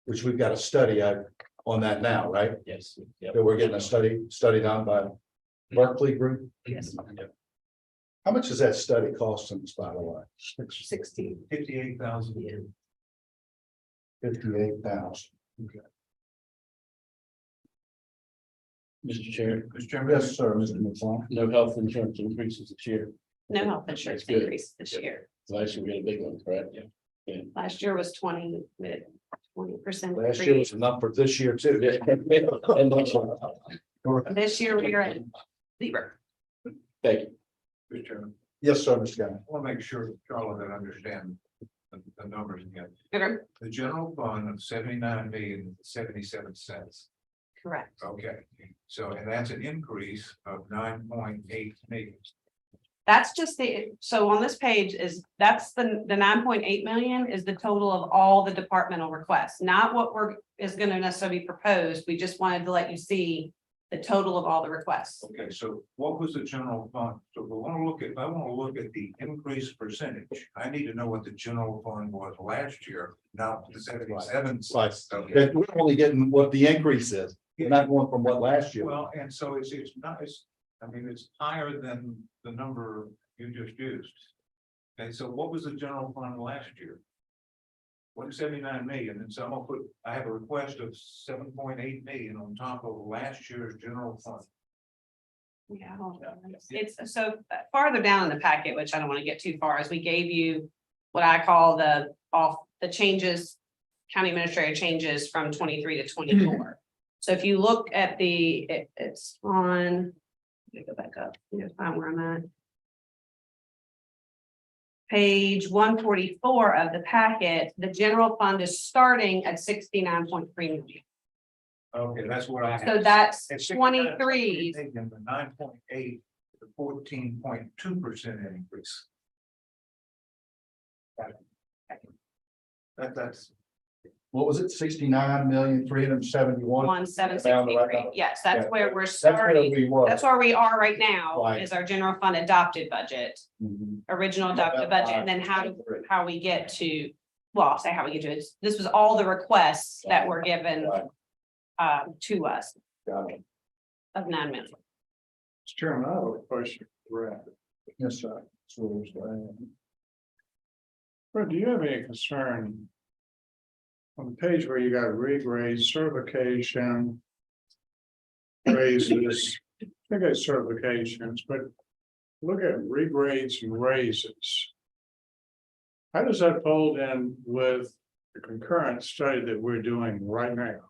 which we've got a study on that now, right? Yes. Yep. That we're getting a study done by Berkeley Group. Yes. How much does that study cost us, by the way? 58,000. 58,000. Mr. Chair, Mr. Chairman, Yes, sir, Mr. McFarland. no health insurance increases this year. No health insurance That's good. increase this year. Last year we had a big one, correct? Yeah. Last year was 20%. Last year was enough for this year too. And next one. This year we are at 0. Thank you. Mr. Chairman, Yes, sir, Mr. Guy. I want to make sure that Charlotte that understand the numbers again. Okay, The general fund of 79,077,000. correct. Okay, so and that's an increase of 9.8 million. That's just so on this page that's the 9.8 million is the total of all the departmental requests, not what is going to necessarily be proposed. We just wanted to let you see the total of all the requests. Okay, so what was the general fund? So if I want to look at the increase percentage, I need to know what the general fund was last year, not the 77. Right. Okay. We're only getting what the increase is. We're not going from what last year. Well, and so it's not, I mean, it's higher than the number you just used. Okay, so what was the general fund last year? 179 million, and so I'm gonna put, I have a request of 7.8 million on top of last year's general fund. Yeah, hold on. It's so farther down in the packet, which I don't want to get too far, as we gave you what I call the changes, county administrator changes from 23 to 24. So if you look at it's on, let me go back up, find where I'm at. Page 144 of the packet, the general fund is starting at 69.3 million. Okay, that's what I have. So that's It's 23. And the 9.8, the 14.2% increase. That's. What was it? 69,371,000. 1,763. Yes, that's Yeah. where we're That's where starting. we were. That's where we are right now, Right. is our general fund adopted budget, Mhm. original adopted budget, and then how we get to, well, I'll say how we get to it. This was all the requests that were given Right. to us Got it. of 9 million. Mr. Chairman, I have a question. Yes, sir. So it's, Fred, do you have any concern on the page where you got regrade certification raises? I think it's certifications, but look at regrades and raises. How does that fold in with the concurrent study that we're doing right now?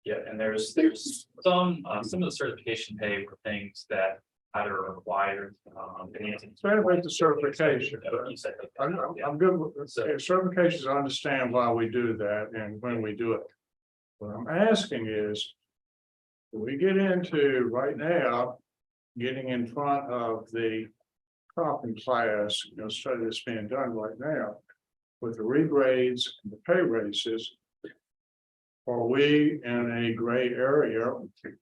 Yeah, and there's some of the certification pay for things that either are required. Same with the certification. You said that. I'm good with certifications. I understand why we do that and when we do it. What I'm asking is, do we get into right now, getting in front of the propping class, study that's being done right now with the regrades and the pay raises? are we in a gray area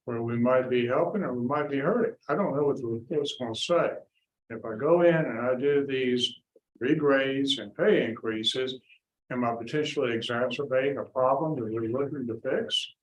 where we might be helping or we might be hurting? I don't know what the report's gonna say. If I go in and I do these regrades and pay increases, am I potentially exacerbating a problem that we're looking to fix?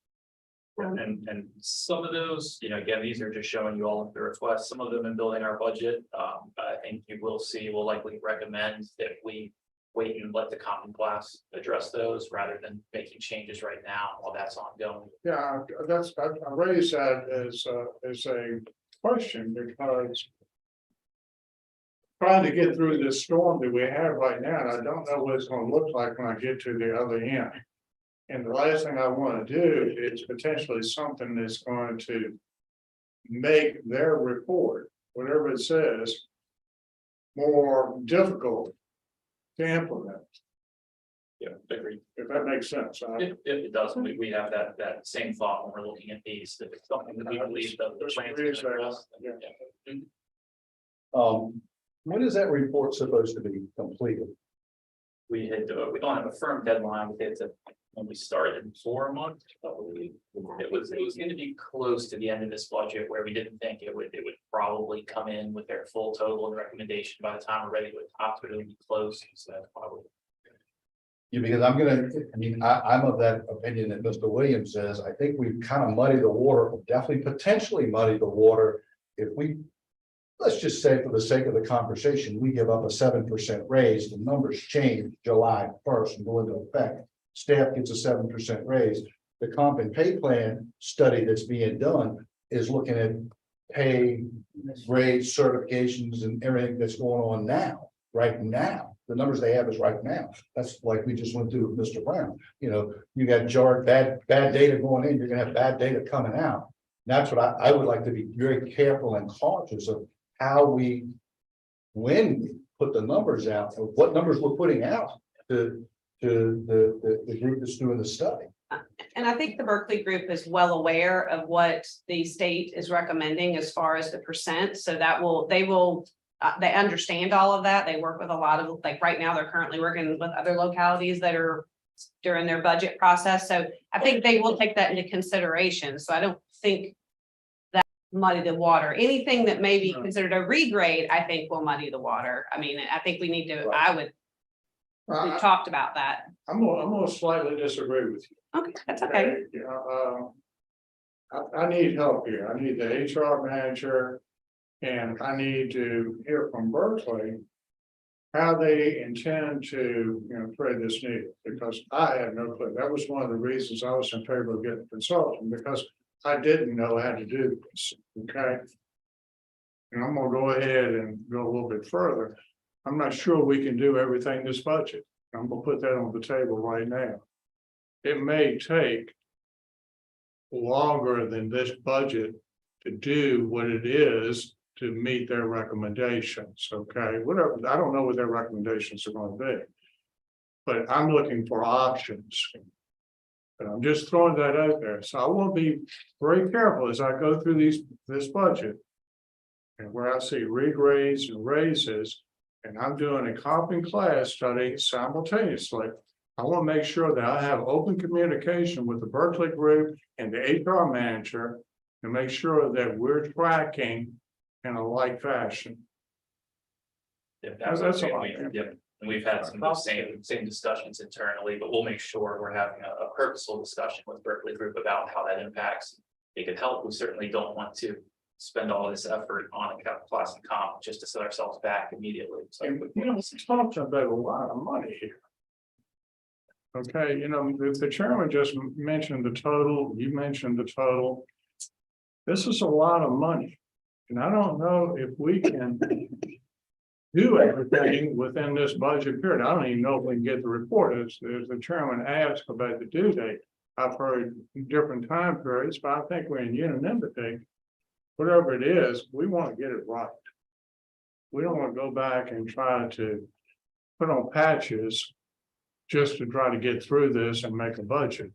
And some of those, again, these are just showing you all of the requests, some of them in building our budget. I think you will see, we'll likely recommend that we wait and let the common class address those rather than making changes right now while that's ongoing. Yeah, I raise that as a question because trying to get through this storm that we have right now, and I don't know what it's gonna look like when I get to the other end. And the last thing I want to do is potentially something that's going to make their report, whatever it says, more difficult to implement, Yeah, agreed. if that makes sense. If it does, we have that same thought when we're looking at these, that it's something that we believe that the plans can address. Yeah. When is that report supposed to be completed? We don't have a firm deadline, but it's when we started 4 months, I believe. It was going to be close to the end of this budget where we didn't think it would probably come in with their full total and recommendation by the time we're ready to adopt it, it would be close, so that's probably. Yeah, because I'm of that opinion that Mr. Williams says. I think we've kind of muddied the water, definitely potentially muddied the water. If we, let's just say for the sake of the conversation, we give up a 7% raise, the numbers change July 1st and go into effect. Staff gets a 7% raise. The comp and pay plan study that's being done is looking at pay, grades, certifications, and everything that's going on now, right now. The numbers they have is right now. That's like we just went through with Mr. Brown. You got bad data going in, you're gonna have bad data coming out. That's what I would like to be very careful and cautious of how when we put the numbers out, of what numbers we're putting out to the group that's doing the study. And I think the Berkeley group is well aware of what the state is recommending as far as the percent. So they understand all of that. They work with a lot of, like right now, they're currently working with other localities that are during their budget process. So I think they will take that into consideration. So I don't think that muddy the water. Anything that may be considered a regrade, I think will muddy the water. I mean, I think we need to, we talked about that. I'm gonna slightly disagree with you. Okay, that's okay. I need help here. I need the HR manager. And I need to hear from Berkeley how they intend to, thread this needle, because I have no clue. That was one of the reasons I was in favor of getting a consultant, because I didn't know how to do this, okay? And I'm gonna go ahead and go a little bit further. I'm not sure we can do everything this budget. I'm gonna put that on the table right now. It may take longer than this budget to do what it is to meet their recommendations, okay? Whatever, I don't know what their recommendations are going to be. But I'm looking for options. And I'm just throwing that out there. So I will be very careful as I go through this budget. And where I see regrades and raises, and I'm doing a comp and class study simultaneously. I want to make sure that I have open communication with the Berkeley group and the HR manager to make sure that we're tracking in a like fashion. If That's that's a okay, lot. yep, and we've had some of the same discussions internally, but we'll make sure we're having a purposeful discussion with Berkeley Group about how that impacts. It could help. We certainly don't want to spend all this effort on a class and comp just to set ourselves back immediately. So And we're talking about a lot of money here. Okay, the chairman just mentioned the total, you mentioned the total. This is a lot of money. And I don't know if we can do everything within this budget period. I don't even know if we can get the report. As the chairman asked about the due date, I've heard different time periods, but I think we're in unanimity. Whatever it is, we want to get it right. We don't want to go back and try to put on patches just to try to get through this and make a budget.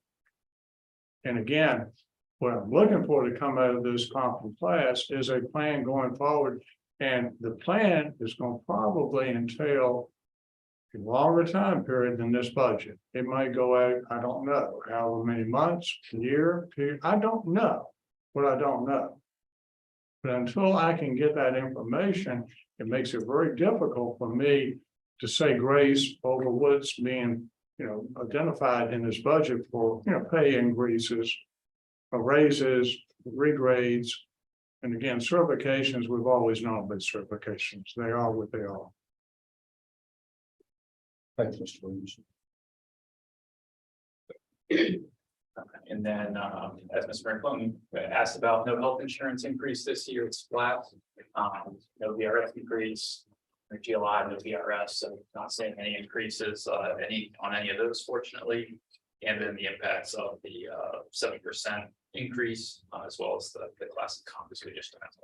And again, what I'm looking for to come out of this conference class is a plan going forward. And the plan is going to probably entail a longer time period than this budget. It might go out, I don't know, however many months, year, period, I don't know what I don't know. But until I can get that information, it makes it very difficult for me to say grace over what's being, identified in this budget for, pay increases, raises, regrades. And again, certifications, we've always known about certifications. They are what they are. Thanks, Mr. Williams. And then, as Mr. Franklin asked about, no health insurance increase this year, it's flat. No VRS increase, no GLI, no VRS, so not seeing any increases, on any of those, fortunately. And then the impacts of the 7% increase, as well as the classic compass we just talked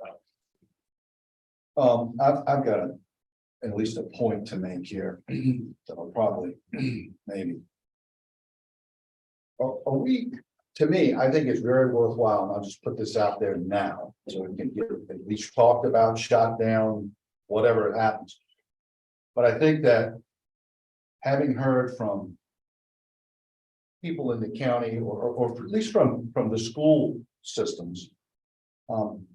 about. I've got at least a point to make here. that I'll probably maybe. Are we, to me, I think it's very worthwhile, and I'll just put this out there now, so we can get at least talked about, shot down, whatever it happens. But I think that having heard from people in the county, or at least from the school systems. And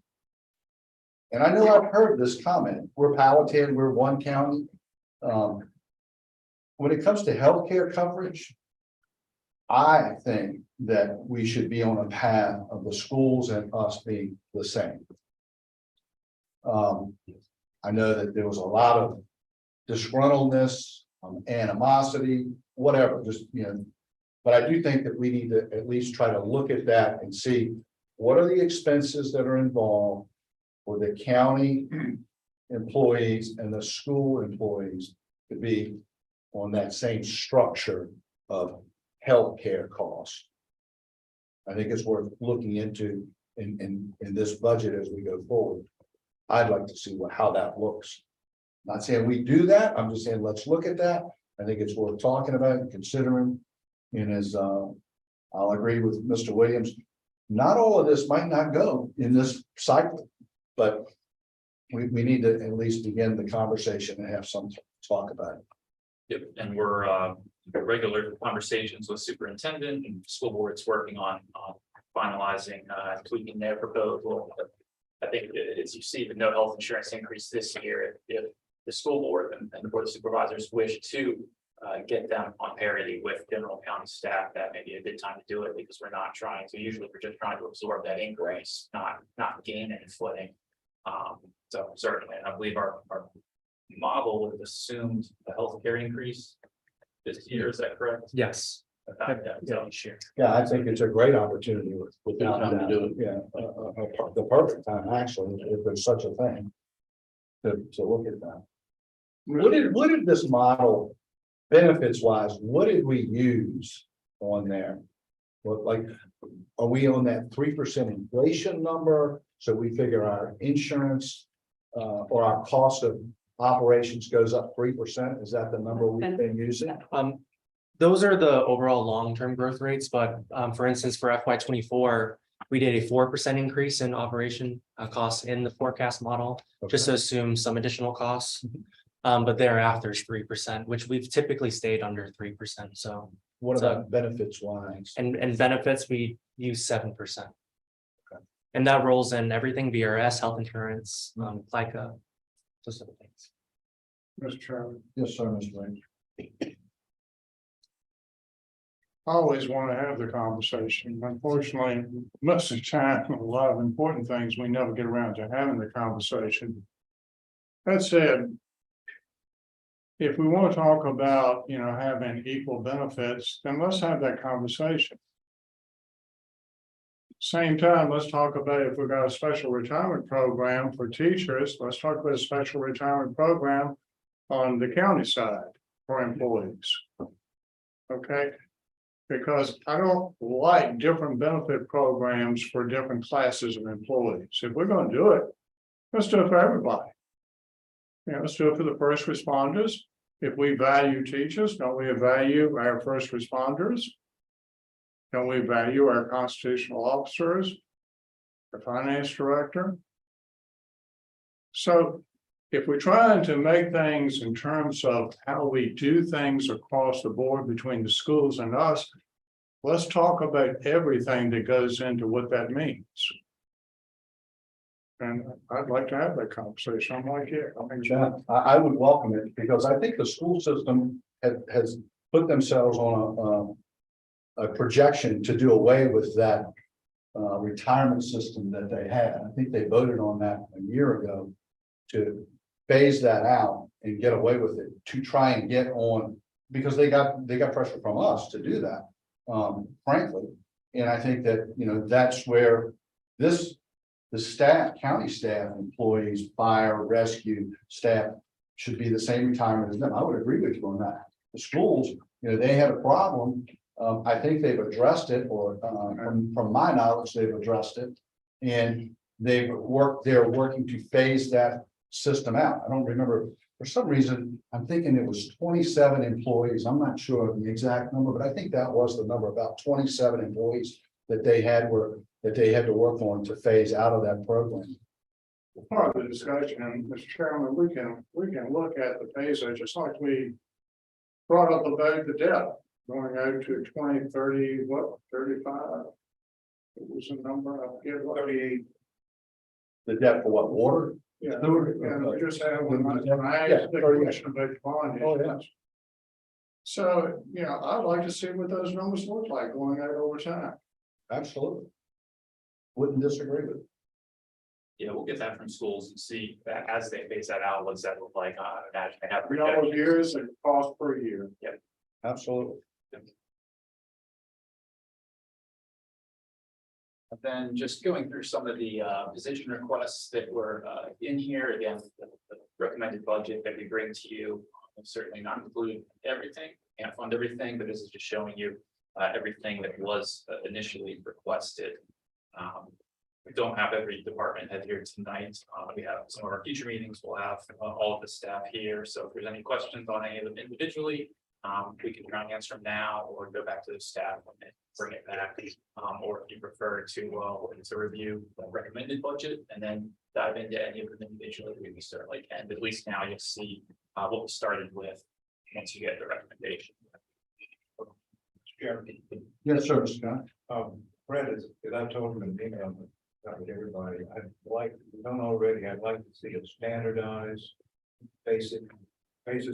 I know I've heard this comment, we're Powhatan, we're one county. When it comes to healthcare coverage, I think that we should be on a path of the schools and us being the same. I know that there was a lot of disgruntledness, animosity, whatever, just, but I do think that we need to at least try to look at that and see what are the expenses that are involved for the county employees and the school employees to be on that same structure of healthcare costs. I think it's worth looking into in this budget as we go forward. I'd like to see how that looks. Not saying we do that, I'm just saying, let's look at that. I think it's worth talking about and considering. And as I'll agree with Mr. Williams, not all of this might not go in this cycle, but we need to at least begin the conversation and have some talk about it. Yep, and we're regular conversations with superintendent and school boards working on finalizing, tweaking their proposal. But I think as you see the no health insurance increase this year, if the school board and the board of supervisors wish to get them on parity with general county staff, that may be a good time to do it, because we're not trying to, usually we're just trying to absorb that increase, not gain any footing. So certainly, and I believe our model would have assumed a healthcare increase this year, is that correct? Yes. Yeah, I think it's a great opportunity without time to do it. Yeah, the perfect time, actually, if there's such a thing. To look at that. What did this model, benefits wise, what did we use on there? What, like, are we on that 3% inflation number? So we figure our insurance or our cost of operations goes up 3%. Is that the number we've been using? Those are the overall long-term growth rates, but for instance, for FY24, we did a 4% increase in operation costs in the forecast model, just to assume some additional costs. But thereafter is 3%, which we've typically stayed under 3%. So What about benefits wise? and benefits, we use 7%. Okay. And that rolls in everything: VRS, health insurance, FICA, those sort of things. Mr. Chairman, Yes, sir, Mr. Range. I always want to have the conversation. Unfortunately, most of the time, a lot of important things, we never get around to having the conversation. That said, if we want to talk about, having equal benefits, then let's have that conversation. Same time, let's talk about, if we've got a special retirement program for teachers, let's talk about a special retirement program on the county side for employees. Okay? Because I don't like different benefit programs for different classes of employees. If we're going to do it, let's do it for everybody. Let's do it for the first responders. If we value teachers, don't we value our first responders? Don't we value our constitutional officers, the finance director? So if we're trying to make things in terms of how we do things across the board between the schools and us, let's talk about everything that goes into what that means. And I'd like to have that conversation. I'm like, yeah, I think Yeah, I would welcome it because I think the school system has put themselves on a projection to do away with that retirement system that they had. I think they voted on that a year ago to phase that out and get away with it, to try and get on, because they got pressure from us to do that, frankly. And I think that, you know, that's where the staff, county staff, employees, fire, rescue staff should be the same retirement as them. I would agree with you on that. The schools, you know, they had a problem. I think they've addressed it, or from my knowledge, they've addressed it. And they're working to phase that system out. I don't remember, for some reason, I'm thinking it was 27 employees. I'm not sure of the exact number, but I think that was the number, about 27 employees that they had to work on to phase out of that program. part of the discussion, Mr. Chairman, we can look at the phase-out, just like we brought up about the debt going out to 2030, what, 35? It was a number, I forget what. 38. The debt for what, water? Yeah, and we just had when I asked the question about the bond Oh, yeah. issuance. So, you know, I'd like to see what those numbers look like going out over time. Absolutely. Wouldn't disagree with it. Yeah, we'll get that from schools and see that as they phase that out, what does that look like? Imagine they have. $3 years and cost per year. Absolutely. And then just going through some of the position requests that were in here, again, the recommended budget that we bring to you will certainly not include everything, can't fund everything, but this is just showing you everything that was initially requested. We don't have every department head here tonight. We have some of our future meetings, we'll have all of the staff here, so if there's any questions on any of them individually, we can try and answer them now or go back to the staff when they bring it back. Or if you prefer to review the recommended budget and then dive into any of them individually, we certainly can, but at least now you'll see what we started with once you get the recommendation. Yes, sir, Scott. Brett is, as I told him in the email, with everybody, I'd like, if we don't already, I'd like to see a standardized basis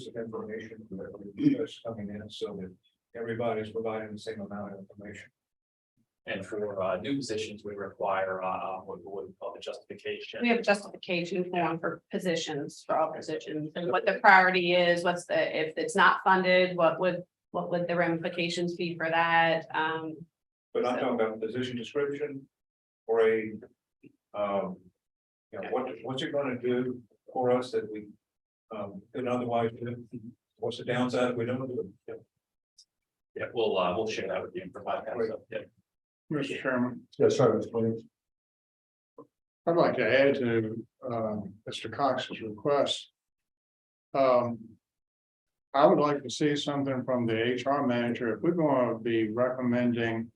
of information for everybody coming in so that everybody's providing the same amount of information. And for new positions, we require what we call the justification. We have justification form for positions, for all positions, and what the priority is, what's the, if it's not funded, what would the ramifications be for that? But I'm talking about position description or a, you know, what's it gonna do for us that we couldn't otherwise do? What's the downside if we don't do it? Yeah, we'll share that with you and provide that. Great. So, yeah. Mr. Chairman, Yes, sir, Mr. Williams. I'd like to add to Mr. Cox's request. I would like to see something from the HR manager. If we're going to be recommending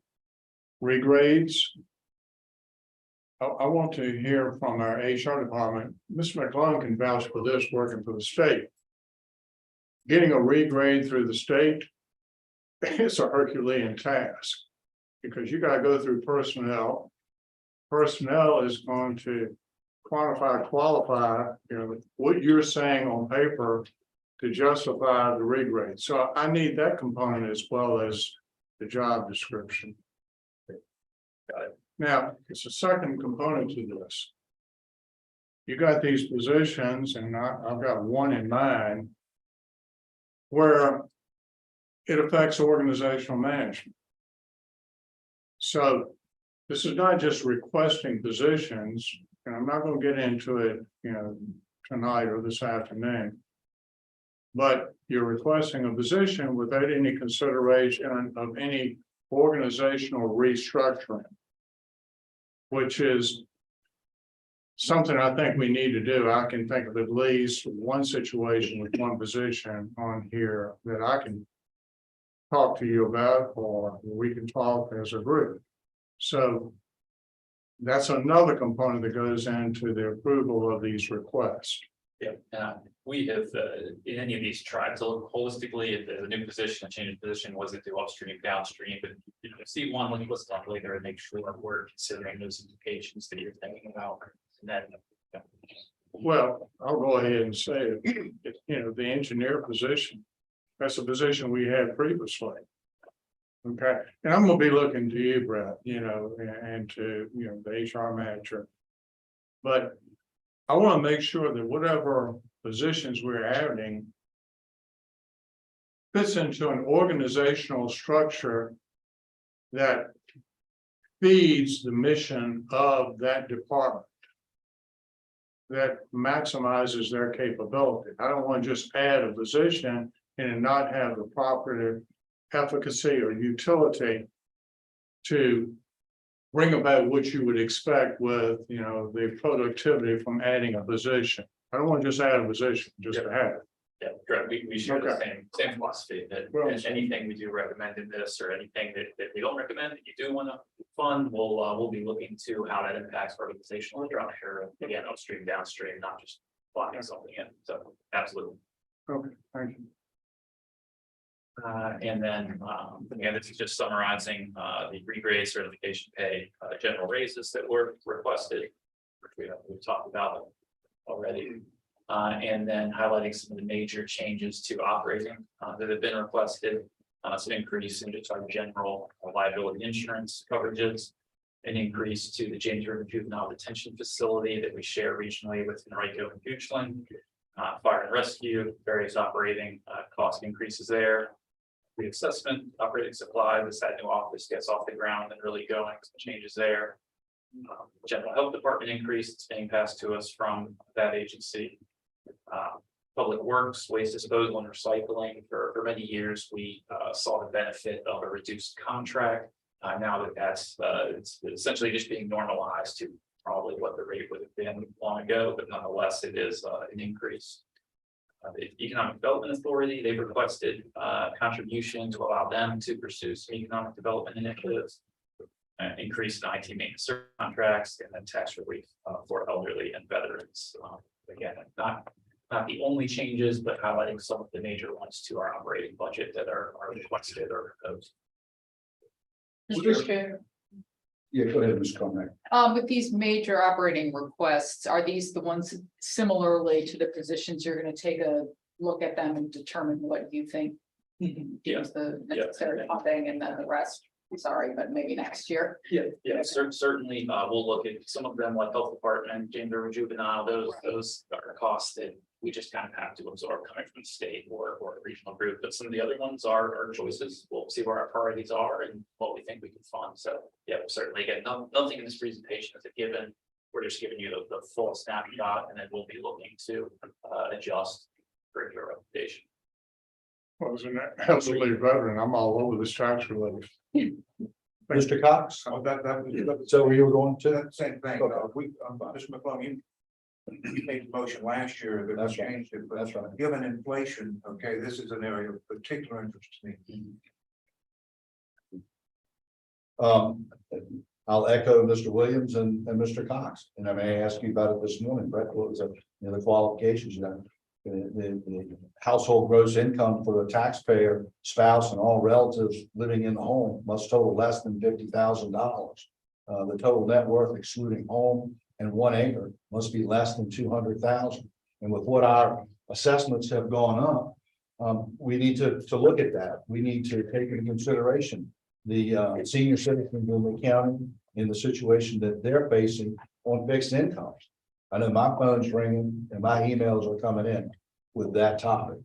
regrades, I want to hear from our HR department. Mr. McClung can vouch for this working for the state. Getting a regrade through the state, it's a Herculean task because you got to go through personnel. Personnel is going to quantify, qualify, you know, what you're saying on paper to justify the regrade. So I need that component as well as the job description. Got it. Now, it's a second component to this. You got these positions, and I've got one in mind where it affects organizational management. So this is not just requesting positions, and I'm not going to get into it, you know, tonight or this afternoon. But you're requesting a position without any consideration of any organizational restructuring, which is something I think we need to do. I can think of at least one situation with one position on here that I can talk to you about, or we can talk as a group. So that's another component that goes into the approval of these requests. Yeah, we have, in any of these tried to look holistically at the new position, a change of position, was it to upstream, downstream, but you know, see one, like what's done later and make sure that we're considering those implications that you're thinking about. And then, Well, I'll go ahead and say it, you know, the engineer position, that's a position we had previously. Okay, and I'm gonna be looking to you, Brett, you know, and to, you know, the HR manager. But I want to make sure that whatever positions we're adding fits into an organizational structure that feeds the mission of that department, that maximizes their capability. I don't want to just add a position and not have the proper efficacy or utility to bring about what you would expect with, you know, the productivity from adding a position. I don't want to just add a position, just to add it. yeah, correct, we share the Okay. same philosophy that Well, anything we do recommend in this, or anything that we don't recommend, that you do want to fund, we'll be looking to how that impacts organizational structure, again, upstream, downstream, not just blocking something in, so absolutely. Okay, thank you. And then, again, this is just summarizing, the regrade certification pay, general raises that were requested, which we've talked about already. And then highlighting some of the major changes to operating, that have been requested, some increase in just our general liability insurance coverages. An increase to the James River Juvenile Detention Facility that we share regionally with Enrico and Goochland. Fire and rescue, various operating, cost increases there. Reassessment, operating supply, as that new office gets off the ground and really going, some changes there. General health department increase, it's being passed to us from that agency. Public works, waste disposal and recycling, for many years, we saw the benefit of a reduced contract. Now that that's it's essentially just being normalized to probably what the rate would have been long ago, but nonetheless, it is an increase. The Economic Development Authority, they've requested contribution to allow them to pursue some economic development initiatives. Increase in IT maintenance contracts, and then tax relief for elderly and veterans. Again, not the only changes, but highlighting some of the major ones to our operating budget that are requested or proposed. Mr. Chair, Yeah, go ahead, Ms. Conrad. with these major operating requests, are these the ones similarly to the positions you're gonna take a look at them and determine what you think? Is the necessary funding, and then the rest, sorry, but maybe next year. Yeah, certainly, we'll look at some of them, like health department, gender juvenile, those are costs that we just kind of have to absorb coming from the state or a regional group, but some of the other ones are choices. We'll see where our priorities are and what we think we can fund. So, yeah, certainly, again, nothing in this presentation is a given. We're just giving you the full snapshot, and then we'll be looking to adjust for your recommendation. Well, as an elderly veteran, I'm all over this tax relief. Mr. Cox, so you were going to? Same thing, Mr. McClung, you made the motion last year that That's we right. changed it, but That's right. given inflation, okay, this is an area of particular interest to me. I'll echo Mr. Williams and Mr. Cox, and I may ask you about it this morning, Brett, what was it, the qualifications, the household gross income for the taxpayer, spouse, and all relatives living in the home must total less than $50,000. The total net worth excluding home and 1 acre must be less than 200,000. And with what our assessments have gone up, we need to look at that. We need to take into consideration the senior citizens in the county in the situation that they're facing on fixed incomes. I know my phone's ringing and my emails are coming in with that topic.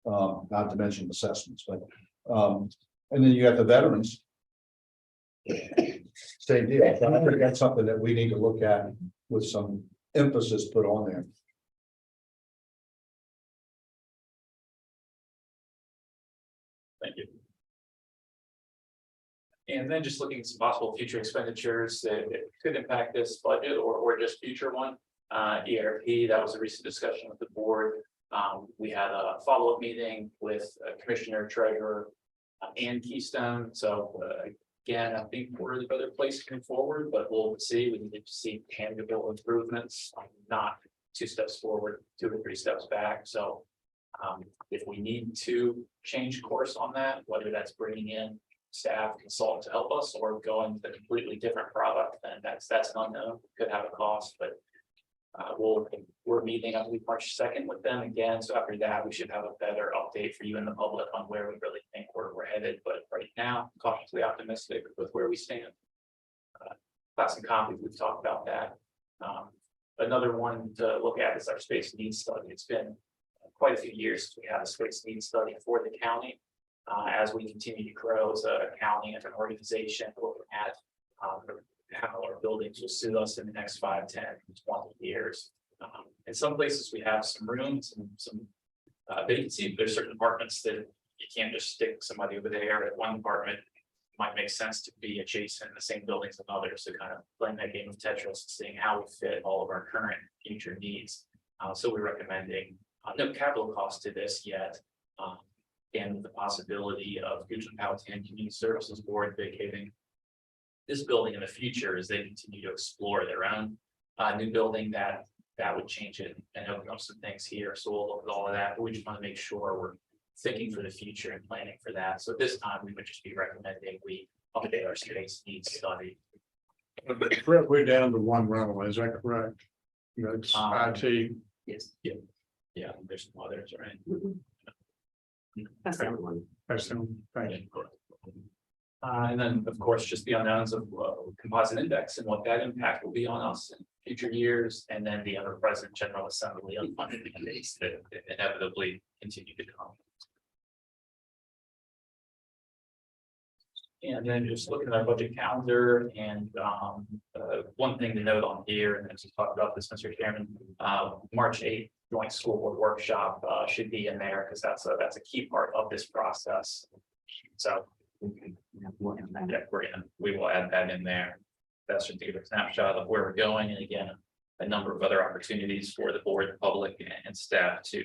Not to mention assessments, but and then you have the veterans. Same deal. So I think that's something that we need to look at with some emphasis put on there. Thank you. And then just looking at some possible future expenditures that could impact this budget or just future one. ERP, that was a recent discussion with the board. We had a follow-up meeting with Commissioner Treasurer and Keystone. So again, I think we're in a better place to come forward, but we'll see. We need to see tangible improvements, not 2 steps forward, 2 or 3 steps back. So if we need to change course on that, whether that's bringing in staff consultant to help us or going to a completely different product, then that's an unknown, could have a cost, but we're meeting, I believe, March 2nd with them again. So after that, we should have a better update for you and the public on where we really think we're headed. But right now, cautiously optimistic with where we stand. Class and copies, we've talked about that. Another one to look at is our space needs study. It's been quite a few years since we had a space needs study for the county. As we continue to grow as a county and an organization, looking at how our buildings will suit us in the next 5, 10, 20 years. In some places, we have some rooms and some vacancy. There's certain apartments that you can't just stick somebody over there at one apartment. It might make sense to be adjacent in the same buildings as others, to kind of playing that game of Tetris and seeing how we fit all of our current and future needs. So we're recommending no capital cost to this yet. And the possibility of Powhatan Community Services Board vacating this building in the future as they continue to explore their own new building that would change it and open up some things here. So we'll look at all of that, but we just want to make sure we're thinking for the future and planning for that. So this time we would just be recommending we update our space needs study. But we're down to 1 rental, is that correct? That's IT. Yes. Yeah, there's some others, right? That's the only one. That's them. Thank you. And then, of course, just the unknowns of composite index and what that impact will be on us in future years, and then the ever present General Assembly unfunded mandates that inevitably continue to come. And then just looking at our budget calendar, and one thing to note on here, and as we talked about this, Mr. Chairman, March 8th joint school board workshop should be in there because that's a key part of this process. So we will add that in there. That should give a snapshot of where we're going, and again, a number of other opportunities for the board, the public, and staff to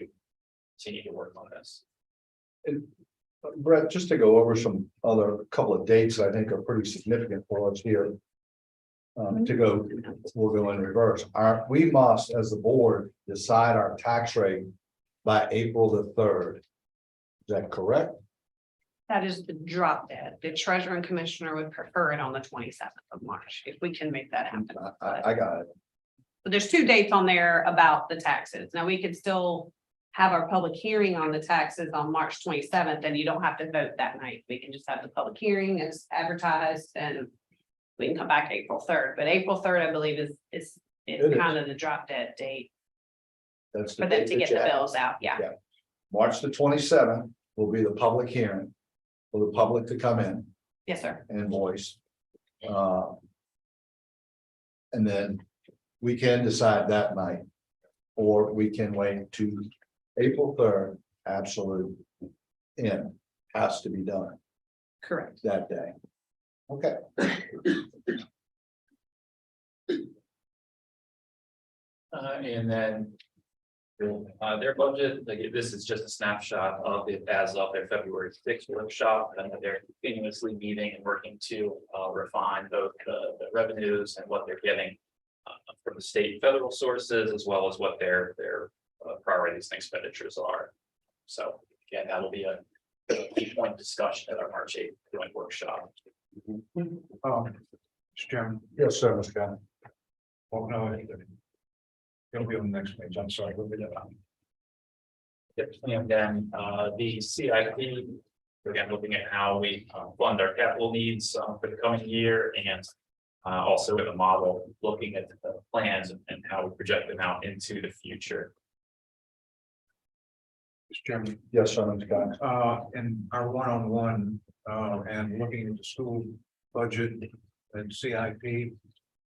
continue to work on this. Brett, just to go over some other couple of dates I think are pretty significant for us here. We'll go in reverse. We must, as the board, decide our tax rate by April the 3rd. Is that correct? That is the drop dead. The treasurer and commissioner would prefer it on the 27th of March, if we can make that happen. I got it. But there's 2 dates on there about the taxes. Now, we could still have our public hearing on the taxes on March 27th, and you don't have to vote that night. We can just have the public hearing as advertised, and we can come back April 3rd. But April 3rd, I believe, is kind of the drop dead date That's the for them date to that get you the have. bills out. Yeah. March the 27th will be the public hearing for the public to come in Yes, sir. and voice. And then we can decide that night, or we can wait to April 3rd, absolute in, has to be done Correct. that day. Okay. And then their budget, like this is just a snapshot of it as of their February 6th workshop, and they're continuously meeting and working to refine both the revenues and what they're getting from the state and federal sources, as well as what their priorities and expenditures are. So again, that'll be a key point of discussion at our March 8th joint workshop. Mr. Chairman. Yes, sir, Mr. Gunn. Oh, no, it'll be on the next page. I'm sorry. We'll be there. Yep, and then the CIP, again, looking at how we fund our capital needs for the coming year, and also with a model looking at the plans and how we project them out into the future. Mr. Chairman. Yes, sir, Mr. Gunn. In our one-on-one, and looking at the school budget and CIP.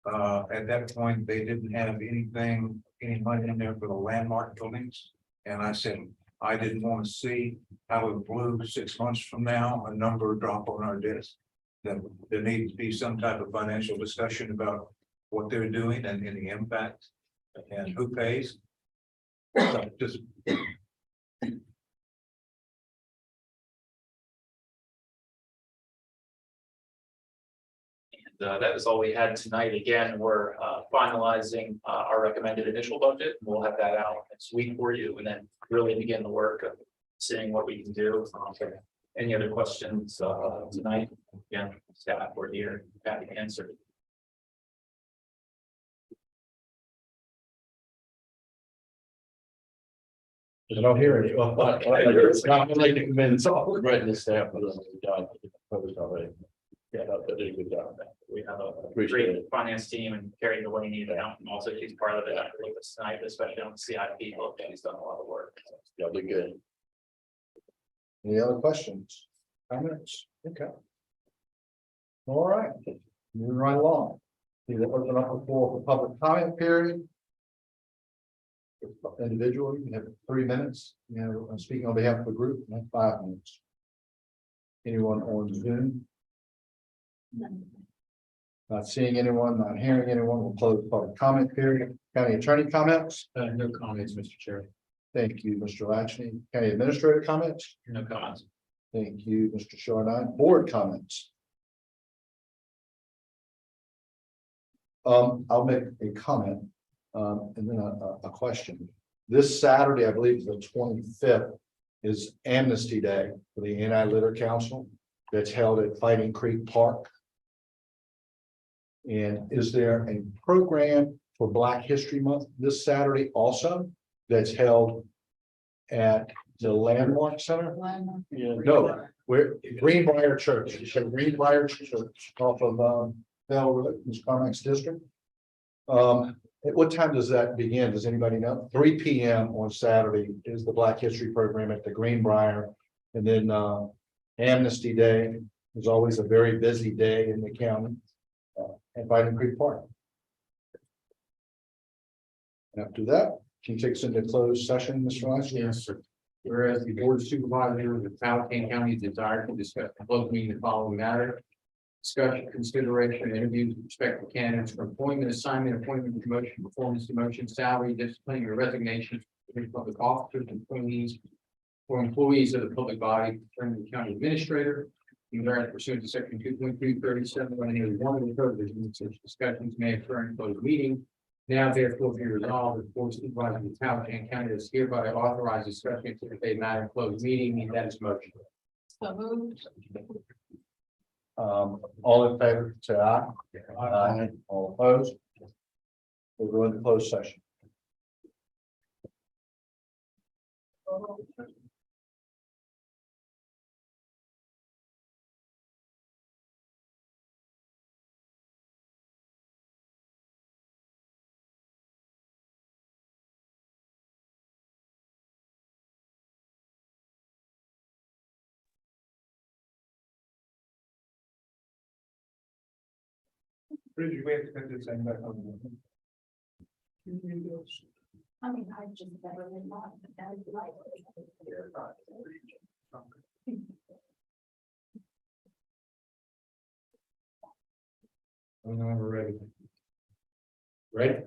At that point, they didn't have any money in there for the landmark buildings. And I said, I didn't want to see how it blew 6 months from now, a number drop on our desk. That there needs to be some type of financial discussion about what they're doing and the impact and who pays. So just that is all we had tonight. Again, we're finalizing our recommended initial budget. We'll have that out next week for you and then really begin the work of seeing what we can do. Any other questions tonight? Again, staff, we're here, happy to answer. I don't hear it. It's not like to convince all writing this down, but it's already. Yeah, they did a good job. We have a Appreciate great finance team and Carrie Delaney, and also she's part of it. I believe it's tonight, especially on the CIP book. She's done a lot of work. Y'all did good. Any other questions, comments? Okay. All right, moving right along. We will open up the floor for public comment period. Individually, you have 3 minutes. You know, I'm speaking on behalf of the group, and 5 minutes. Anyone on Zoom? Not seeing anyone, not hearing anyone, we'll close the public comment period. County attorney comments? No comments, Mr. Chair. Thank you, Mr. Latchney. County administrator comments? No comments. Thank you, Mr. Chardon. Board comments? I'll make a comment, and then a question. This Saturday, I believe is the 25th, is Amnesty Day for the Anti-Litter Council that's held at Fighting Creek Park. And is there a program for Black History Month this Saturday also that's held at the Landmark Center? No, we're Greenbrier Church. So Greenbrier Church off of Bell Road, Ms. Carmack's district. At what time does that begin? Does anybody know? 3 p.m. on Saturday is the Black History program at the Greenbrier. And then Amnesty Day is always a very busy day in the county at Fighting Creek Park. After that, can you take us into closed session, Mr. Rice? Yes, sir. Whereas the Board of Supervisors of Powhatan County desire to discuss the closed meeting the following matter. Discussion, consideration, and interviews with respect to candidates for employment, assignment, appointment, promotion, performance, demotion, salary, discipline, or resignation of public officers, employees, or employees of the public body, determined the county administrator. And whereas pursuant to section 2.237, one of the code provisions, such discussions may occur in closed meeting. Now therefore be resolved, the Board of Supervisors of Powhatan County is hereby authorized discussion to debate matter in closed meeting, and that is motion. So moved. All in favor, say aye. Aye. All opposed? We'll go into closed session. Bridge, we have to put this thing back on. I mean, I just never been on. We're ready. Ready?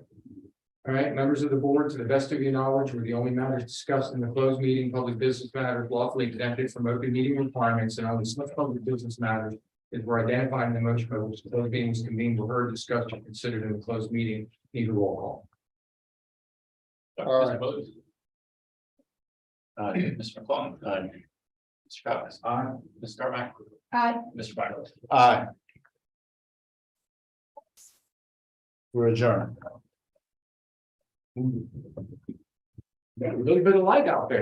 All right, members of the board, to the best of your knowledge, were the only matters discussed in the closed meeting, public business matters lawfully exempted from open meeting requirements, and only such public business matters as were identified in the motion by which the closed meetings convened were heard, discussed, or considered in the closed meeting. Need a roll call. All right. Mr. McClung. Mr. Travis. Aye. Ms. Carmack. Aye. Mr. Byron. Aye. We're adjourned. Got a little bit of light out there.